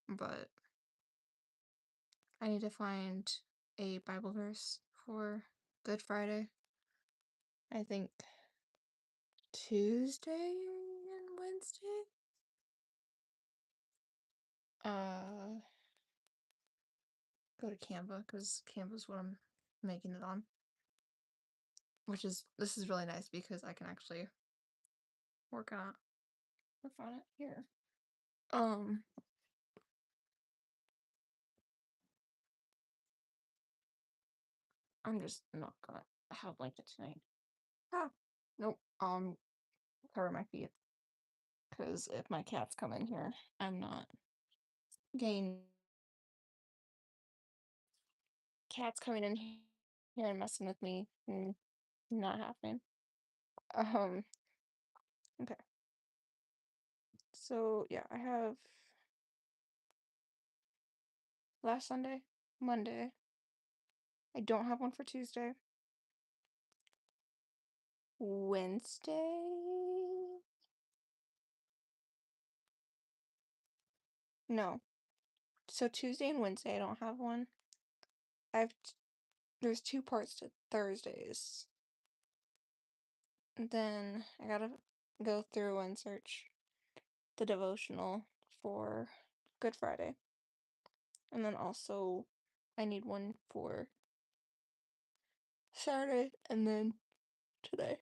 But I need to find a Bible verse for Good Friday. I think Tuesday and Wednesday. Go to Canva because Canva's what I'm making it on. This is really nice because I can actually work on it here. I'm just not gonna have a blanket tonight. Ah, nope. Cover my feet because if my cats come in here, I'm not getting cats coming in here and messing with me. Not happening. Okay. So yeah, I have last Sunday Monday. I don't have one for Tuesday. Wednesday? No. So Tuesday and Wednesday I don't have one. There's 2 parts to Thursdays. And then I gotta go through and search the devotional for Good Friday. And then also I need one for Saturday and then today.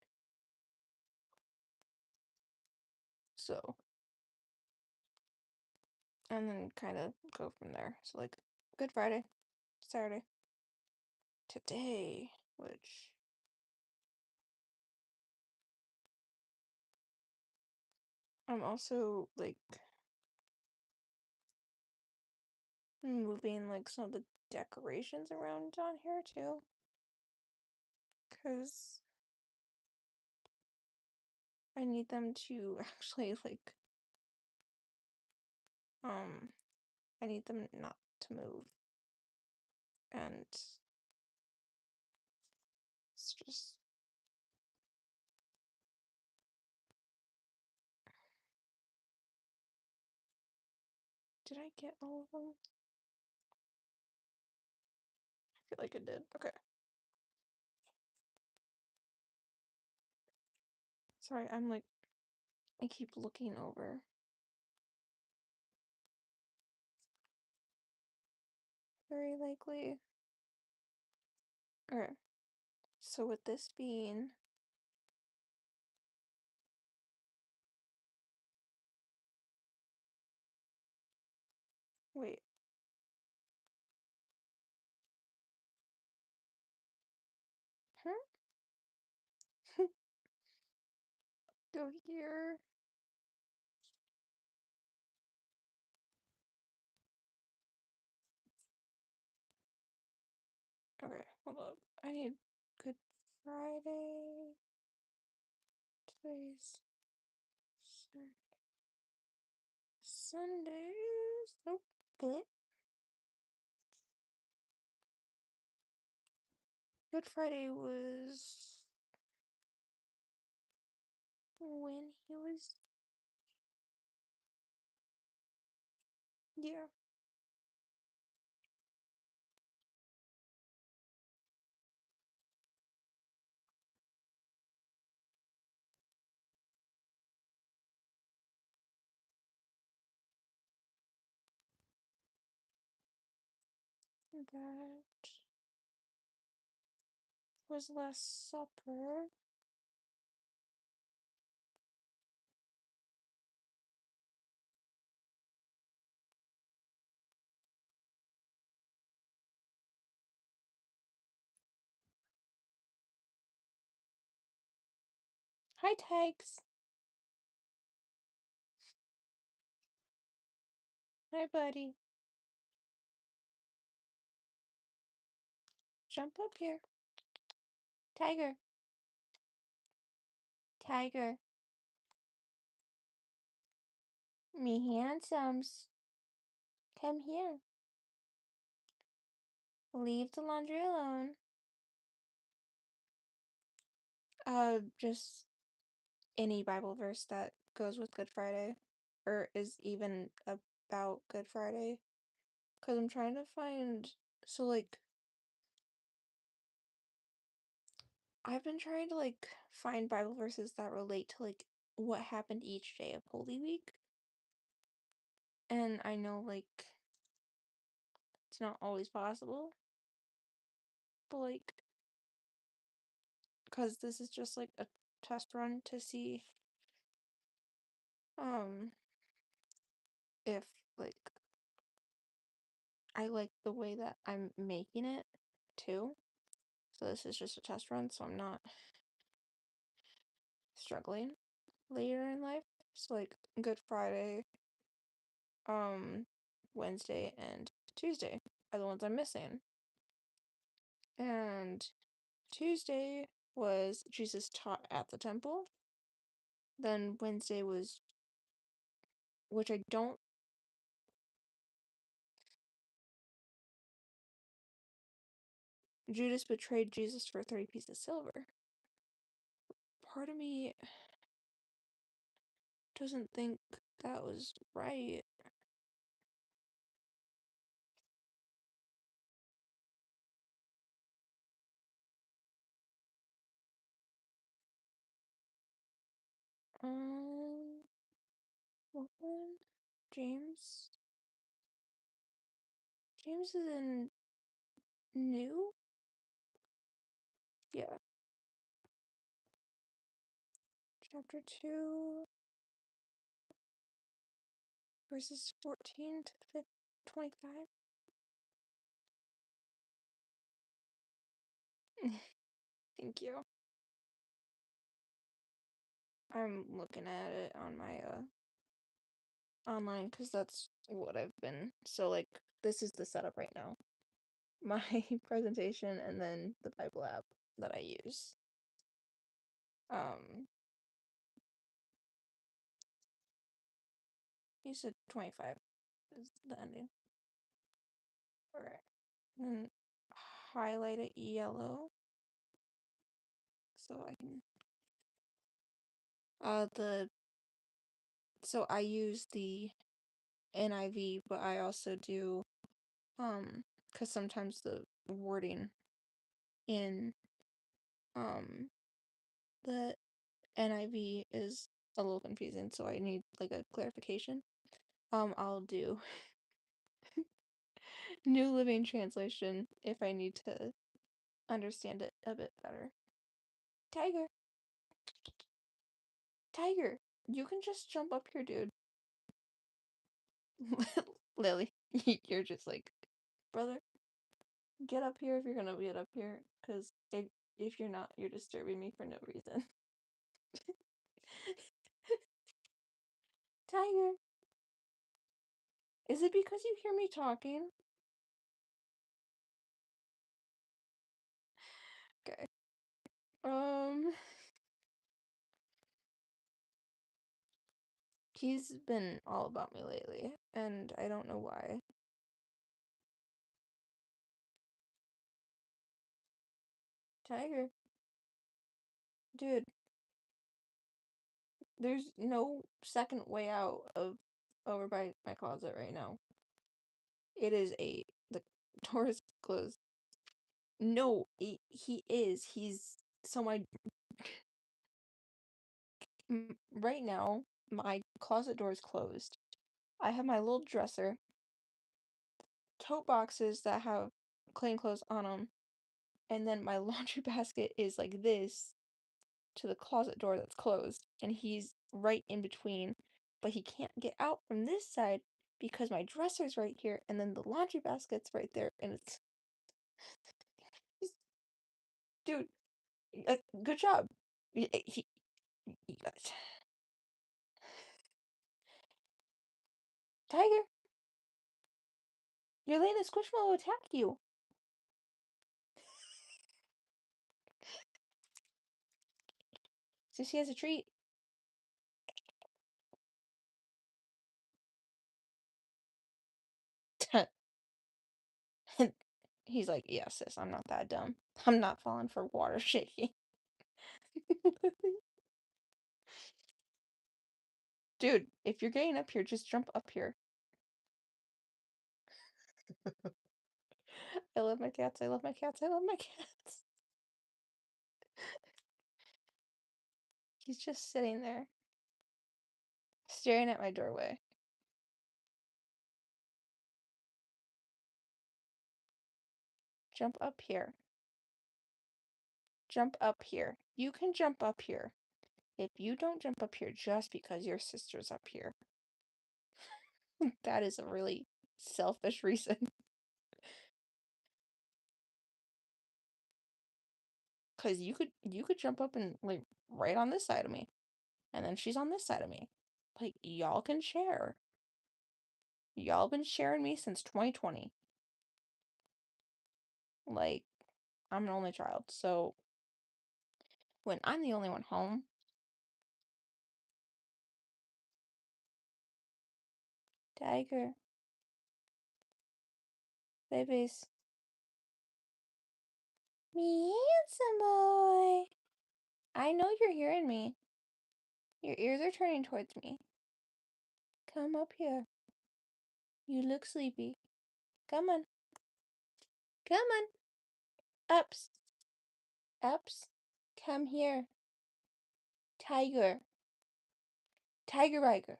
So, and then kind of go from there. So like Good Friday, Saturday, today, which I'm also like moving like some of the decorations around on here too. Cause I need them to actually like I need them not to move. And it's just did I get all of them? I feel like I did. Okay. Sorry, I'm like I keep looking over. Very likely. Okay. So with this being wait. Huh? Go here. Okay, hold up. I need Good Friday. Today's Sundays. Nope. Good Friday was when he was. Yeah. That was Last Supper. Hi, Tags. Hi, buddy. Jump up here. Tiger. Tiger. Me handsomes. Come here. Leave the laundry alone. Just any Bible verse that goes with Good Friday. Or is even about Good Friday. Because I'm trying to find. So, like. I've been trying to, like, find Bible verses that relate to, like, what happened each day of Holy Week. And I know, like, it's not always possible. But, like, because this is just, like, a test run to see, if, like, I like the way that I'm making it, too. So this is just a test run, so I'm not struggling later in life. So, like, Good Friday, Wednesday, and Tuesday are the ones I'm missing. And Tuesday was Jesus taught at the temple. Then Wednesday was, which I don't, Judas betrayed Jesus for 30 pieces of silver. Part of me doesn't think that was right. What one? James? James is in new? Yeah. Chapter 2, verses 14 to 25. Thank you. I'm looking at it on my online because that's what I've been. So like this is the setup right now. My presentation and then the Bible app that I use. You said 25 is the ending. Alright. Then highlight it yellow. So I can so I use the NIV, but I also do because sometimes the wording in the NIV is a little confusing, so I need like a clarification. I'll do New Living Translation if I need to understand it a bit better. Tiger! Tiger! You can just jump up here, dude. Lily, you're just like, brother, get up here if you're gonna get up here, because if you're not, you're disturbing me for no reason. Tiger! Is it because you hear me talking? Okay. He's been all about me lately, and I don't know why. Tiger. Dude. There's no second way out of over by my closet right now. It is the door is closed. No, he is. So my right now my closet door is closed. I have my little dresser, tote boxes that have clean clothes on them, and then my laundry basket is like this to the closet door that's closed, and he's right in between, but he can't get out from this side because my dresser's right here, and then the laundry basket's right there, and it's dude, good job. He Tiger, you're letting the Squishmallow attack you. So she has a treat. He's like, yeah, sis, I'm not that dumb. I'm not falling for water shaking. Dude, if you're getting up here, just jump up here. I love my cats, I love my cats, I love my cats. He's just sitting there, staring at my doorway. Jump up here. Jump up here. You can jump up here. If you don't jump up here just because your sister's up here, that is a really selfish reason. Cause you could jump up and like right on this side of me, and then she's on this side of me. Like y'all can share. Y'all been sharing me since 2020. Like I'm an only child, so when I'm the only one home, Tiger, babies, Me handsome boy. I know you're hearing me. Your ears are turning towards me. Come up here. You look sleepy. Come on. Come on. Ups. Ups. Come here. Tiger. Tiger Riger.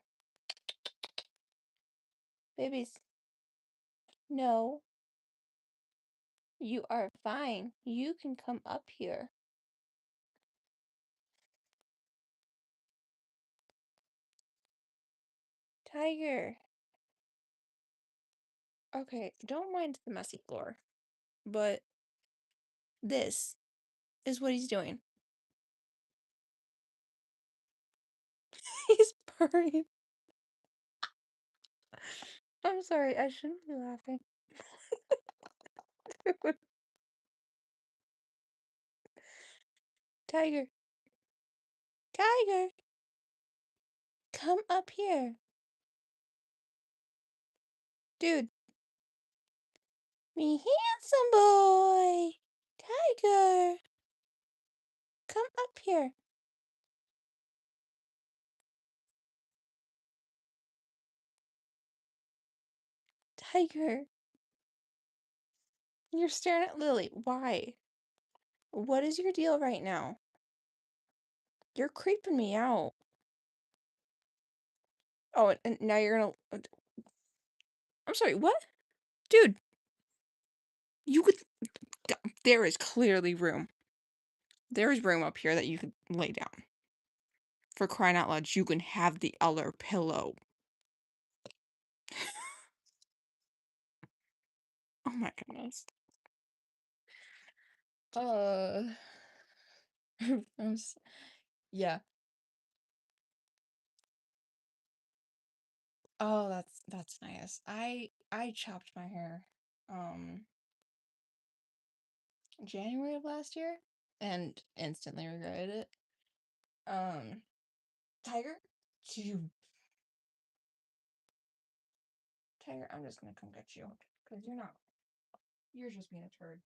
Babies. No. You are fine. You can come up here. Tiger. Okay, don't mind the messy floor, but this is what he's doing. He's purring. I'm sorry, I shouldn't be laughing. Tiger. Tiger. Come up here. Dude. Me handsome boy. Tiger. Come up here. Tiger. You're staring at Lily. Why? What is your deal right now? You're creeping me out. Oh, and now you're gonna... I'm sorry, what? Dude. You could... There is clearly room. There is room up here that you could lay down. For crying out loud, you can have the other pillow. Oh my goodness. Yeah. Oh, that's nice. I chopped my hair January of last year and instantly regretted it. Tiger, you Tiger, I'm just gonna come get you because you're just being a turd.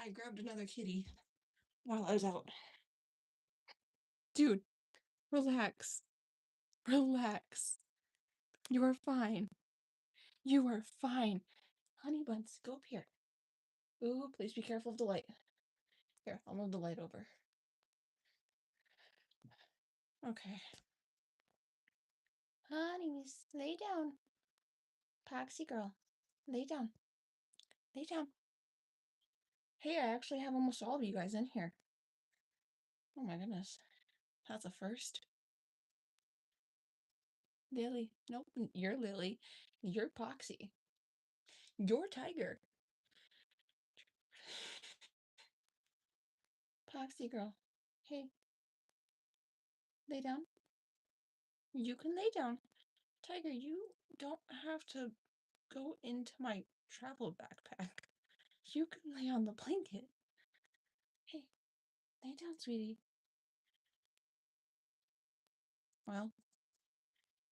I grabbed another kitty while I was out. Dude, relax. Relax. You are fine. You are fine. Honey buns, go up here. Ooh, please be careful of the light. Here, I'll move the light over. Okay. Honeys, lay down. Poxy girl, lay down. Lay down. Hey, I actually have almost all of you guys in here. Oh my goodness. That's a first. Lily. Nope, you're Lily. You're Poxy. You're Tiger. Poxy girl. Hey. Lay down. You can lay down. Tiger, you don't have to go into my travel backpack. You can lay on the blanket. Hey, lay down, sweetie. Well,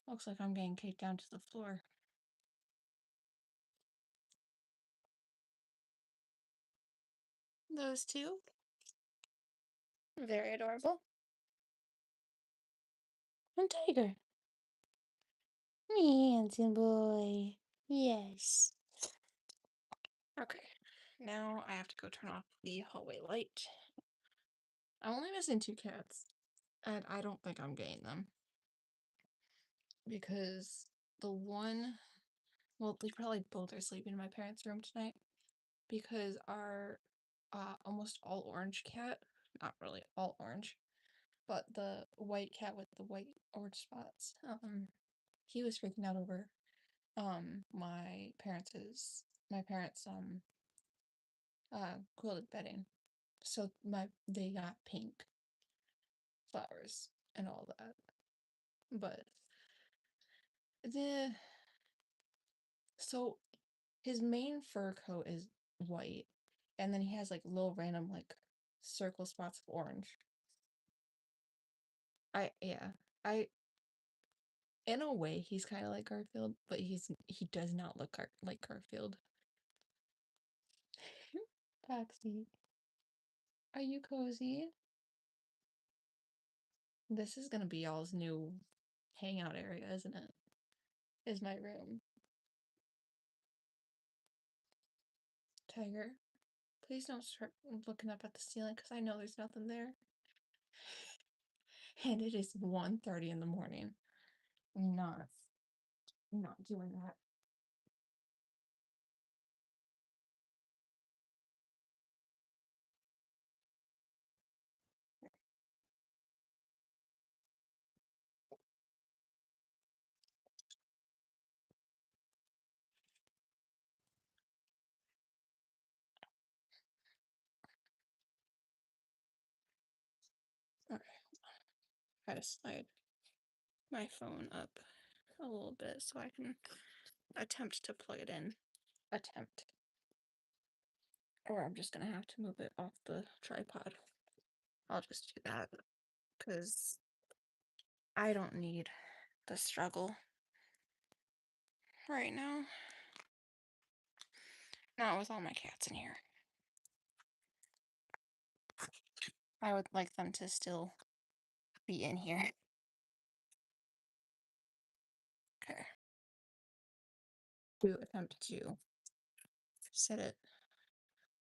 looks like I'm getting kicked down to the floor. Those two? Very adorable. And Tiger. Me handsome boy. Yes. Okay. Now I have to go turn off the hallway light. I'm only missing 2 cats. And I don't think I'm getting them. Because the one... Well, they probably both are sleeping in my parents' room tonight. Because our almost all orange cat, not really all orange, but the white cat with the white orange spots, he was freaking out over my parents' quilted bedding. So they got pink flowers and all that. But The so his main fur coat is white, and then he has like little random like circle spots of orange. Yeah. I In a way he's kind of like Garfield, but he does not look like Garfield. Paxi, are you cozy? This is gonna be y'all's new hangout area, isn't it? Is my room. Tiger, please don't start looking up at the ceiling because I know there's nothing there. And it is 1:30 in the morning. Not doing that. Okay, try to slide my phone up a little bit so I can attempt to plug it in. Or I'm just gonna have to move it off the tripod. I'll just do that because I don't need the struggle right now. Not with all my cats in here. I would like them to still be in here. Okay. To attempt to set it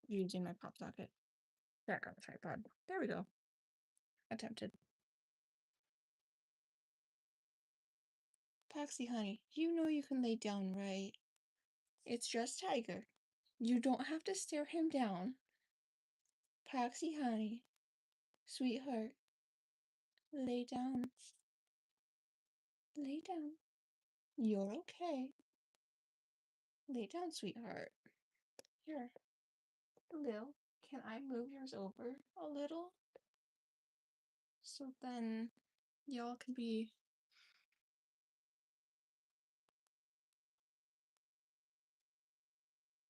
using my pop socket back on the tripod. There we go. Attempted. Paxi, honey, you know you can lay down, right? It's just Tiger. You don't have to stare him down. Paxi, honey. Sweetheart. Lay down. Lay down. You're okay. Lay down, sweetheart. Here. Lil, can I move yours over a little? So then y'all can be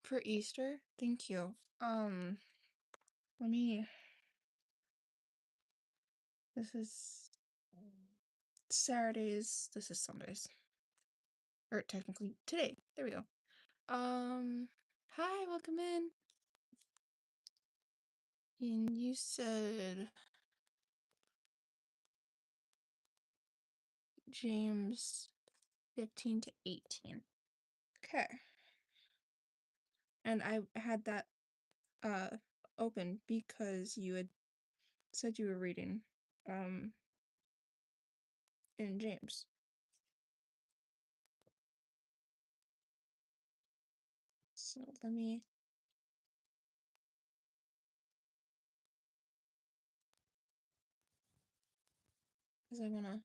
for Easter. Thank you. Let me. This is Saturdays. This is Sundays. Or technically today. There we go. Hi, welcome in. And you said James 15 to 18. Okay. And I had that open because you had said you were reading in James. So let me because I wanna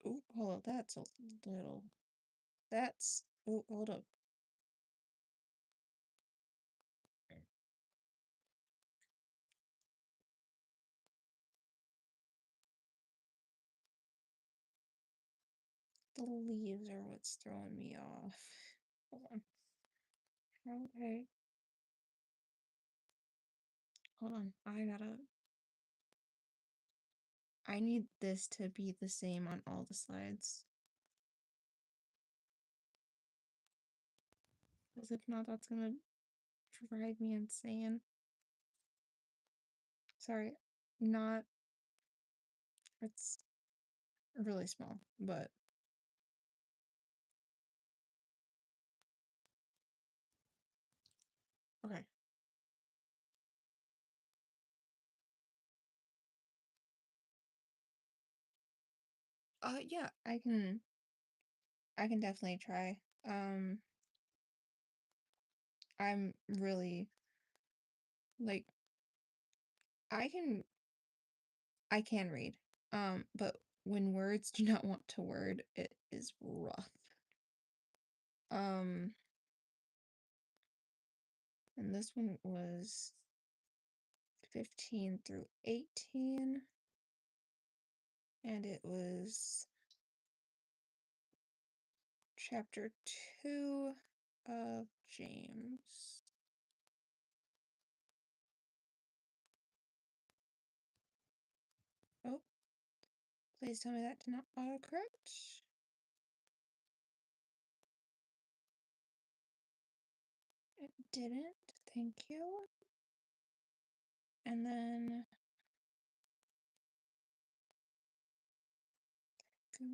oh, hold up, that's a little that's oh, hold up. The leaves are what's throwing me off. Hold on. Okay. Hold on. I need this to be the same on all the slides. Because if not, that's gonna drive me insane. Sorry, not. It's really small, but okay. Yeah, I can definitely try. I'm really like I can read. But when words do not want to word, it is rough. And this one was 15 through 18. and it was chapter 2 of James. Oh, please tell me that did not autocorrect. It didn't. Thank you. And then go.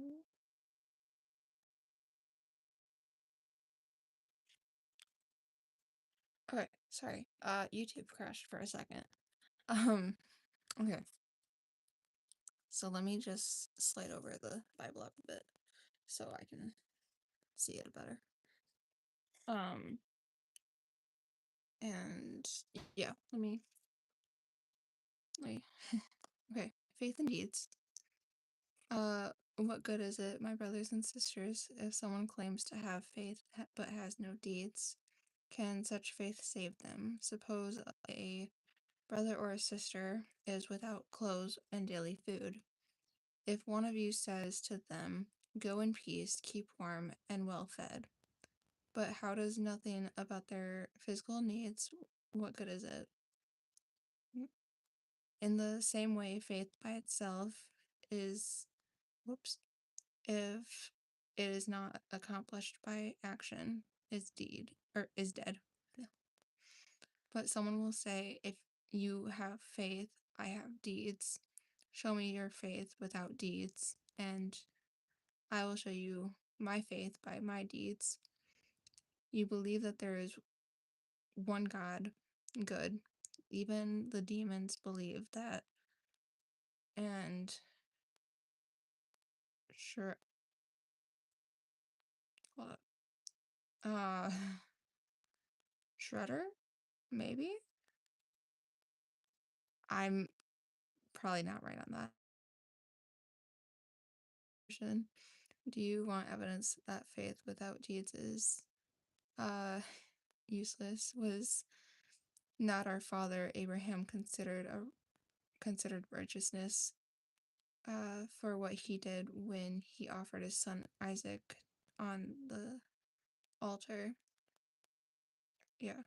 Okay, sorry. YouTube crashed for a second. Okay. So let me just slide over the Bible up a bit so I can see it better. And yeah, let me okay, faith and deeds. What good is it, my brothers and sisters, if someone claims to have faith but has no deeds? Can such faith save them? Suppose a brother or a sister is without clothes and daily food. If one of you says to them, "Go in peace, keep warm and well fed," but how does nothing about their physical needs, what good is it? In the same way, faith by itself is, if it is not accomplished by action, is dead. Yeah. But someone will say, if you have faith, I have deeds. Show me your faith without deeds, and I will show you my faith by my deeds. You believe that there is one God, good. Even the demons believe that. And sure, what? Shredder? Maybe? I'm probably not right on that. Do you want evidence that faith without deeds is useless? Was not our father Abraham considered righteousness for what he did when he offered his son Isaac on the altar? Yeah.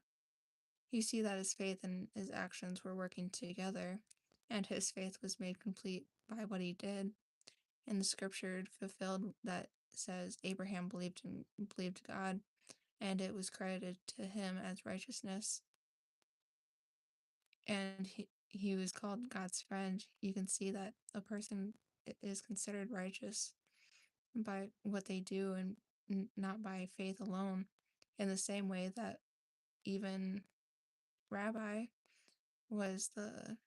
You see that his faith and his actions were working together, and his faith was made complete by what he did. And the scripture fulfilled that says Abraham believed God, and it was credited to him as righteousness. And he was called God's friend. You can see that a person is considered righteous by what they do and not by faith alone. In the same way that even Rabbi was the...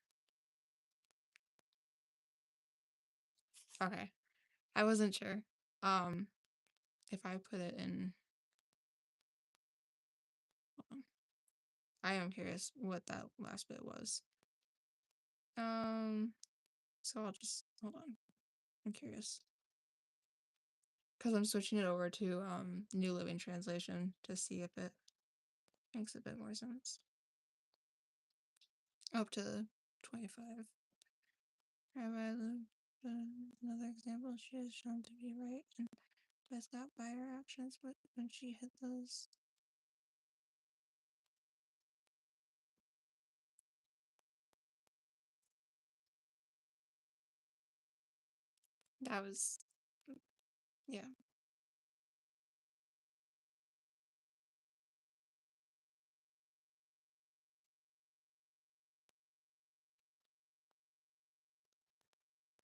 Okay, I wasn't sure. If I put it in... I am curious what that last bit was. So I'll just... Hold on. I'm curious. Because I'm switching it over to New Living Translation to see if it makes a bit more sense. Up to 25. Rabbi another example, she is shown to be right and was not by her actions, but when she hid those... That was... Yeah.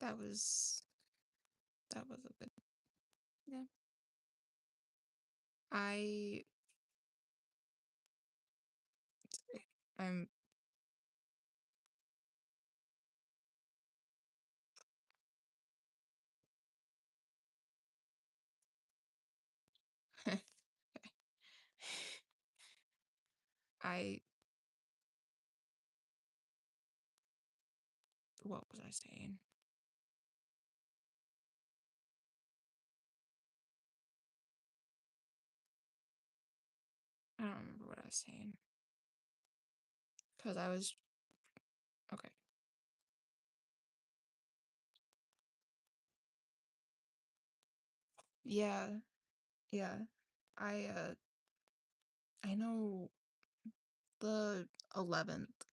That was a good... Yeah. I'm... What was I saying? I don't remember what I was saying. Because I was... Okay. Yeah, yeah. I know the 11th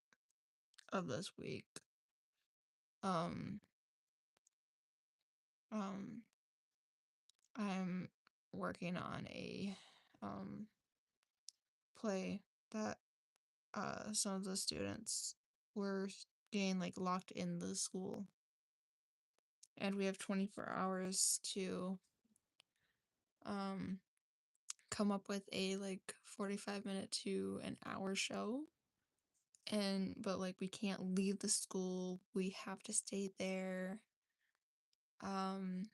of this week. Um, um, I'm working on a play that some of the students were getting like locked in the school, and we have 24 hours to um come up with a like 45-minute to an hour show. And but like we can't leave the school, we have to stay there, um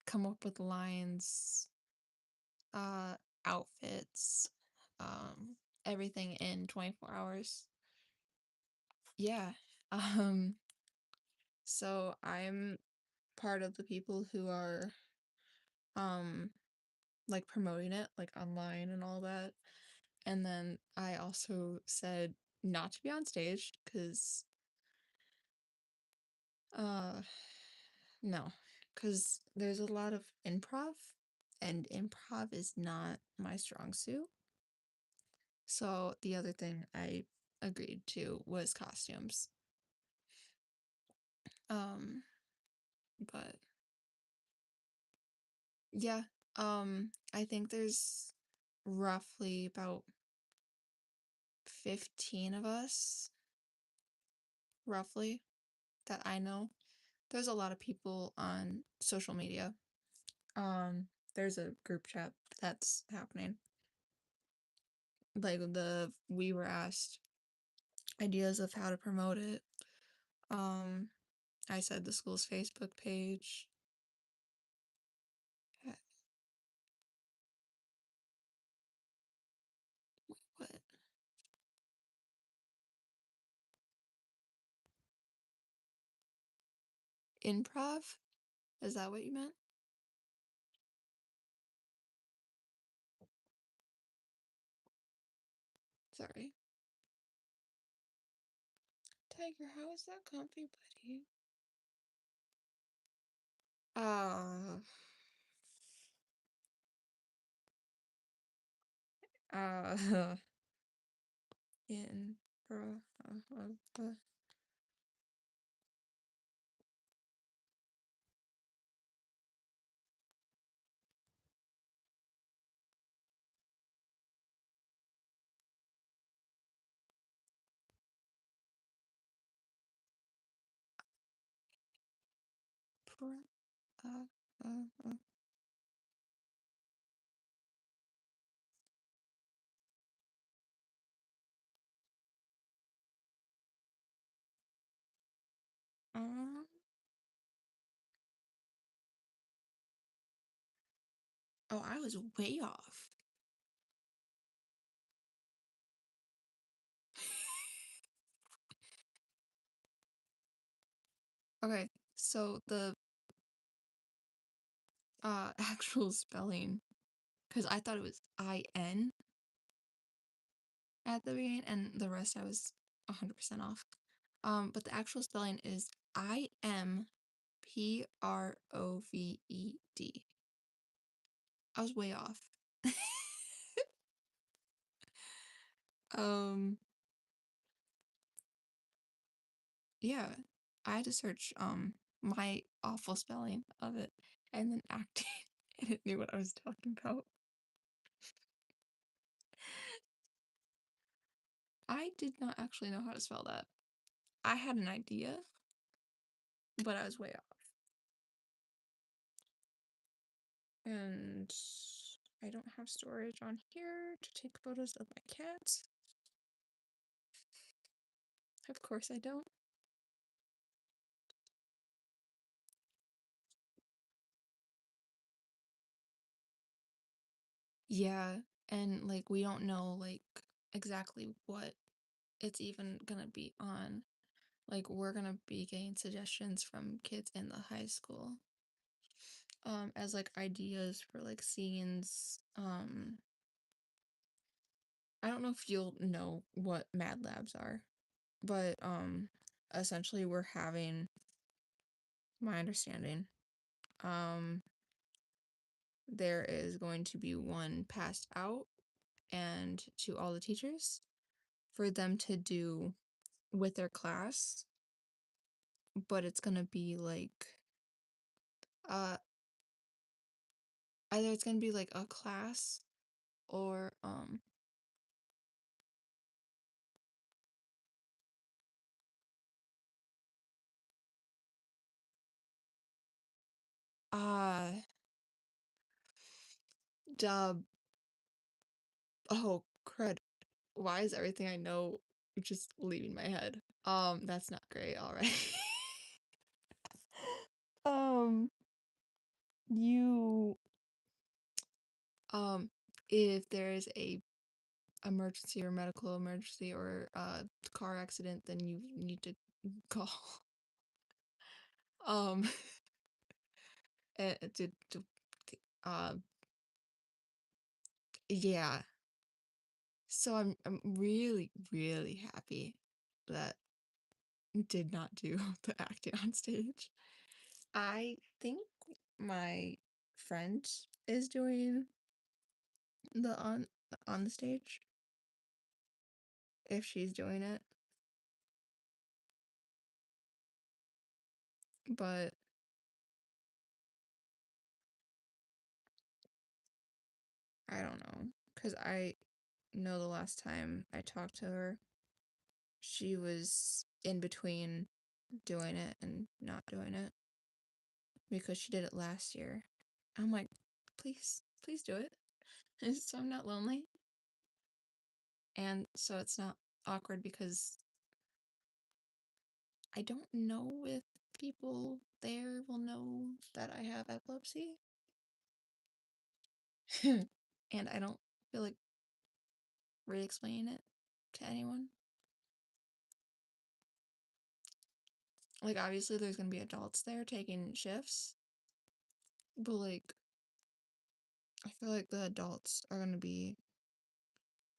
come up with lines, uh outfits, everything in 24 hours. Yeah. um so I'm part of the people who are um like promoting it like online and all that. And then I also said not to be on stage because uh no, because there's a lot of improv, and improv is not my strong suit. So the other thing I agreed to was costumes. Um, but yeah, I think there's roughly about 15 of us, roughly, that I know. There's a lot of people on social media. There's a group chat that's happening. Like we were asked ideas of how to promote it. Um, I said the school's Facebook page. Uh, What? Improv? Is that what you meant? Sorry. Tiger, how is that comfy, buddy? Uh, uh, in, uh, uh, uh. Um, oh, I was way off. Okay, so the actual spelling, because I thought it was IN at the beginning, and the rest I was 100% off. But the actual spelling is IMPROVED. I was way off. Um, yeah, I had to search my awful spelling of it and then acting, and it knew what I was talking about. I did not actually know how to spell that. I had an idea, but I was way off. And I don't have storage on here to take photos of my cat. Of course I don't. Yeah, and like we don't know like exactly what it's even gonna be on. Like we're gonna be getting suggestions from kids in the high school. As like ideas for like scenes. I don't know if you'll know what Mad Labs are, but essentially we're having my understanding. Um there is going to be one passed out and to all the teachers for them to do with their class, but it's gonna be like uh either it's gonna be like a class or uh dub oh crud. Why is everything I know just leaving my head? That's not great, alright. Um you if there's a emergency or medical emergency or car accident, then you need to call um to uh yeah. So I'm really really happy that I did not do the acting on stage. I think my friend is doing the on the stage if she's doing it, but I don't know because I know the last time I talked to her, she was in between doing it and not doing it because she did it last year. I'm like, please, please do it. So I'm not lonely. And so it's not awkward because I don't know if people there will know that I have epilepsy. And I don't feel like re explaining it to anyone. Like, obviously, there's gonna be adults there taking shifts, but like, I feel like the adults are gonna be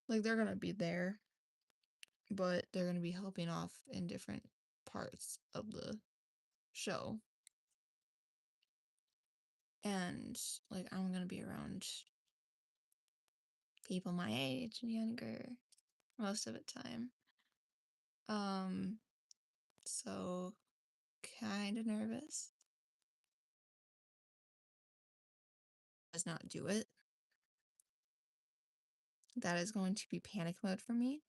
like, they're gonna be there, but they're gonna be helping off in different parts of the show. And like, I'm gonna be around people my age and younger most of the time. So kind of nervous. Does not do it. That is going to be panic mode for me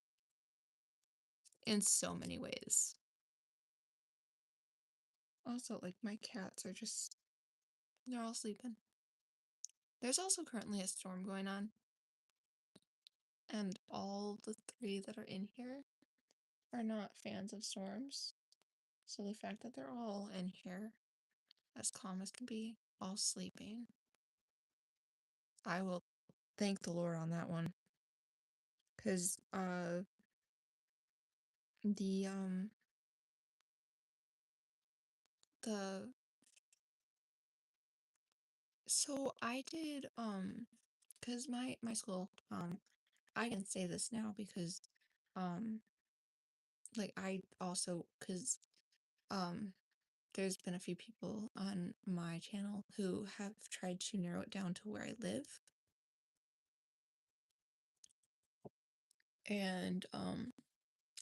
in so many ways. Also, like, my cats are just, they're all sleeping. There's also currently a storm going on, and all the three that are in here are not fans of storms. So the fact that they're all in here, as calm as can be, all sleeping, I will thank the Lord on that one. Cause the the so I did cause my school I can say this now because um like I also cause um there's been a few people on my channel who have tried to narrow it down to where I live. And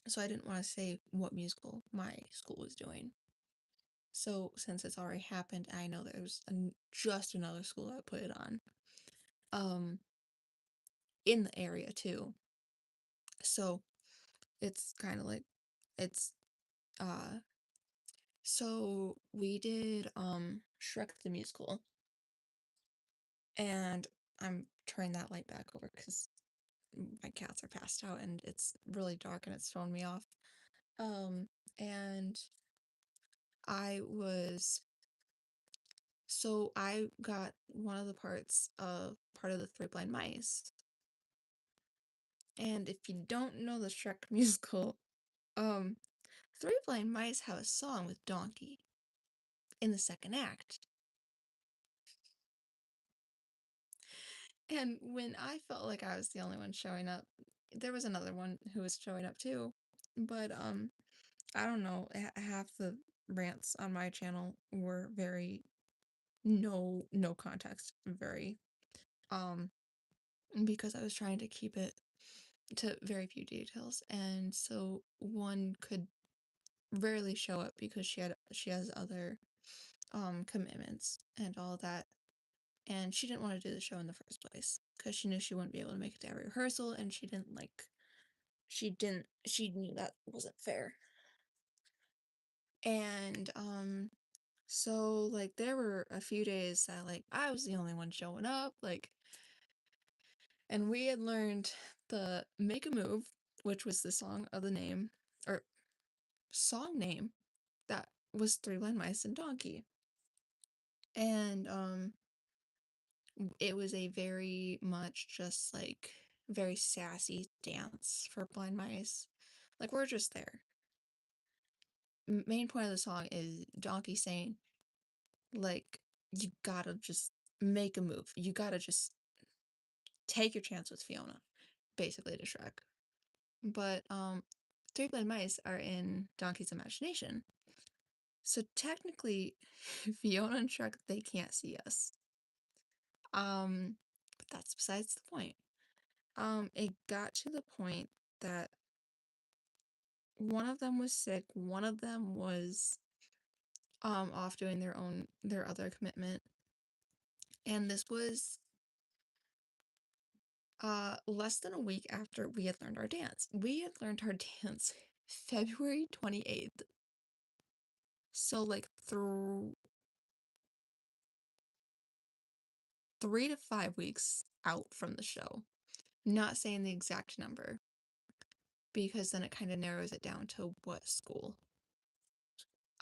so I didn't want to say what musical my school was doing. So since it's already happened, I know there's just another school that put it on. In the area too. So it's kind of like it's so we did Shrek the Musical, and I'm turning that light back over because my cats are passed out and it's really dark and it's throwing me off. And I was so I got one of the parts of part of the Three Blind Mice. And if you don't know the Shrek musical, Three Blind Mice have a song with Donkey in the second act. And when I felt like I was the only one showing up, there was another one who was showing up too. But I don't know, half the rants on my channel were very no context, very because I was trying to keep it to very few details, and so one could rarely show up because she has other commitments and all that, and she didn't want to do the show in the first place because she knew she wouldn't be able to make it to every rehearsal, and she knew that wasn't fair. And so like there were a few days that like I was the only one showing up, like, and we had learned the Make a Move, which was the song of the name, or song name, that was Three Blind Mice and Donkey. And it was a very much just like very sassy dance for blind mice. Like, we're just there. Main point of the song is Donkey saying, like, you gotta just make a move. You gotta just take your chance with Fiona, basically, to Shrek. But Three Blind Mice are in Donkey's imagination. So technically, Fiona and Shrek, they can't see us. But that's besides the point. It got to the point that one of them was sick, one of them was off doing their other commitment. And this was less than a week after we had learned our dance. We had learned our dance February 28th. So like through 3 to 5 weeks out from the show. Not saying the exact number, because then it kind of narrows it down to what school.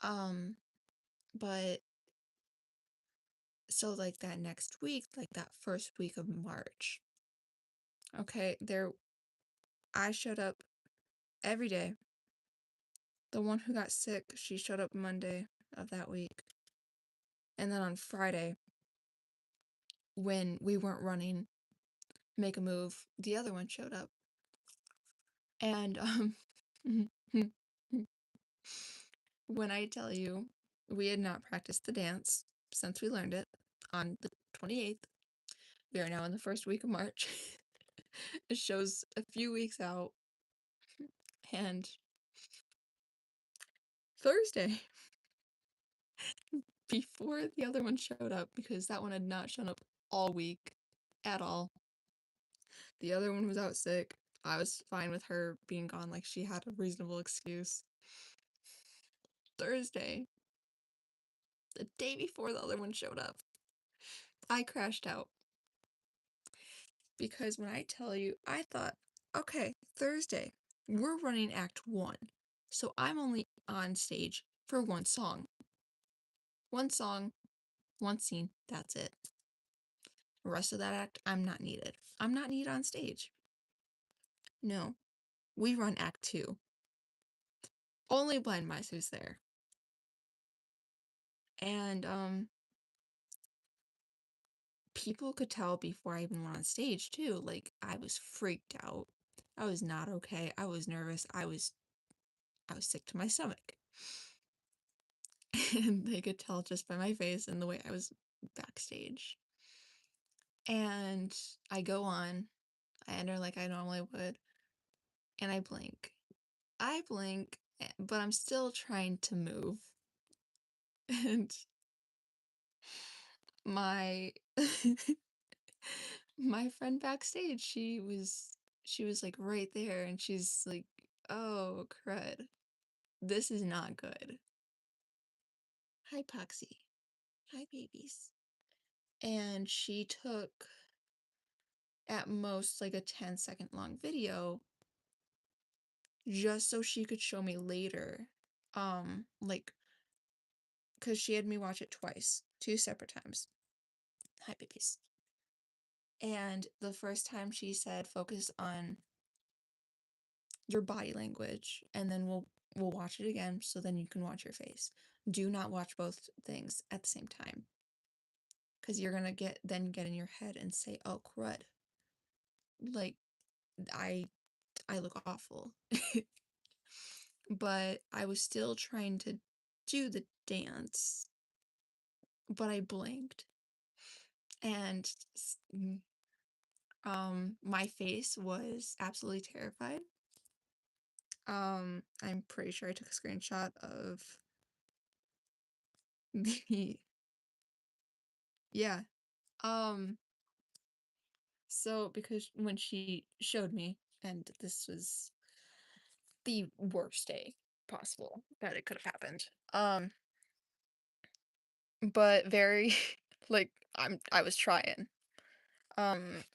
But so like that next week, like that first week of March, okay, I showed up every day. The one who got sick, she showed up Monday of that week. And then on Friday, when we weren't running Make a Move, the other one showed up. And when I tell you we had not practiced the dance since we learned it on the 28th, we are now in the first week of March. It shows a few weeks out. And Thursday, before the other one showed up, because that one had not shown up all week at all. The other one was out sick. I was fine with her being gone, like she had a reasonable excuse. Thursday, the day before the other one showed up, I crashed out. Because when I tell you, I thought, okay, Thursday, we're running Act 1. So I'm only on stage for one song. One song, one scene, that's it. The rest of that act, I'm not needed. I'm not needed on stage. No, we run Act 2. Only Blind Mice is there. And people could tell before I even went on stage too. Like, I was freaked out. I was not okay. I was nervous. I was sick to my stomach. And they could tell just by my face and the way I was backstage. And I go on, I enter like I normally would, and I blink. But I'm still trying to move. And my my friend backstage, she was like right there, and she's like, "Oh, crud. This is not good. Hi, Poxy. Hi, babies." And she took at most like a 10-second long video just so she could show me later. Like, because she had me watch it twice, 2 separate times. Hi, babies. And the first time she said, focus on your body language, and then we'll watch it again so then you can watch your face. Do not watch both things at the same time, because you're gonna get in your head and say, oh, crud. Like, I look awful. But I was still trying to do the dance, but I blinked. And My face was absolutely terrified. I'm pretty sure I took a screenshot of the yeah. Um, so because when she showed me, and this was the worst day possible that it could have happened. But very like I was trying.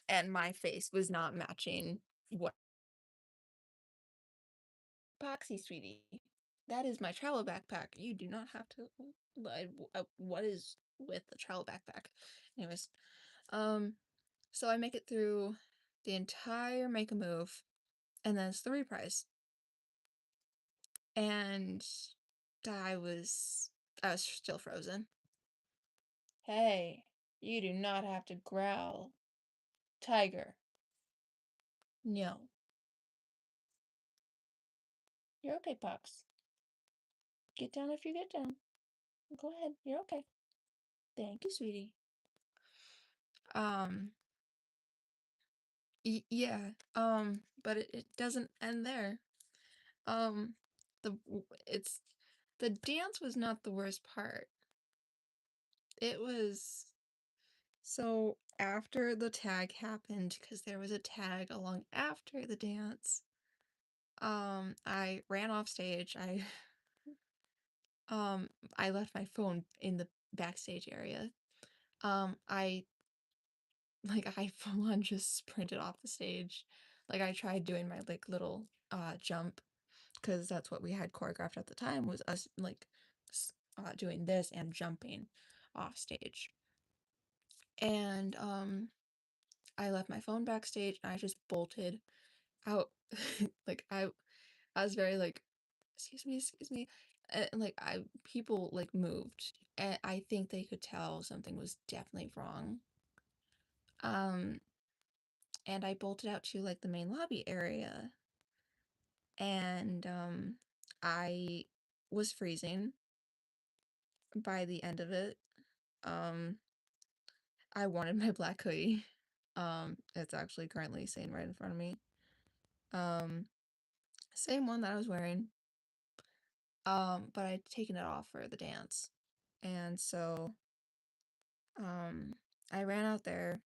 And my face was not matching what Boxy, sweetie. That is my travel backpack. You do not have to what is with the travel backpack? Anyways, so I make it through the entire Make a Move, and then it's the reprise. And I was I was still frozen. Hey, you do not have to growl. Tiger. No. You're okay, Pox. Get down if you get down. Go ahead. You're okay. Thank you, sweetie. Um, yeah. But it doesn't end there. It's the dance was not the worst part. It was so after the tag happened, because there was a tag along after the dance. I ran off stage. I left my phone in the backstage area. I I full on just sprinted off the stage. Like I tried doing my like little jump, because that's what we had choreographed at the time, was us like doing this and jumping off stage. And I left my phone backstage and I just bolted out. like I was very like, excuse me. And like people like moved, and I think they could tell something was definitely wrong. Um and I bolted out to like the main lobby area, and I was freezing by the end of it. Um I wanted my black hoodie. It's actually currently sitting right in front of me. Um Same one that I was wearing. But I'd taken it off for the dance. And so I ran out there.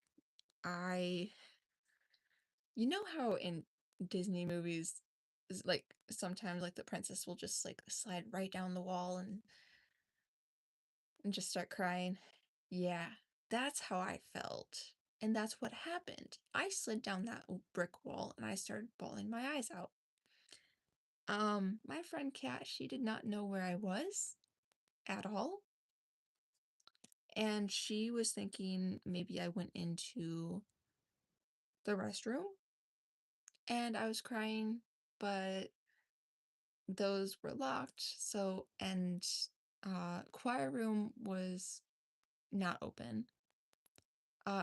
I You know how in Disney movies is like sometimes like the princess will just like slide right down the wall and just start crying? Yeah, that's how I felt. And that's what happened. I slid down that brick wall and I started bawling my eyes out. My friend Kat, she did not know where I was at all. And she was thinking maybe I went into the restroom and I was crying, but those were locked. So, and choir room was not open.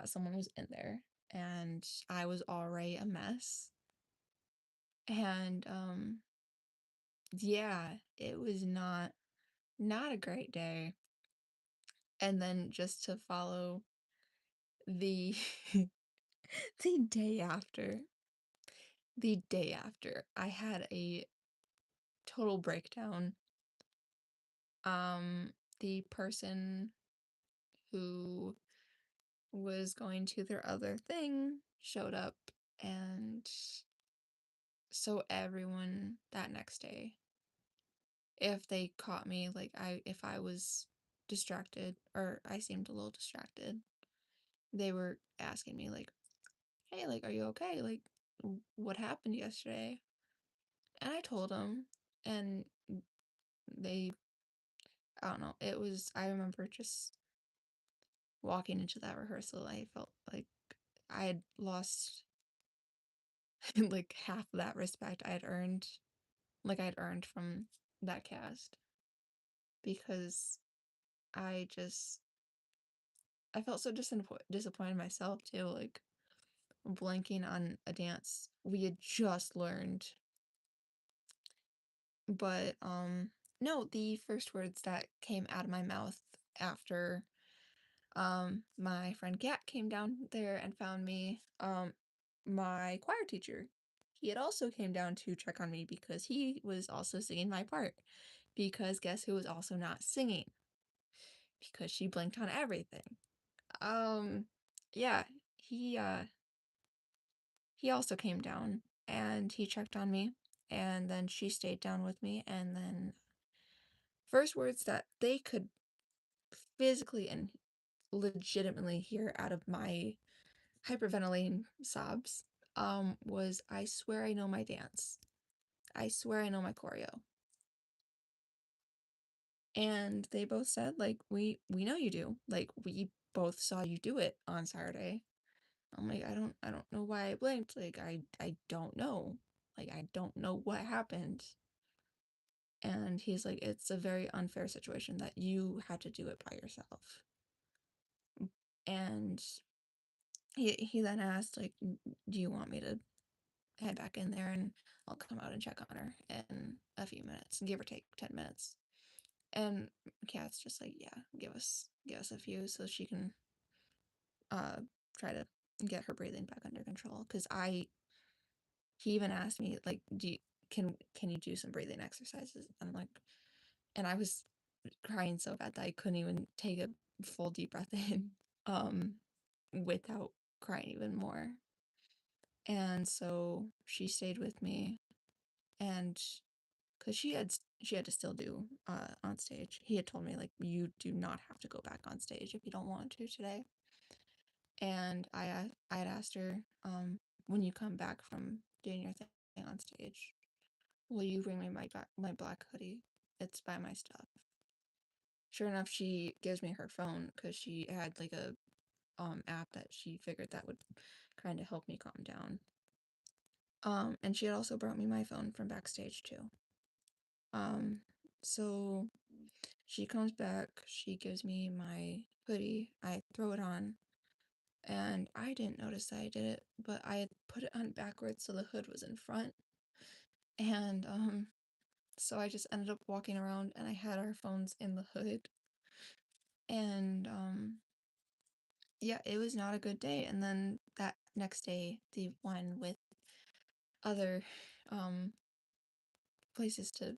Someone was in there and I was already a mess. And yeah, it was not a great day. And then just to follow the the day after, I had a total breakdown. The person who was going to their other thing showed up, and so everyone that next day, if they caught me, like if I was distracted or I seemed a little distracted, they were asking me like, "Hey, like, are you okay? Like, what happened yesterday?" And I told them, and they, I don't know, I remember just walking into that rehearsal, I felt like I had lost like half of that respect I'd earned from that cast, because I just I felt so disappointed myself too, like blanking on a dance we had just learned. But no, the first words that came out of my mouth after my friend Kat came down there and found me, my choir teacher. He had also came down to check on me because he was also singing my part. Because guess who was also not singing? Because she blinked on everything. Yeah, he also came down and he checked on me, and then she stayed down with me, and then first words that they could physically and legitimately hear out of my hyperventilating sobs was, I swear I know my dance. I swear I know my choreo. And they both said, like, we know you do. Like, we both saw you do it on Saturday. I'm like, I don't know why I blinked. Like, I don't know. Like, I don't know what happened. And he's like, it's a very unfair situation that you had to do it by yourself. And he then asked, like, do you want me to head back in there and I'll come out and check on her in a few minutes, give or take 10 minutes. And Kat's just like, yeah, give us a few so she can try to get her breathing back under control. Because he even asked me, like, can you do some breathing exercises? And I was crying so bad that I couldn't even take a full deep breath in without crying even more. And so she stayed with me, and because she had to still do on stage. He had told me, like, you do not have to go back on stage if you don't want to today. And I had asked her, when you come back from doing your thing on stage, will you bring me my black hoodie? It's by my stuff. Sure enough, she gives me her phone because she had like a app that she figured that would kind of help me calm down. And she had also brought me my phone from backstage too. So she comes back, she gives me my hoodie, I throw it on, and I didn't notice that I did it, but I had put it on backwards so the hood was in front. And so I just ended up walking around and I had our phones in the hood. And yeah, it was not a good day. And then that next day, the one with other places to,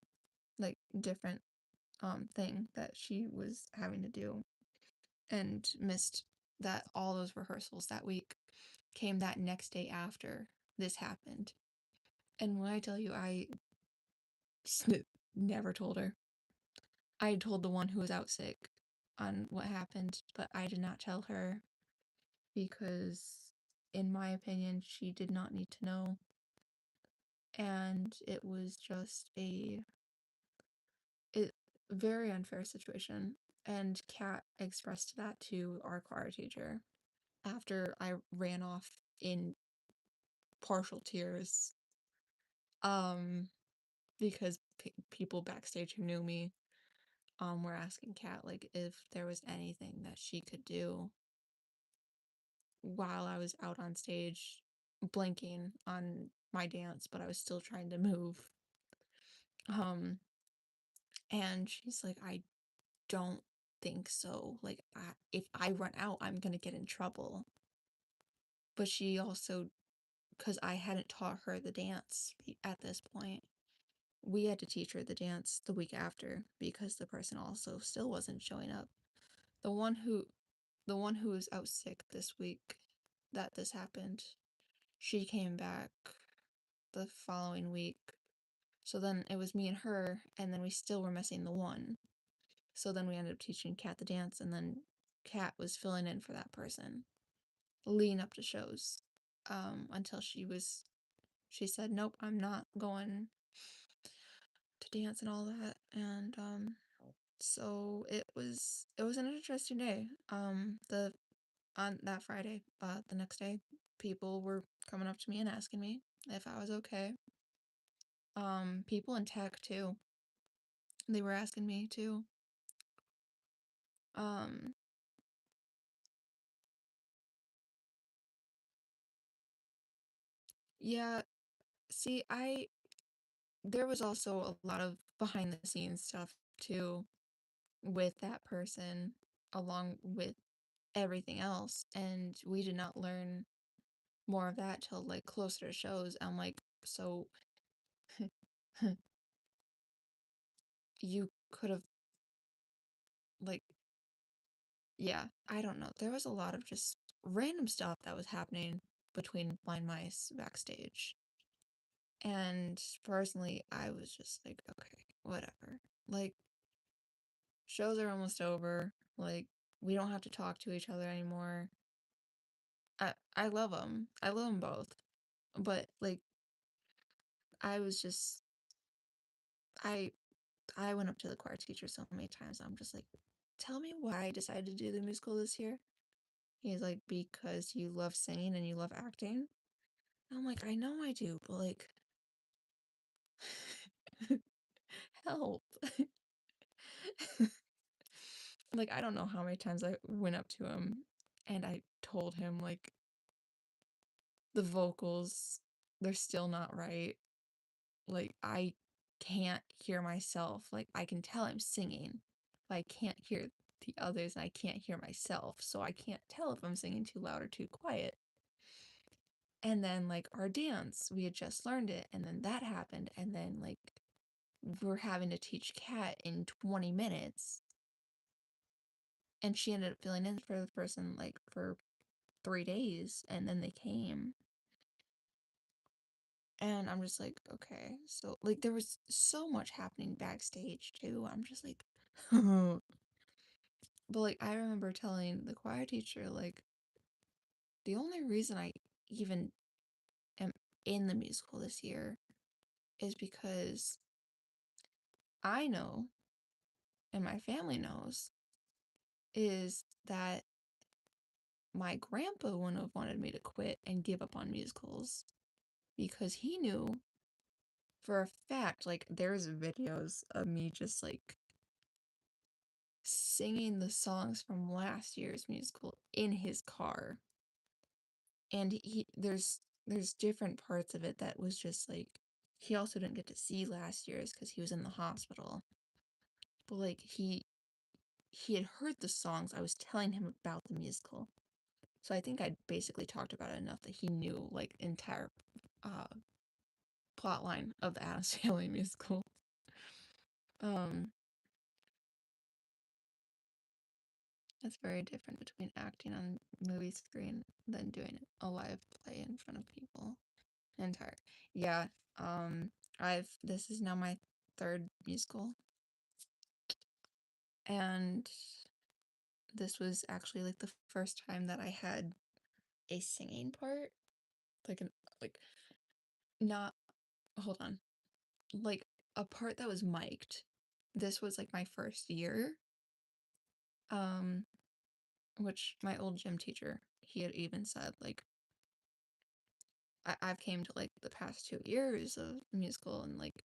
like, different thing that she was having to do, and missed that all those rehearsals that week came that next day after this happened. And when I tell you, I never told her. I told the one who was out sick on what happened, but I did not tell her because, in my opinion, she did not need to know. And it was just a very unfair situation. And Kat expressed that to our choir teacher after I ran off in partial tears. Because people backstage who knew me were asking Kat, like, if there was anything that she could do while I was out on stage blinking on my dance, but I was still trying to move. And she's like, I don't think so. Like, if I run out, I'm gonna get in trouble. But she also, because I hadn't taught her the dance at this point, we had to teach her the dance the week after because the person also still wasn't showing up. The one who was out sick this week that this happened, she came back the following week. So then it was me and her, and then we still were missing the one. So then we ended up teaching Kat the dance, and then Kat was filling in for that person leading up to shows, until she said, nope, I'm not going to dance and all that. And so it was an interesting day. On that Friday, the next day, people were coming up to me and asking me if I was okay. People in tech too. They were asking me too. Yeah, see, there was also a lot of behind the scenes stuff too with that person, along with everything else, and we did not learn more of that till like closer to shows. I'm like, so you could have like, yeah, I don't know. There was a lot of just random stuff that was happening between Blind Mice backstage. And personally, I was just like, okay, whatever. Like, shows are almost over. Like, we don't have to talk to each other anymore. I love them. I love them both. But like, I was just I I went up to the choir teacher so many times. I'm just like, tell me why I decided to do the musical this year. He's like, because you love singing and you love acting. I'm like, I know I do, but like, help. Like, I don't know how many times I went up to him and I told him, like, the vocals, they're still not right. Like, I can't hear myself. Like, I can tell I'm singing, but I can't hear the others and I can't hear myself. So I can't tell if I'm singing too loud or too quiet. And then, like, our dance, we had just learned it, and then that happened, and then, like, we're having to teach Kat in 20 minutes. And she ended up filling in for the person, like, for 3 days, and then they came. And I'm just like, okay. So, like, there was so much happening backstage, too. I'm just like, but, like, I remember telling the choir teacher, like, the only reason I even am in the musical this year is because I know, and my family knows, is that my grandpa wouldn't have wanted me to quit and give up on musicals because he knew for a fact, like, there's videos of me just, like, singing the songs from last year's musical in his car. And there's different parts of it that was just, like, he also didn't get to see last year's because he was in the hospital. But, like, he had heard the songs. I was telling him about the musical. So I think I basically talked about it enough that he knew, like, entire plot line of the Addams Family musical. It's very different between acting on movie screen than doing a live play in front of people. Entire. Yeah, this is now my third musical. And this was actually like the first time that I had a singing part. Like not hold on. Like a part that was mic'd. This was like my first year. Which my old gym teacher, he had even said, like, I've came to like the past 2 years of musical and like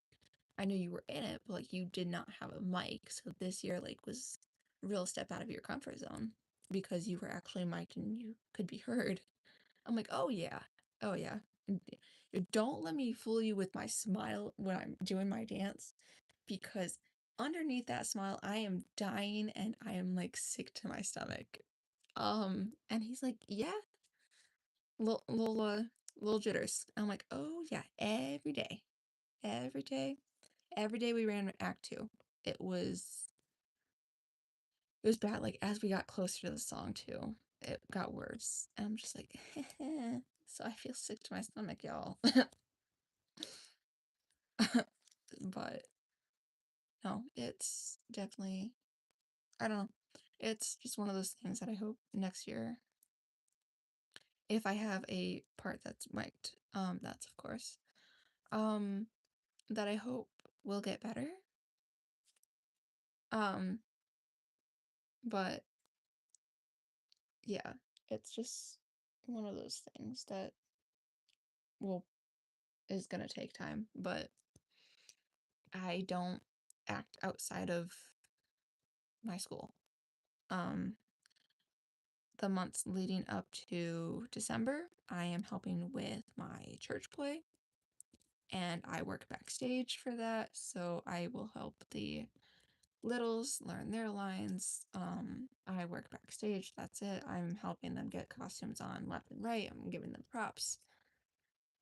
I knew you were in it, but like you did not have a mic. So this year like was a real step out of your comfort zone because you were actually mic'd and you could be heard. I'm like, oh yeah. Oh yeah. Don't let me fool you with my smile when I'm doing my dance because underneath that smile I am dying and I am like sick to my stomach. And he's like, yeah, little jitters. I'm like, oh yeah, every day, every day we ran Act 2. It was bad. Like as we got closer to the song too, it got worse. And I'm just like, so I feel sick to my stomach, y'all. But no, it's definitely, I don't know. It's just one of those things that I hope next year, if I have a part that's mic'd, that's of course, that I hope will get better. But yeah, it's just one of those things that will is gonna take time, but I don't act outside of my school. Um, the months leading up to December, I am helping with my church play, and I work backstage for that, so I will help the littles learn their lines. I work backstage. That's it. I'm helping them get costumes on left and right. I'm giving them props.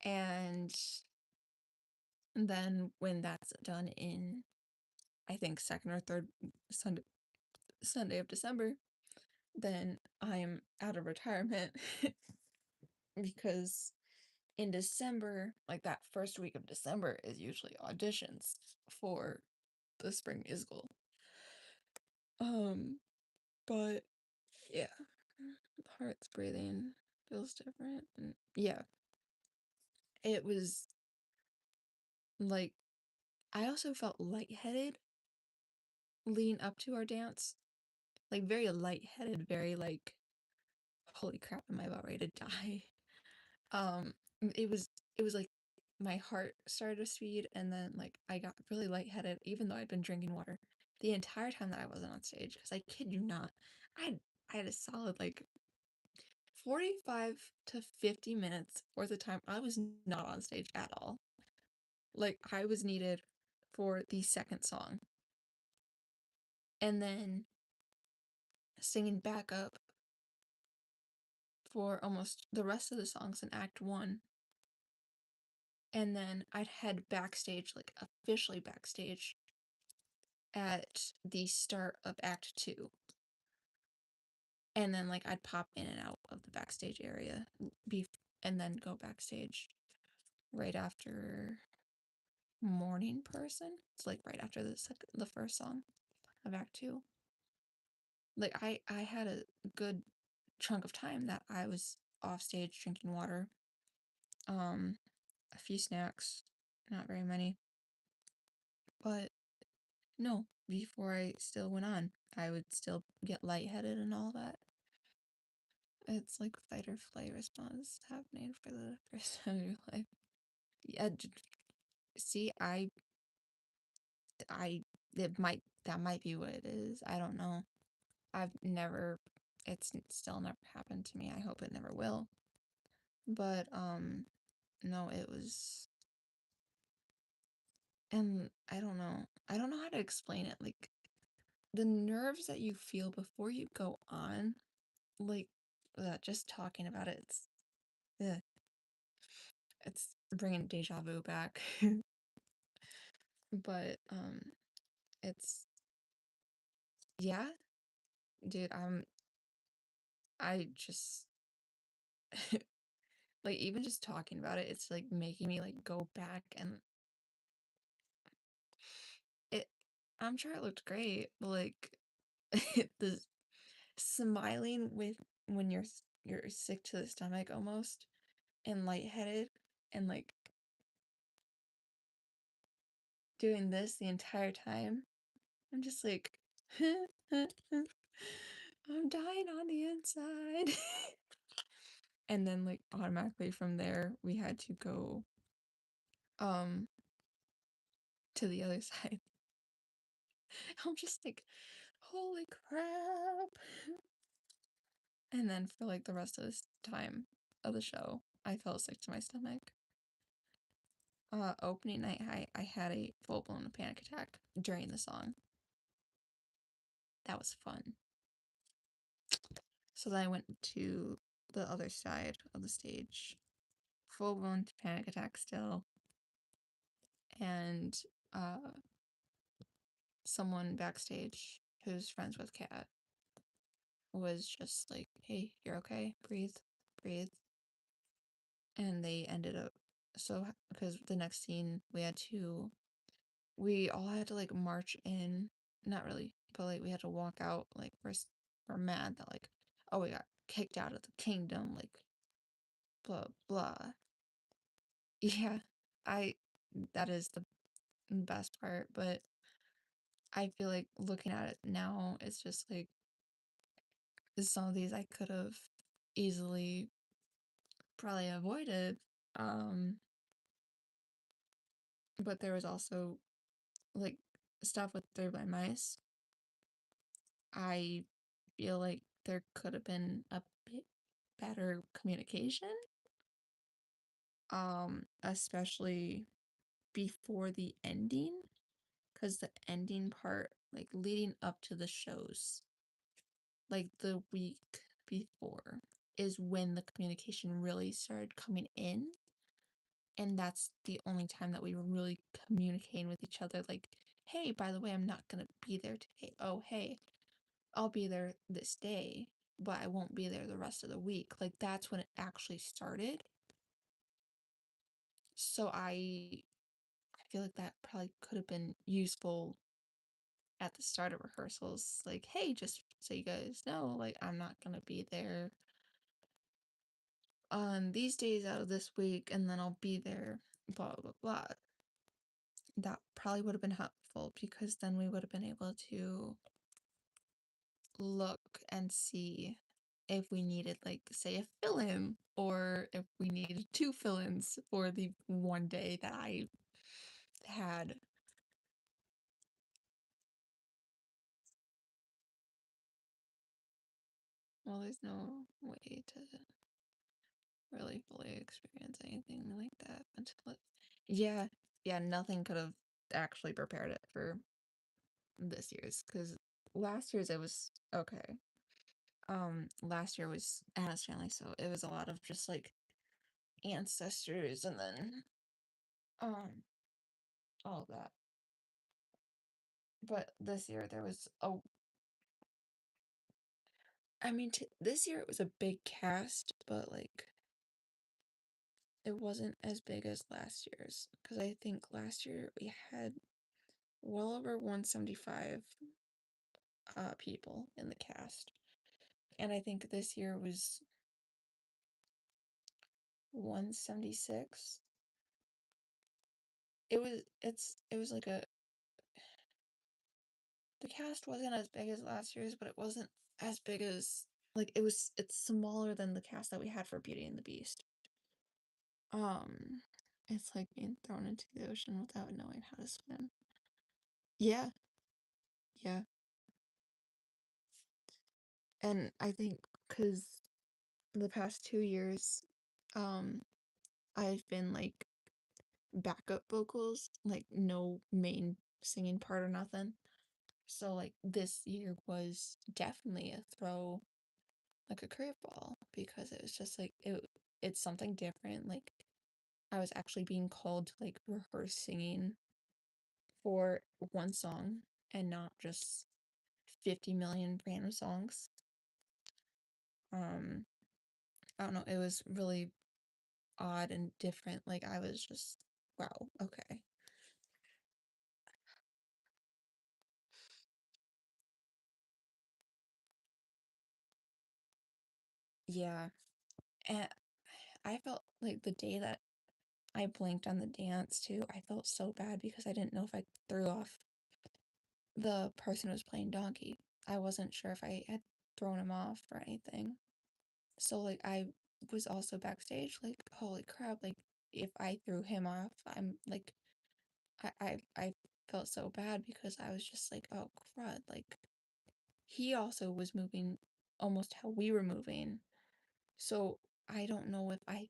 And then when that's done in, I think, second or third Sunday of December, then I'm out of retirement because in December, like that first week of December is usually auditions for the spring musical. But yeah, heart's breathing feels different. And yeah, it was like I also felt lightheaded leading up to our dance. Like very lightheaded, very like, holy crap, am I about ready to die? Um, it was like my heart started to speed, and then like I got really lightheaded, even though I'd been drinking water the entire time that I wasn't on stage. Because I kid you not, I had a solid like 45 to 50 minutes worth of time I was not on stage at all. Like I was needed for the second song. And then singing back up for almost the rest of the songs in Act 1. And then I'd head backstage, like officially backstage, at the start of Act 2. And then like I'd pop in and out of the backstage area and then go backstage right after Morning Person. It's like right after the first song of Act 2. Like I had a good chunk of time that I was off stage drinking water. A few snacks, not very many. But no, before I still went on, I would still get lightheaded and all that. It's like fight or flight response happening for the first time in your life. Yeah, see, that might be what it is. I don't know. It's still never happened to me. I hope it never will. But, no, it was, and I don't know. I don't know how to explain it. Like, the nerves that you feel before you go on, like, just talking about it, it's bringing deja vu back. But, it's, yeah, dude, I just, like, even just talking about it, it's, like, making me, like, go back and I'm sure it looked great, but, like, the smiling when you're sick to the stomach almost, and lightheaded, and, like, doing this the entire time, I'm just like, I'm dying on the inside. And then, like, automatically from there, we had to go, to the other side. I'm just like, holy crap. And then for, like, the rest of this time of the show, I felt sick to my stomach. Opening night, I had a full-blown panic attack during the song. That was fun. So then I went to the other side of the stage. Full-blown panic attack still. And, someone backstage who's friends with Kat was just like, hey, you're okay? Breathe. Breathe. And they ended up, because the next scene, we all had to, like, march in, not really, but, like, we had to walk out, like, we're mad that, like, oh, we got kicked out of the kingdom, like, blah, blah. Yeah, that is the best part, but I feel like looking at it now, it's just, like, some of these I could have easily probably avoided, but there was also, like, stuff with Third by Mice. I feel like there could have been a bit better communication, especially before the ending, because the ending part like leading up to the shows, like the week before, is when the communication really started coming in. And that's the only time that we were really communicating with each other. Like, hey, by the way, I'm not going to be there today. Oh, hey, I'll be there this day, but I won't be there the rest of the week. Like, that's when it actually started. So I feel like that probably could have been useful at the start of rehearsals. Like, hey, just so you guys know, like, I'm not going to be there on these days out of this week, and then I'll be there, blah, blah, blah. That probably would have been helpful because then we would have been able to look and see if we needed, like, say, a fill-in, or if we needed 2 fill-ins for the one day that I had. Well, there's no way to really fully experience anything like that until it. Yeah, nothing could have actually prepared it for this year's, because last year's it was okay. Last year was Anna's family, so it was a lot of just like ancestors and then all of that. But this year there was this year it was a big cast, but like it wasn't as big as last year's, because I think last year we had well over 175 people in the cast, and I think this year was 176. It was like the cast wasn't as big as last year's, but it wasn't as big as, like, it's smaller than the cast that we had for Beauty and the Beast. It's like being thrown into the ocean without knowing how to swim. Yeah, yeah. And I think because the past 2 years, I've been like backup vocals, like no main singing part or nothing. So like this year was definitely a throw, like a curveball, because it was just like it's something different. Like I was actually being called to like rehearse singing for one song and not just 50 million random songs. I don't know, it was really odd and different. Like I was just, wow, okay. Yeah. And I felt like the day that I blinked on the dance too, I felt so bad because I didn't know if I threw off the person who was playing Donkey. I wasn't sure if I had thrown him off or anything. So like I was also backstage like, holy crap, like if I threw him off, I'm like I felt so bad because I was just like, oh crud, like he also was moving almost how we were moving. So I don't know if I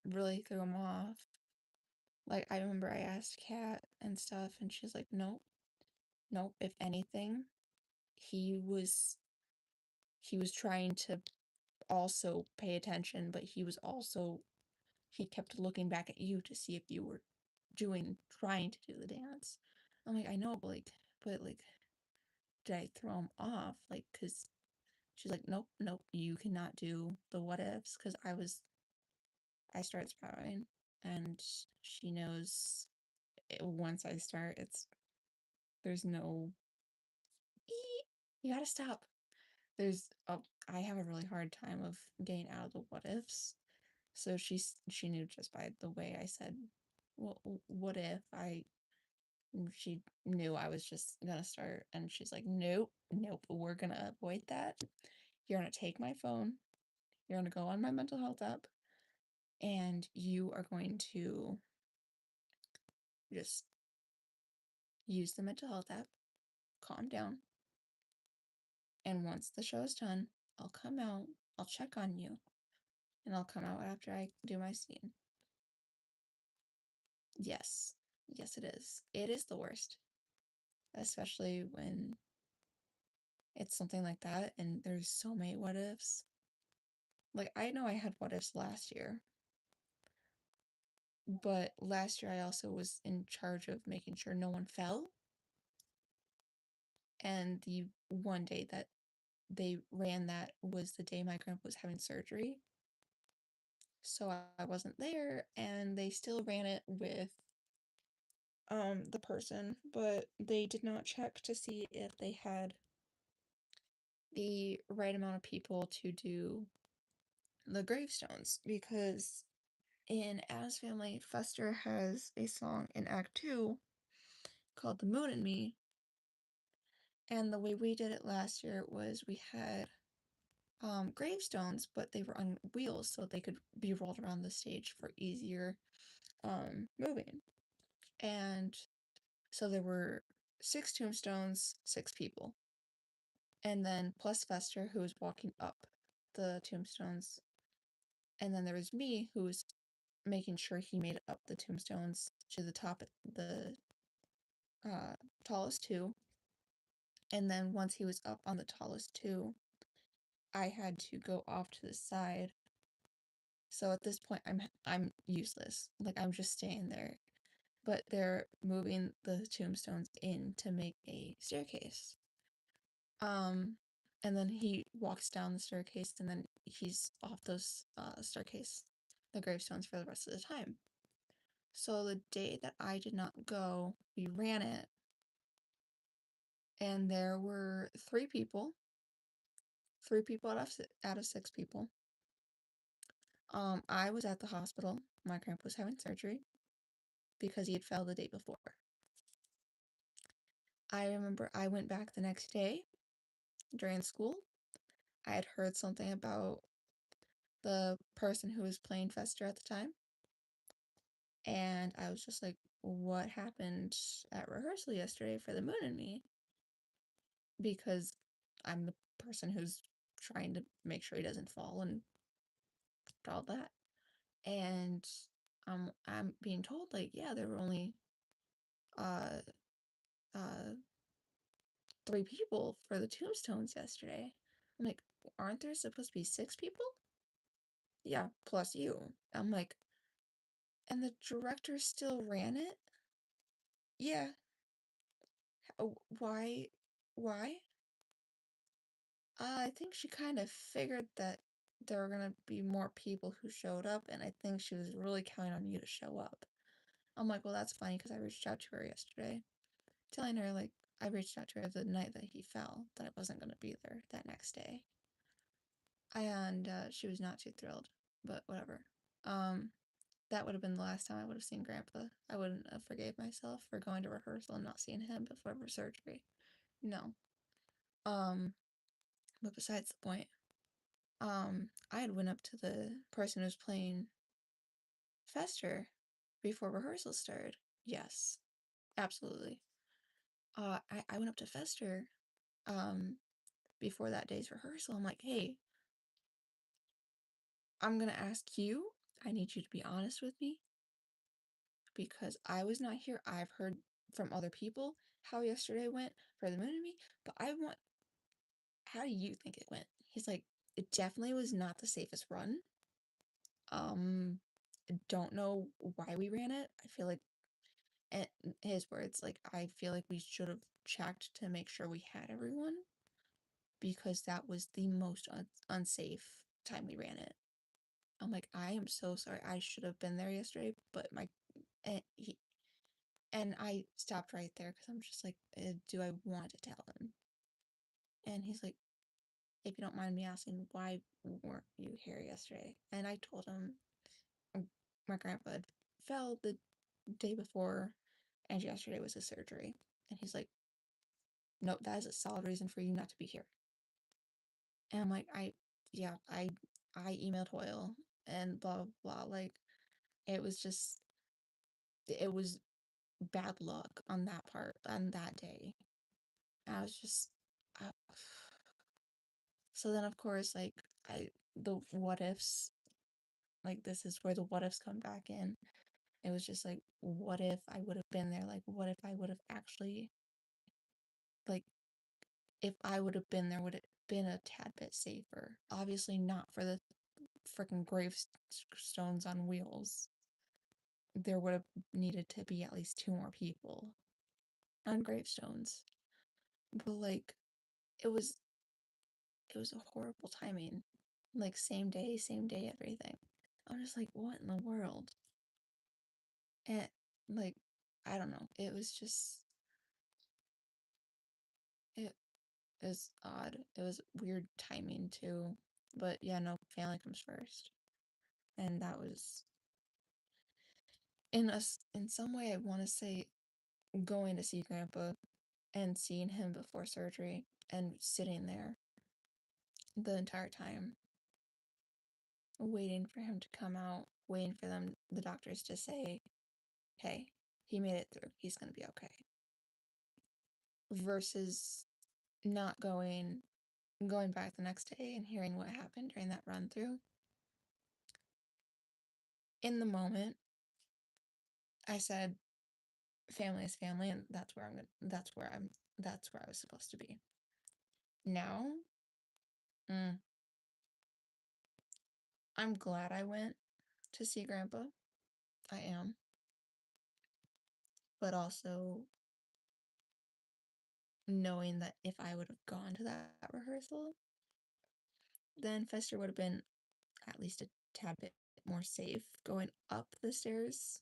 really threw him off. Like I remember I asked Kat and stuff and she's like, nope, nope, if anything, he was trying to also pay attention, but he kept looking back at you to see if you were trying to do the dance. I'm like, I know, but like, did I throw him off? Like, cause she's like, nope, nope, you cannot do the what ifs, cause I started spouting, and she knows once I start, there's no, you gotta stop. I have a really hard time of getting out of the what ifs. So she knew just by the way I said, well, what if she knew I was just gonna start, and she's like, nope, nope, we're gonna avoid that. You're gonna take my phone, you're gonna go on my mental health app, and you are going to just use the mental health app, calm down, and once the show is done, I'll come out, I'll check on you, and I'll come out after I do my scene. Yes, yes, it is. It is the worst, especially when it's something like that, and there's so many what ifs. Like, I know I had what ifs last year, but last year I also was in charge of making sure no one fell. And the one day that they ran that was the day my grandpa was having surgery. So I wasn't there, and they still ran it with the person, but they did not check to see if they had the right amount of people to do the gravestones, because in Addams Family, Fester has a song in Act 2 called The Moon and Me, and the way we did it last year was we had gravestones, but they were on wheels so they could be rolled around the stage for easier moving. And so there were 6 tombstones, 6 people. And then plus Fester, who was walking up the tombstones. And then there was me, who was making sure he made it up the tombstones to the top, the tallest 2. And then once he was up on the tallest 2, I had to go off to the side. So at this point, I'm useless. Like, I'm just staying there. But they're moving the tombstones in to make a staircase. And then he walks down the staircase, and then he's off those staircase, the gravestones, for the rest of the time. So the day that I did not go, we ran it, and there were 3 people out of 6 people. I was at the hospital. My grandpa was having surgery because he had fell the day before. I remember I went back the next day during school. I had heard something about the person who was playing Fester at the time. And I was just like, what happened at rehearsal yesterday for The Moon and Me? Because I'm the person who's trying to make sure he doesn't fall and all that. And I'm being told, like, yeah, there were only uh 3 people for the tombstones yesterday. I'm like, aren't there supposed to be 6 people? Yeah, plus you. I'm like, and the director still ran it? Yeah. Why? Why? I think she kind of figured that there were gonna be more people who showed up, and I think she was really counting on you to show up. I'm like, well, that's funny, because I reached out to her yesterday, telling her, like, I reached out to her the night that he fell, that I wasn't gonna be there that next day. And she was not too thrilled, but whatever. That would have been the last time I would have seen Grandpa. I wouldn't have forgave myself for going to rehearsal and not seeing him before surgery. No. But besides the point, I had went up to the person who was playing Fester before rehearsal started. Yes, absolutely. I went up to Fester, before that day's rehearsal. I'm like, hey, I'm gonna ask you. I need you to be honest with me, because I was not here. I've heard from other people how yesterday went for The Moon and Me, but how do you think it went? He's like, it definitely was not the safest run. Don't know why we ran it. I feel like, and his words, like, I feel like we should have checked to make sure we had everyone, because that was the most unsafe time we ran it. I'm like, I am so sorry. I should have been there yesterday, but and I stopped right there, because I'm just like, do I want to tell him? And he's like, if you don't mind me asking, why weren't you here yesterday? And I told him my grandpa had fell the day before, and yesterday was his surgery. And he's like, no, that is a solid reason for you not to be here. And I'm like, I emailed Hoyle and blah, blah, blah. Like, it was bad luck on that part, on that day. I was just, uh, so then, of course, like, the what ifs, like, this is where the what ifs come back in. It was just like, what if I would have been there? Like, what if I would have actually, like, if I would have been there, would it been a tad bit safer? Obviously not for the freaking gravestones on wheels. There would have needed to be at least 2 more people on gravestones. But like it was a horrible timing. Like same day everything. I'm just like, what in the world? And like I don't know. It was just it was odd. It was weird timing too. But yeah, no, family comes first. And that was in some way I want to say going to see grandpa and seeing him before surgery and sitting there the entire time waiting for him to come out, waiting for the doctors to say, hey, he made it through, he's gonna be okay, versus not going back the next day and hearing what happened during that run through. In the moment I said family is family, and that's where I was supposed to be. Now I'm glad I went to see grandpa. I am. But also knowing that if I would have gone to that rehearsal, then Fester would have been at least a tad bit more safe going up the stairs,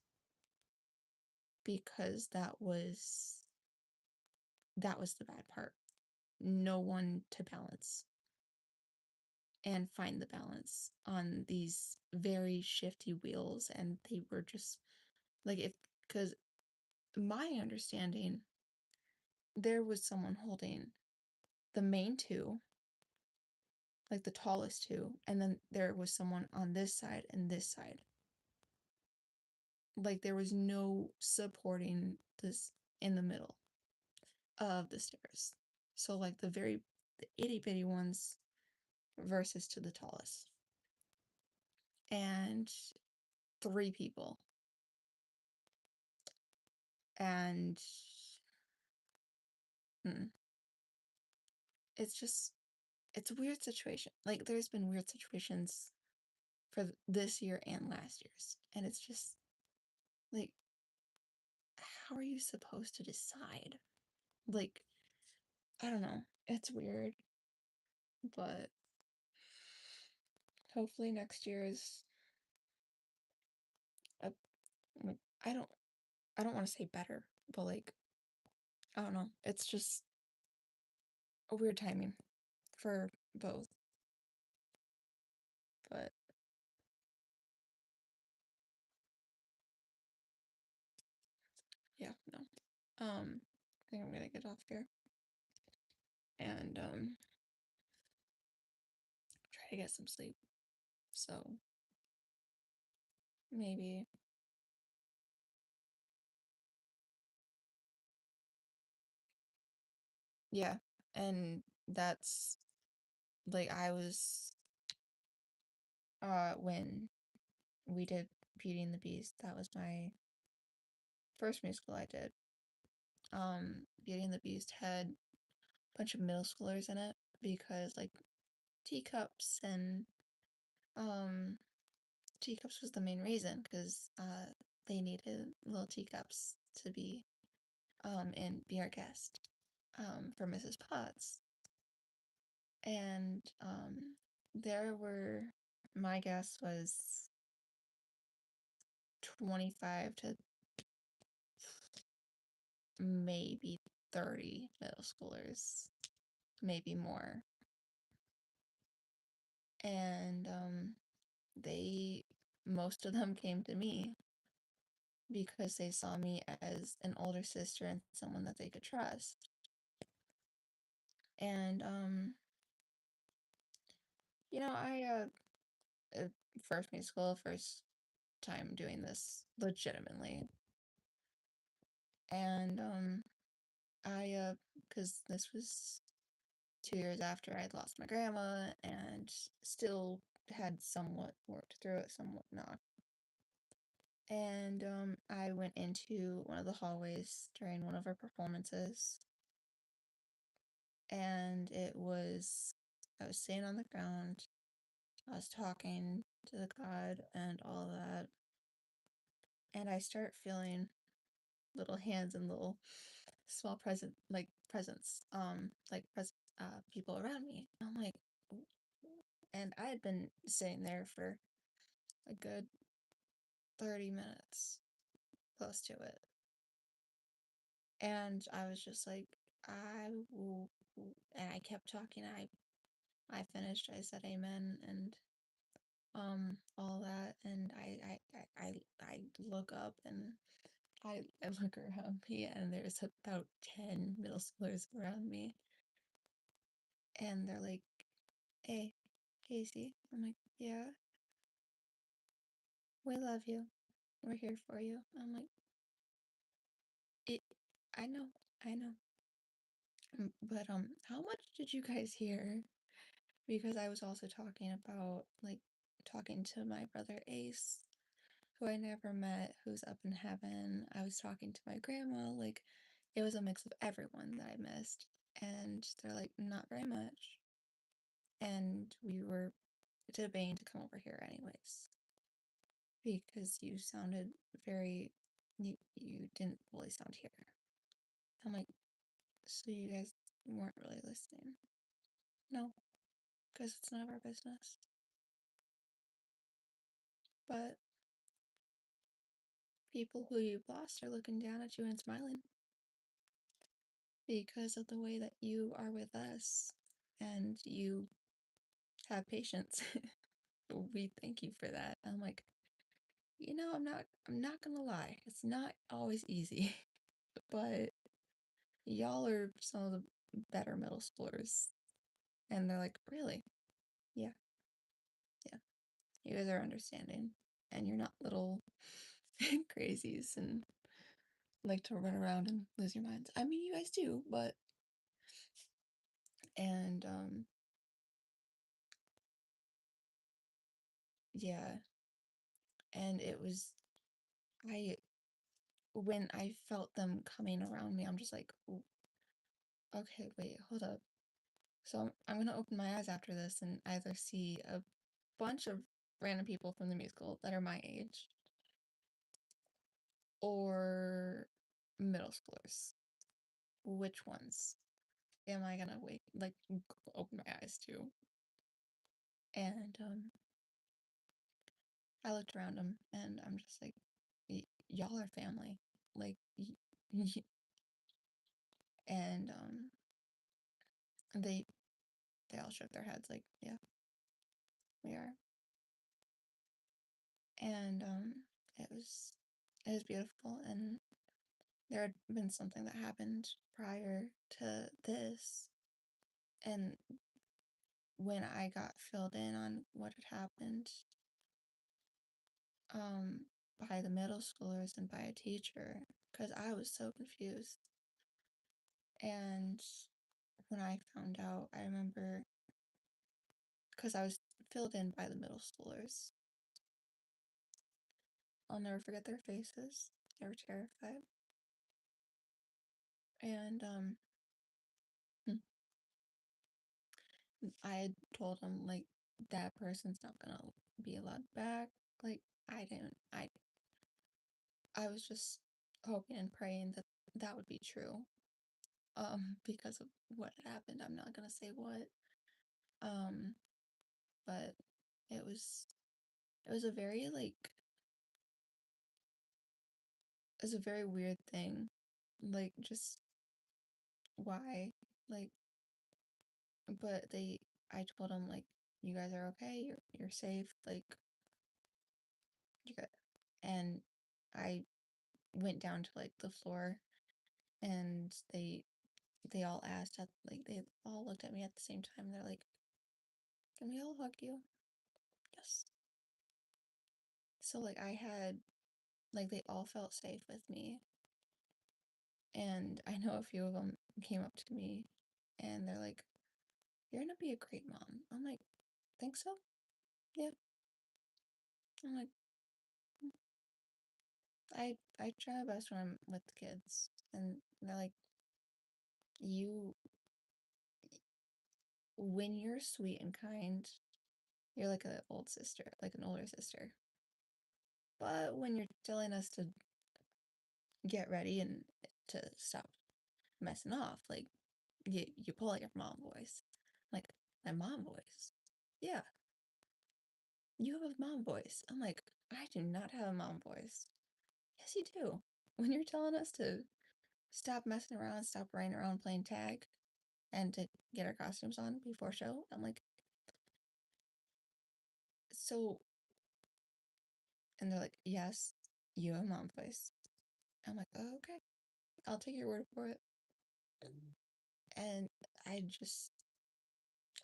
because that was the bad part. No one to balance and find the balance on these very shifty wheels, and they were just like, if because my understanding, there was someone holding the main two, like the tallest two, and then there was someone on this side and this side. Like there was no supporting this in the middle of the stairs. So like the itty bitty ones versus to the tallest. And 3 people. And it's a weird situation. Like there's been weird situations for this year and last year's. And it's just like, how are you supposed to decide? Like, I don't know. It's weird. But hopefully next year is a, like, I don't want to say better, but like, I don't know. It's just a weird timing for both. But yeah, no. I think I'm gonna get off here and try to get some sleep. So maybe yeah, and that's like I was when we did Beauty and the Beast, that was my first musical I did. Beauty and the Beast had a bunch of middle schoolers in it because like teacups and teacups was the main reason, because they needed little teacups to be and be our guest for Mrs. Potts. And there were, my guess was 25 to maybe 30 middle schoolers, maybe more. And most of them came to me because they saw me as an older sister and someone that they could trust. And I first musical, first time doing this legitimately. And I because this was 2 years after I'd lost my grandma and still had somewhat worked through it, somewhat not. And I went into one of the hallways during one of our performances and I was sitting on the ground. I was talking to the God and all that, and I start feeling little hands and little small presents, people around me. I'm like, and I had been sitting there for a good 30 minutes, close to it. And I was just like, and I kept talking. I finished. I said amen and all that. And I look up and I look around me, and there's about 10 middle schoolers around me, and they're like, "Hey, Casey." I'm like, "Yeah, we love you. We're here for you." I'm like, "It, I know, I know." But how much did you guys hear? Because I was also talking about talking to my brother Ace, who I never met, who's up in heaven. I was talking to my grandma, like it was a mix of everyone that I missed. And they're like, not very much. And we were debating to come over here anyways. Because you sounded you didn't fully sound here. I'm like, so you guys weren't really listening? No, because it's none of our business. But people who you've lost are looking down at you and smiling because of the way that you are with us and you have patience. We thank you for that. I'm like, I'm not gonna lie, it's not always easy, but y'all are some of the better middle schoolers. And they're like, really? Yeah, yeah. You guys are understanding, and you're not little crazies and like to run around and lose your minds. I mean, you guys do, but and yeah, and it was I when I felt them coming around me, I'm just like, "Ooh, okay, wait, hold up." So I'm gonna open my eyes after this and either see a bunch of random people from the musical that are my age or middle schoolers. Which ones am I gonna open my eyes to? And I looked around them and I'm just like, y'all are family. Like, and they all shook their heads like, yeah, we are. And it was beautiful, and there had been something that happened prior to this, and when I got filled in on what had happened by the middle schoolers and by a teacher, because I was so confused. And when I found out, I remember because I was filled in by the middle schoolers. I'll never forget their faces. They were terrified. And I had told them like that person's not gonna be allowed back. Like I was just hoping and praying that that would be true. Because of what had happened. I'm not gonna say what. Um, but it was a very it was a very weird thing. Like just why? Like but I told them like you guys are okay, you're safe, like you're good. And I went down to like the floor and they all asked at they all looked at me at the same time. They're like, "Can we all hug you?" Yes. So like I had they all felt safe with me. And I know a few of them came up to me and they're like, "You're gonna be a great mom." I'm like, "Think so?" Yeah. I'm like, I try my best when I'm with the kids, and they're like, when you're sweet and kind, you're like an old sister, like an older sister. But when you're telling us to get ready and to stop messing off, like you pull out your mom voice. Like, my mom voice? Yeah, you have a mom voice. I'm like, I do not have a mom voice. Yes, you do. When you're telling us to stop messing around, stop running around playing tag, and to get our costumes on before show, I'm like, so, and they're like, yes, you have a mom voice. I'm like, oh, okay, I'll take your word for it. And I just,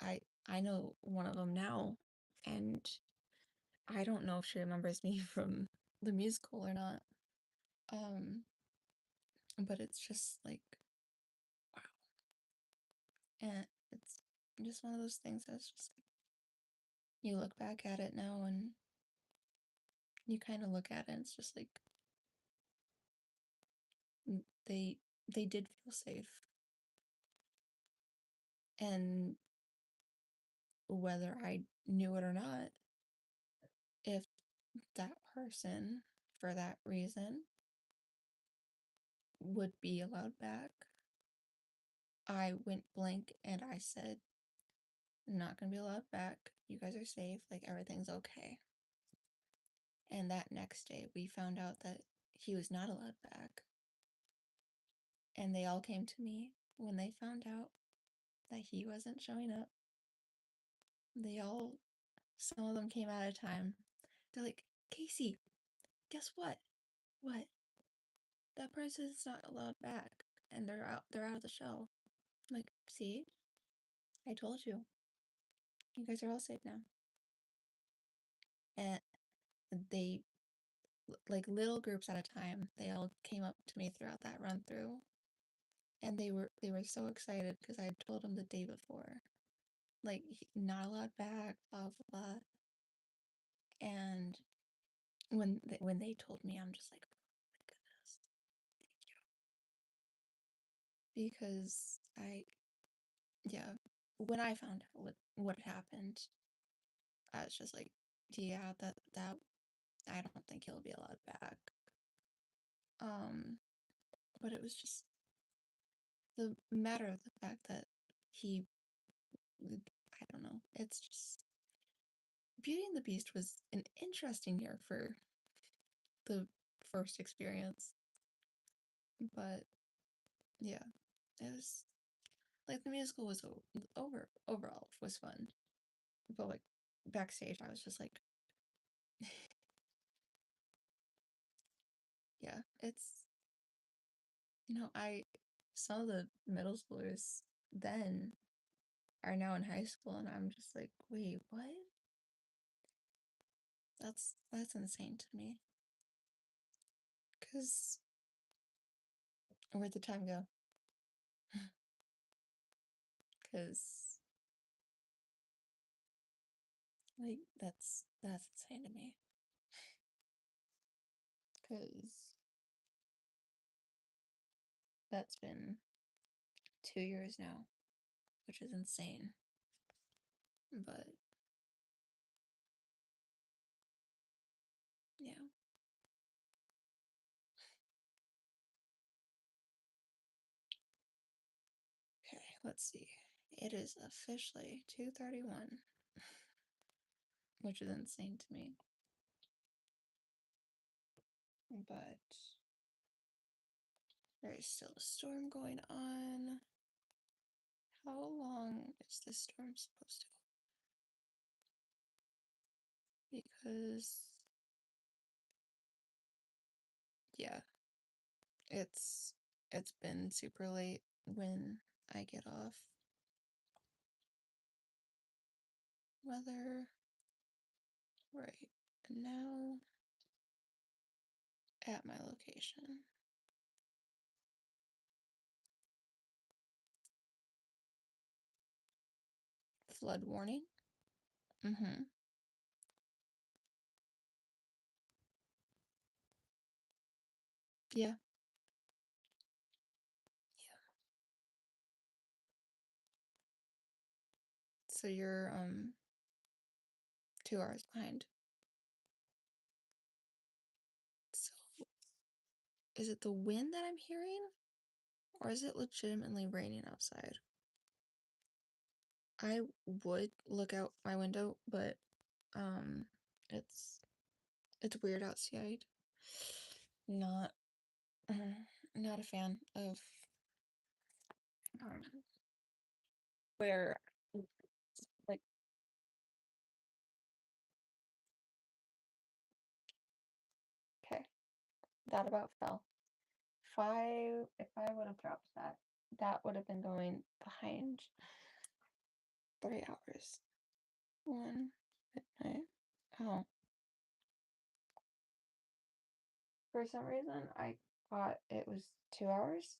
I, I know one of them now, and I don't know if she remembers me from the musical or not. But it's just like, wow. And it's just one of those things that's just like, you look back at it now and you kind of look at it and it's just like, they did feel safe. And whether I knew it or not, if that person, for that reason, would be allowed back, I went blank and I said, not gonna be allowed back. You guys are safe. Like, everything's okay. And that next day, we found out that he was not allowed back. And they all came to me when they found out that he wasn't showing up. Some of them came at a time. They're like, Casey, guess what? What? That person's not allowed back. And they're out of the show. I'm like, see? I told you. You guys are all safe now. And they, like, little groups at a time, they all came up to me throughout that run through. And they were so excited because I told them the day before. Like, not allowed back, blah, blah, blah. And when they told me, I'm just like, oh my goodness, thank you. Because when I found out what had happened, I was just like, yeah, that I don't think he'll be allowed back. But it was just the matter of the fact that I don't know, it's just, Beauty and the Beast was an interesting year for the first experience. But yeah, it was like, the musical was overall was fun. But like, backstage, I was just like, yeah, it's, some of the middle schoolers then are now in high school, and I'm just like, wait, what? That's insane to me. Cause where'd the time go? Cause like, that's insane to me. Cause that's been 2 years now, which is insane. But yeah. Okay, let's see. It is officially 2:31, which is insane to me. But there is still a storm going on. How long is this storm supposed to go? Because yeah, it's been super late when I get off. Weather right now at my location. Flood warning. Mm-hmm. Yeah. So you're 2 hours behind. So is it the wind that I'm hearing? Or is it legitimately raining outside? I would look out my window, but it's weird outside. Not not a fan of um where like okay, that about fell. If I would have dropped that, that would have been going behind 3 hours. 1 midnight. Oh. For some reason I thought it was 2 hours.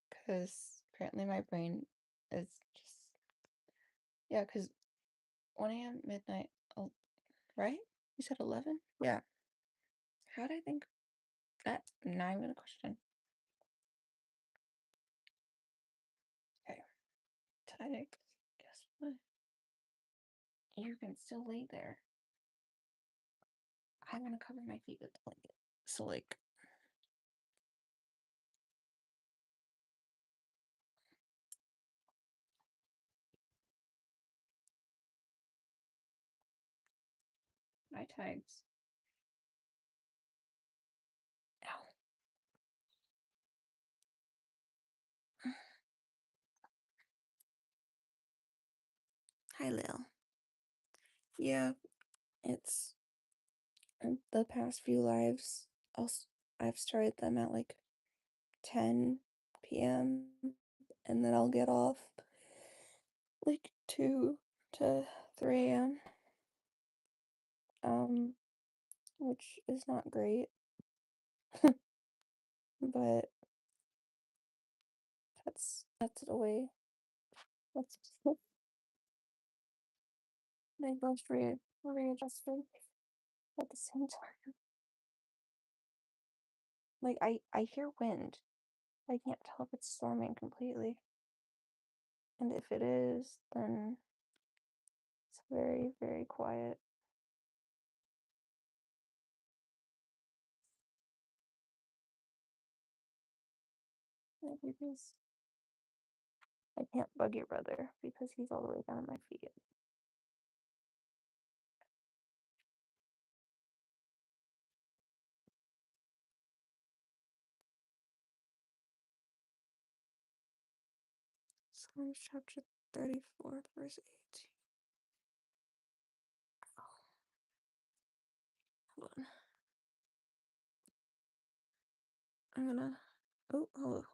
Because apparently my brain is just yeah, because 1 a.m. midnight, right? You said 11? Yeah. How did I think that? Not even a question. Okay. Tight. Guess what? You can still lay there. I want to cover my feet with the blanket. So, like, my tags. Ow. Hi, Lil. Yeah, it's the past few lives. I've started them at like 10 p.m. and then I'll get off like 2 to 3 a.m. Which is not great, but that's the way. That's they both readjusted at the same time. Like I hear wind. I can't tell if it's storming completely. And if it is, then it's very, very quiet. Like because I can't bug your brother because he's all the way down at my feet. Psalms chapter 34, verse 18. Oh, hold on. I'm gonna. Oh, hello.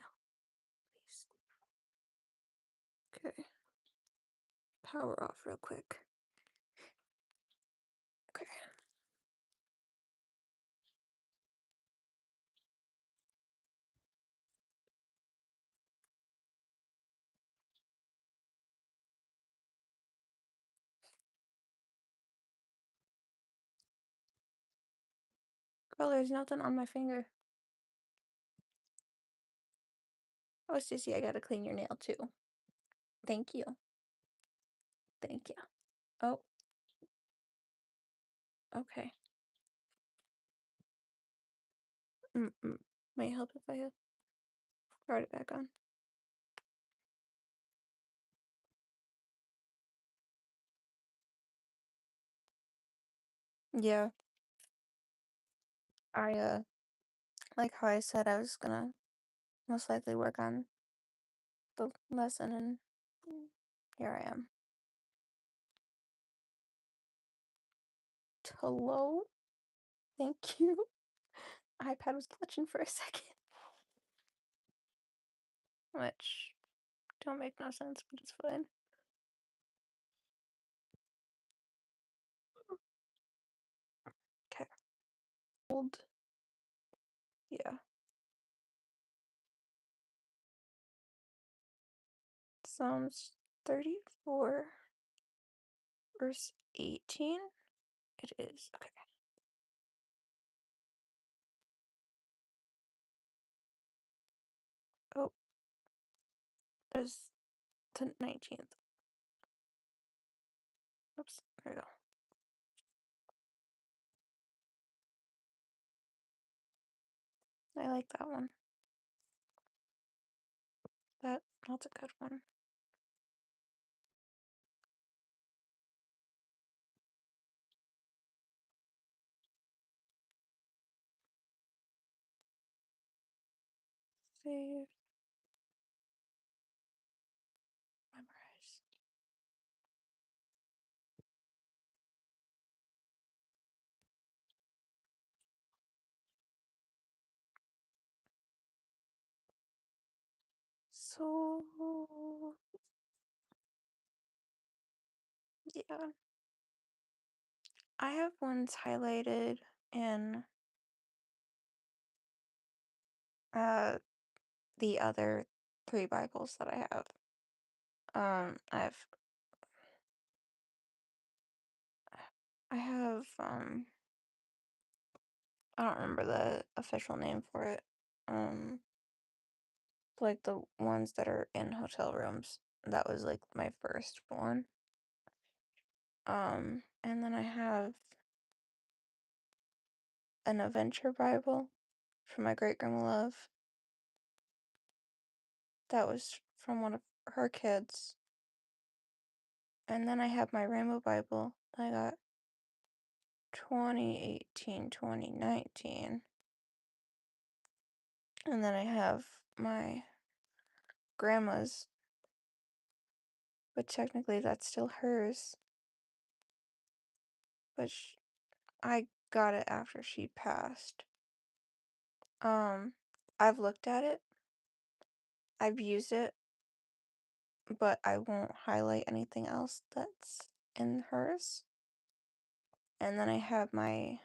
No, please. Okay. Power off real quick. Okay. Girl, there's nothing on my finger. Oh, Sissy, I gotta clean your nail too. Thank you. Thank you. Oh. Okay. Might help if I brought it back on. Yeah. I like how I said I was gonna most likely work on the lesson and here I am. Hello? Thank you. iPad was glitching for a second. Which don't make no sense, but it's fine. Okay. Old. Yeah. Psalms 34, verse 18. It is. Okay. Oh, is the 19th. Oops, there we go. I like that one. That's a good one. Save. Memorize. So yeah, I have ones highlighted in the other 3 Bibles that I have. I have I don't remember the official name for it. Like the ones that are in hotel rooms. That was like my first one. And then I have an Adventure Bible from my great grandma Love. That was from one of her kids. And then I have my Rainbow Bible I got 2018, 2019. And then I have my grandma's, but technically that's still hers. But I got it after she passed. I've looked at it. I've used it, but I won't highlight anything else that's in hers. And then I have my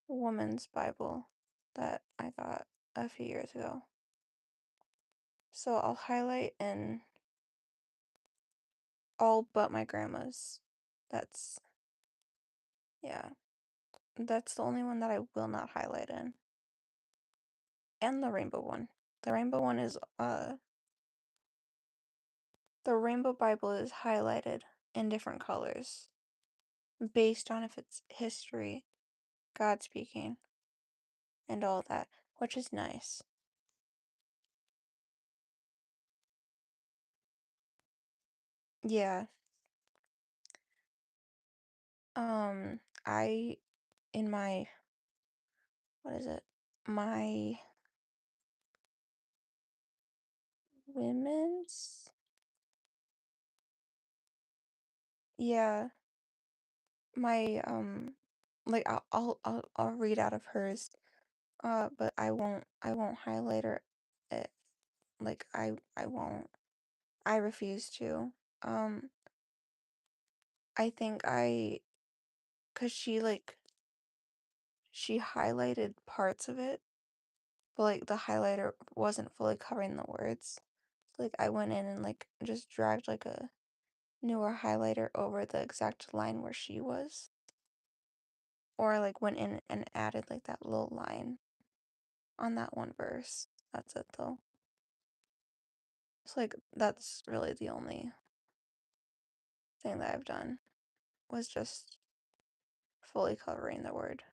woman's Bible that I got a few years ago. So I'll highlight in all but my grandma's. Yeah. That's the only one that I will not highlight in. And the rainbow one. The rainbow one is, the Rainbow Bible is highlighted in different colors based on if it's history, God speaking, and all that, which is nice. Yeah. In my, what is it? My women's? Yeah. My, like I'll read out of hers, but I won't highlight her, it, like, I won't. I refuse to. I think cause she highlighted parts of it, but like the highlighter wasn't fully covering the words. So, like I went in and like just dragged like a newer highlighter over the exact line where she was. Or I like went in and added like that little line on that one verse. That's it though. It's like that's really the only thing that I've done was just fully covering the word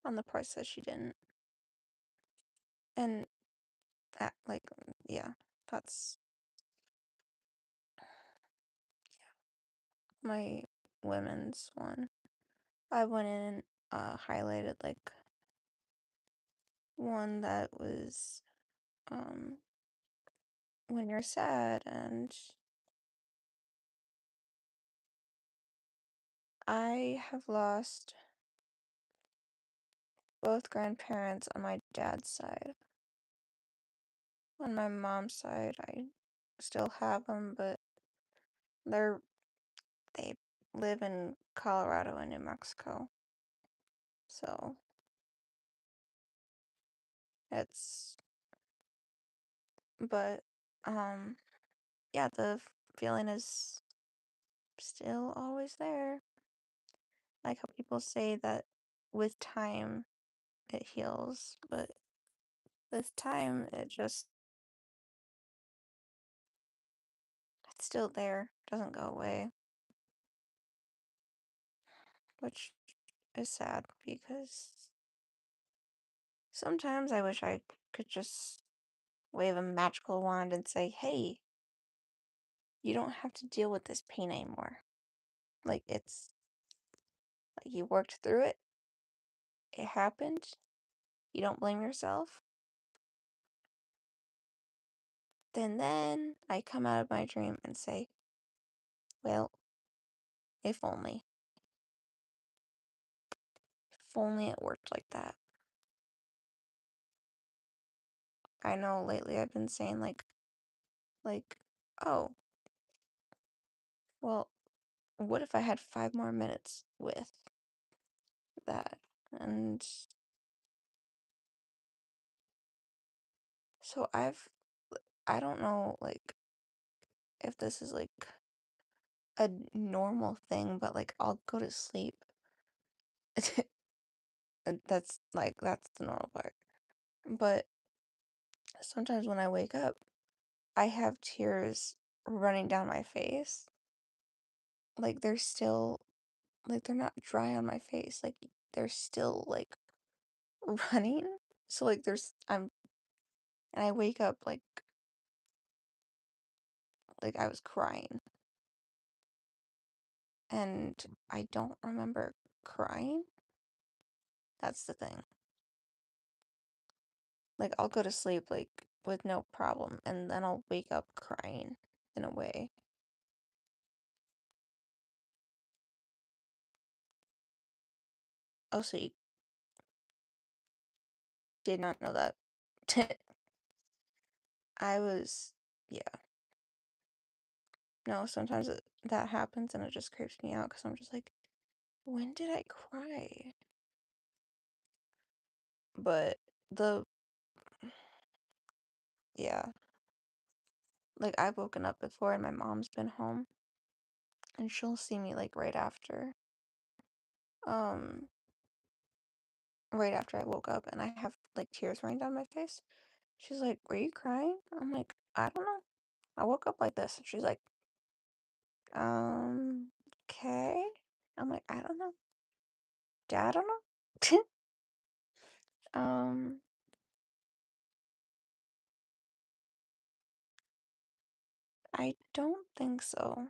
on the parts that she didn't. And that, like, yeah, that's my women's one. I went in and highlighted like one that was when you're sad, and I have lost both grandparents on my dad's side. On my mom's side, I still have them, but they live in Colorado and New Mexico. So it's, but yeah, the feeling is still always there. Like how people say that with time it heals, but with time it just it's still there, doesn't go away, which is sad because sometimes I wish I could just wave a magical wand and say, hey, you don't have to deal with this pain anymore. Like, it's like you worked through it, it happened, you don't blame yourself. Then I come out of my dream and say, well, if only. If only it worked like that. I know lately I've been saying oh, well, what if I had 5 more minutes with that? And so I don't know, like, if this is like a normal thing, but like I'll go to sleep. That's the normal part. But sometimes when I wake up, I have tears running down my face. Like they're still, like they're not dry on my face. Like they're still like running. So like and I wake up like I was crying. And I don't remember crying. That's the thing. Like I'll go to sleep like with no problem and then I'll wake up crying in a way. Oh, so you did not know that. Yeah. No, sometimes that happens and it just creeps me out because I'm just like, when did I cry? But yeah, like I've woken up before and my mom's been home and she'll see me like um, right after I woke up and I have like tears running down my face. She's like, were you crying? I'm like, I don't know. I woke up like this. And she's like, okay. I'm like, I don't know. Dad, I don't know. Um, I don't think so.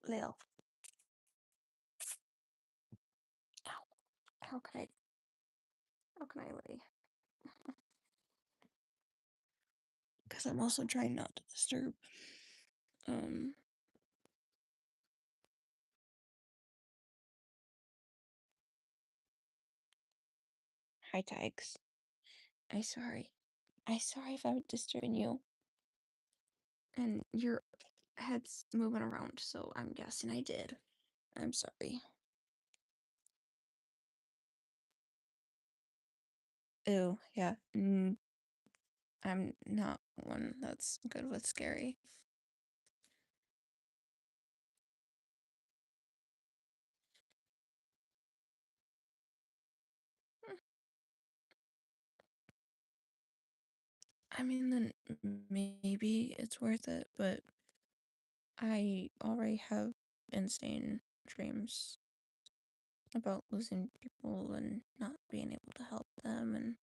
Lil, ow, how can I lay? Because I'm also trying not to disturb. Hi, Tiggs. I sorry. I sorry if I'm disturbing you. And your head's moving around, so I'm guessing I did. I'm sorry. Ew, yeah. I'm not one that's good with scary. I mean, then maybe it's worth it, but I already have insane dreams about losing people and not being able to help them, and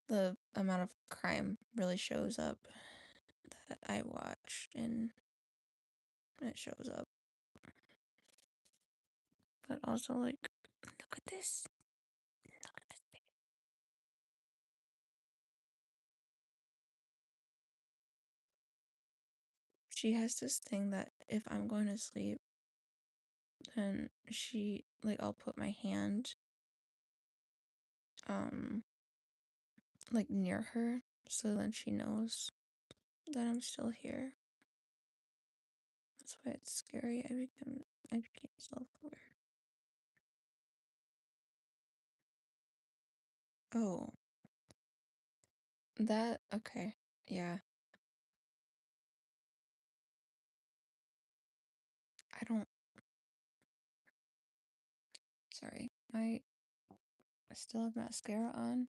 the amount of crime really shows up that I watched, and it shows up. But also, like, look at this. Look at this baby. She has this thing that if I'm going to sleep, then I'll put my hand, like near her, so then she knows that I'm still here. That's why it's scary. I became self-aware. Oh. That okay. Yeah. I don't sorry. I still have mascara on.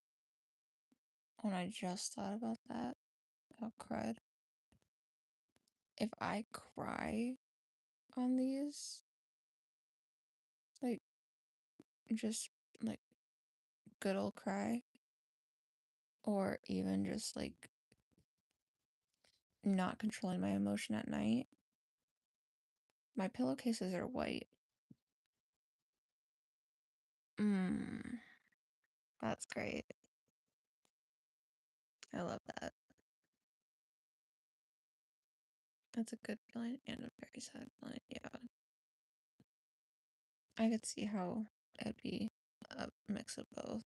When I just thought about that. Oh crud. If I cry on these, like just like good old cry, or even just like not controlling my emotion at night, my pillowcases are white. That's great. I love that. That's a good feeling and a very sad feeling. Yeah. I could see how it'd be a mix of both.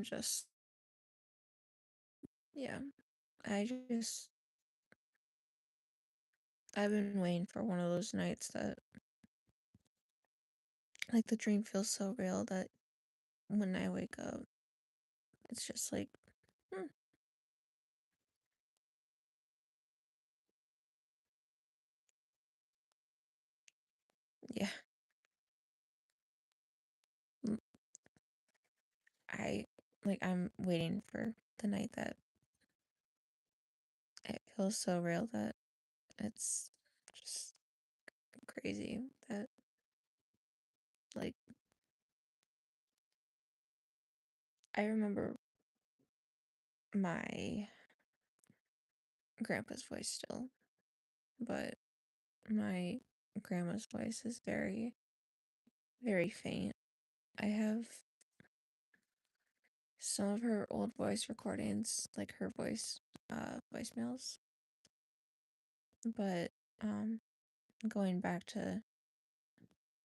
Just, yeah. I just, I've been waiting for one of those nights that, like, the dream feels so real that when I wake up, it's just like, hmm. Yeah. Mm, I'm waiting for the night that it feels so real that it's just crazy that, like, I remember my grandpa's voice still, but my grandma's voice is very, very faint. I have some of her old voice recordings, like her voicemails, but going back to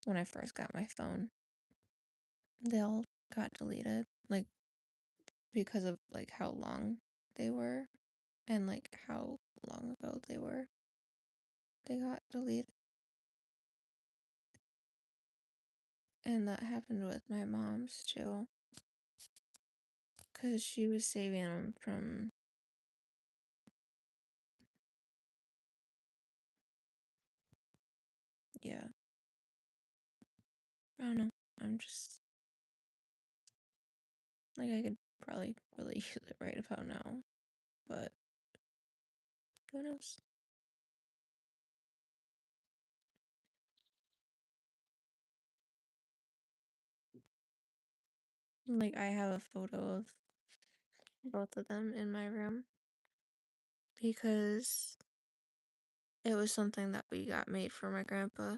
when I first got my phone, they all got deleted, like because of like how long they were and like how long ago they were. They got deleted. And that happened with my mom's too. Because she was saving them from. Yeah. I don't know. I'm just. Like, I could probably really use it right about now. But. Who knows? Like, I have a photo of both of them in my room. Because it was something that we got made for my grandpa.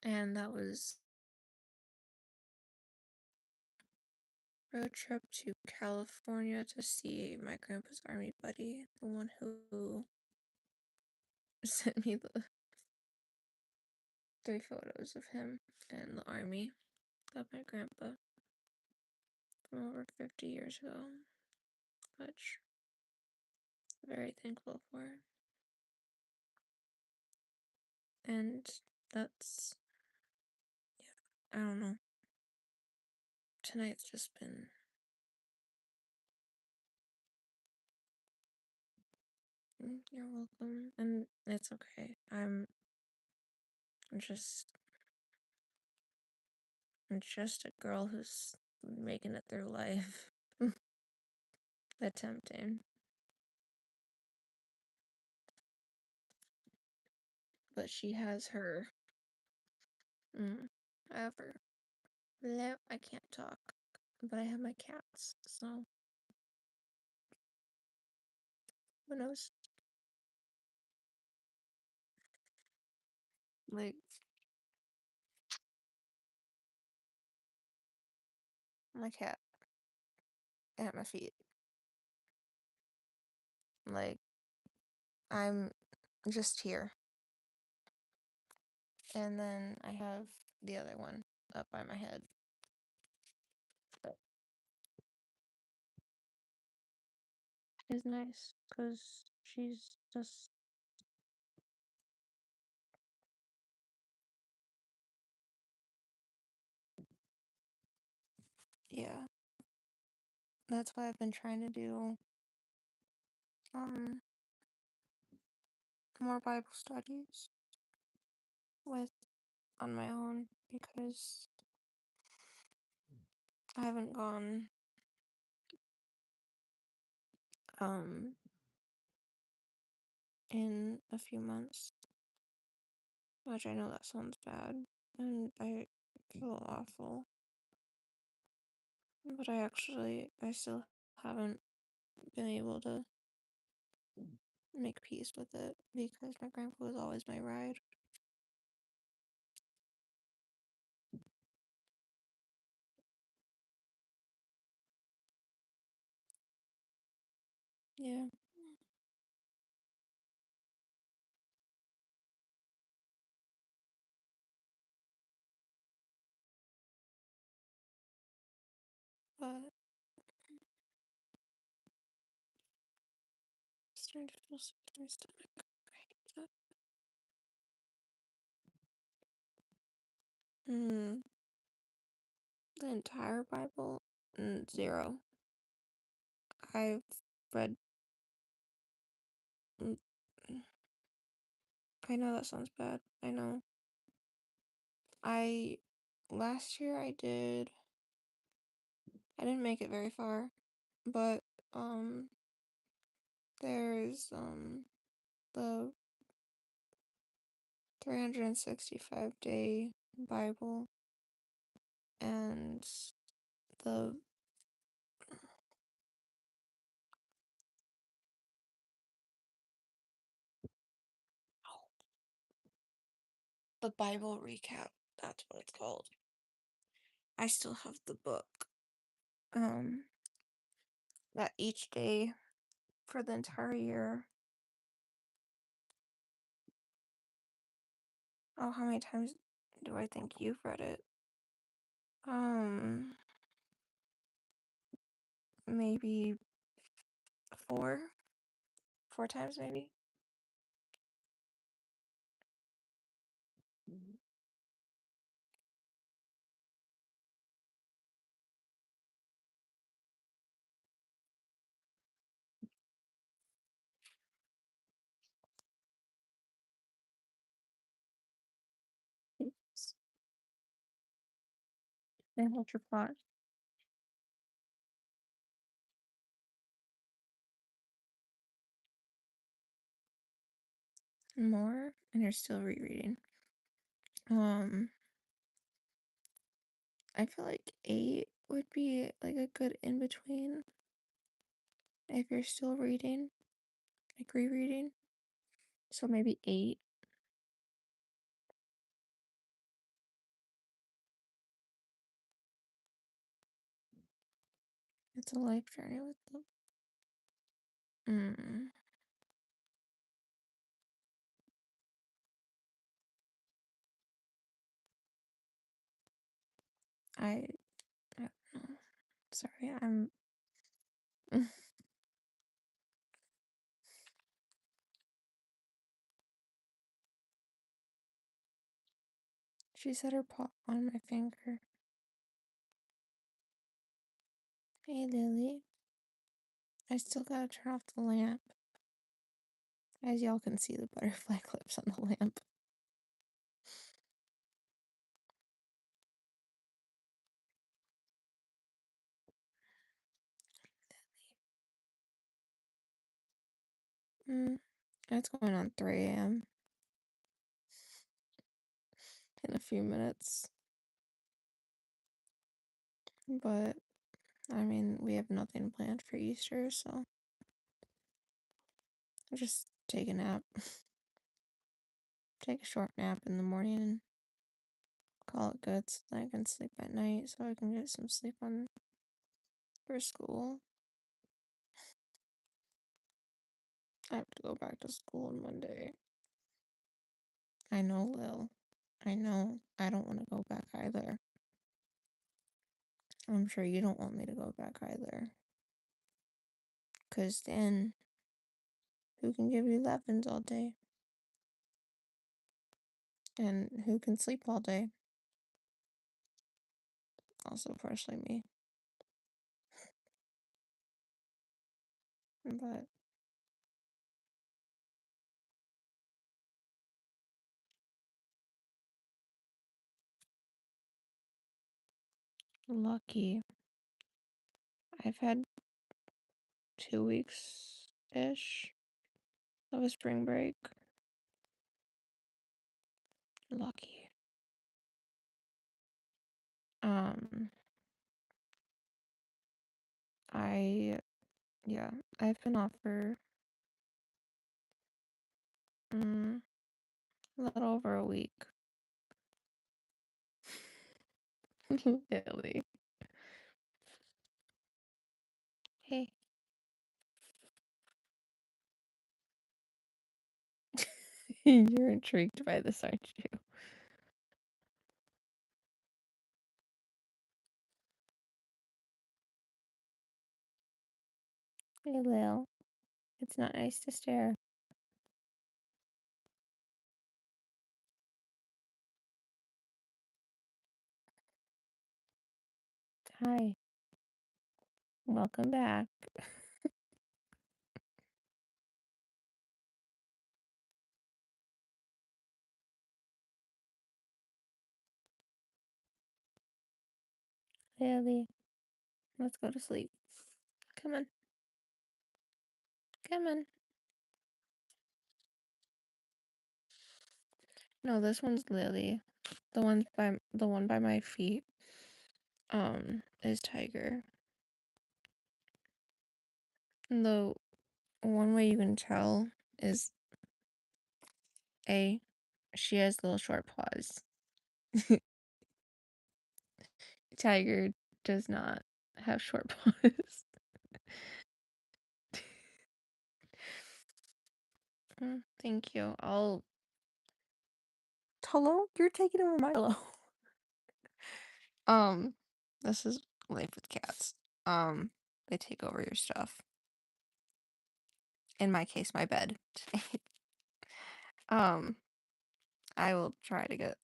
And that was road trip to California to see my grandpa's army buddy, the one who sent me the 3 photos of him and the army of my grandpa from over 50 years ago, which I'm very thankful for. And that's, yeah, I don't know. Tonight's just been you're welcome. And it's okay. Just I'm just a girl who's making it through life. Attempting. But she has her I have her. I can't talk. But I have my cats, so who knows? Like my cat at my feet. Like I'm just here. And then I have the other one up by my head. But it's nice because she's just yeah, that's why I've been trying to do more Bible studies with on my own because I haven't gone in a few months, which I know that sounds bad and I feel awful, but I still haven't been able to make peace with it because my grandpa was always my ride. Yeah. But starting to feel sick to my stomach. I hate that. The entire Bible? Zero. I've read. mm, I know that sounds bad. I know. Last year I didn't make it very far, but there's the 365-day Bible and the Bible recap. That's what it's called. I still have the book. That each day for the entire year. Oh, how many times do I think you've read it? Maybe four times maybe. Then what's your plot? More, and you're still rereading. I feel like 8 would be like a good in between if you're still reading, like rereading. So maybe 8. It's a life journey with them. I don't know. Sorry, I'm. She set her paw on my finger. Hey, Lily. I still gotta turn off the lamp. As y'all can see the butterfly clips on the lamp. It's going on 3 a.m. in a few minutes. But, I mean, we have nothing planned for Easter, so I'll just take a nap. Take a short nap in the morning and call it good so that I can sleep at night so I can get some sleep for school. I have to go back to school on Monday. I know, Lil. I know. I don't want to go back either. I'm sure you don't want me to go back either. Because then, who can give you lessons all day? And who can sleep all day? Also partially me. but lucky. I've had 2 weeks-ish of a spring break. Lucky. Yeah, I've been off for a little over a week. Lily. Hey. You're intrigued by this, aren't you? Hey, Lil. It's not nice to stare. Hi. Welcome back. Lily. Let's go to sleep. Come on. Come on. No, this one's Lily. The one by my feet is Tiger. And the one way you can tell is she has little short paws. Tiger does not have short paws. Thank you. Hello? You're taking over Milo. This is life with cats. They take over your stuff. In my case, my bed. I will try to get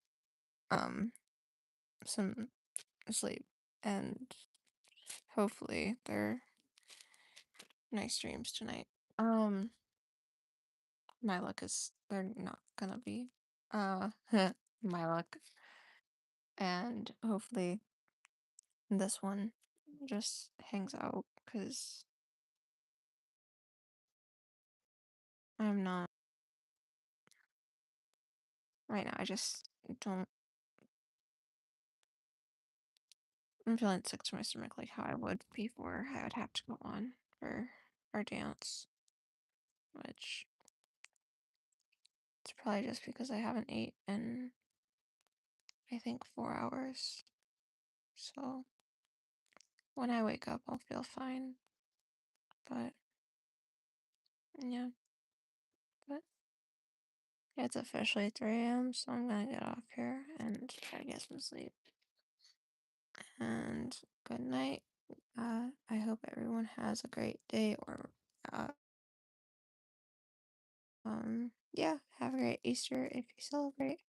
some sleep, and hopefully they're nice dreams tonight. My luck is they're not gonna be. My luck. And hopefully this one just hangs out, because I'm not right now. I just don't. I'm feeling sick to my stomach, like how I would before I would have to go on for our dance, which it's probably just because I haven't ate in, I think, 4 hours. So when I wake up, I'll feel fine. But yeah, but it's officially 3 a.m., so I'm gonna get off here and try to get some sleep. And good night. I hope everyone has a great day, or yeah, have a great Easter if you celebrate.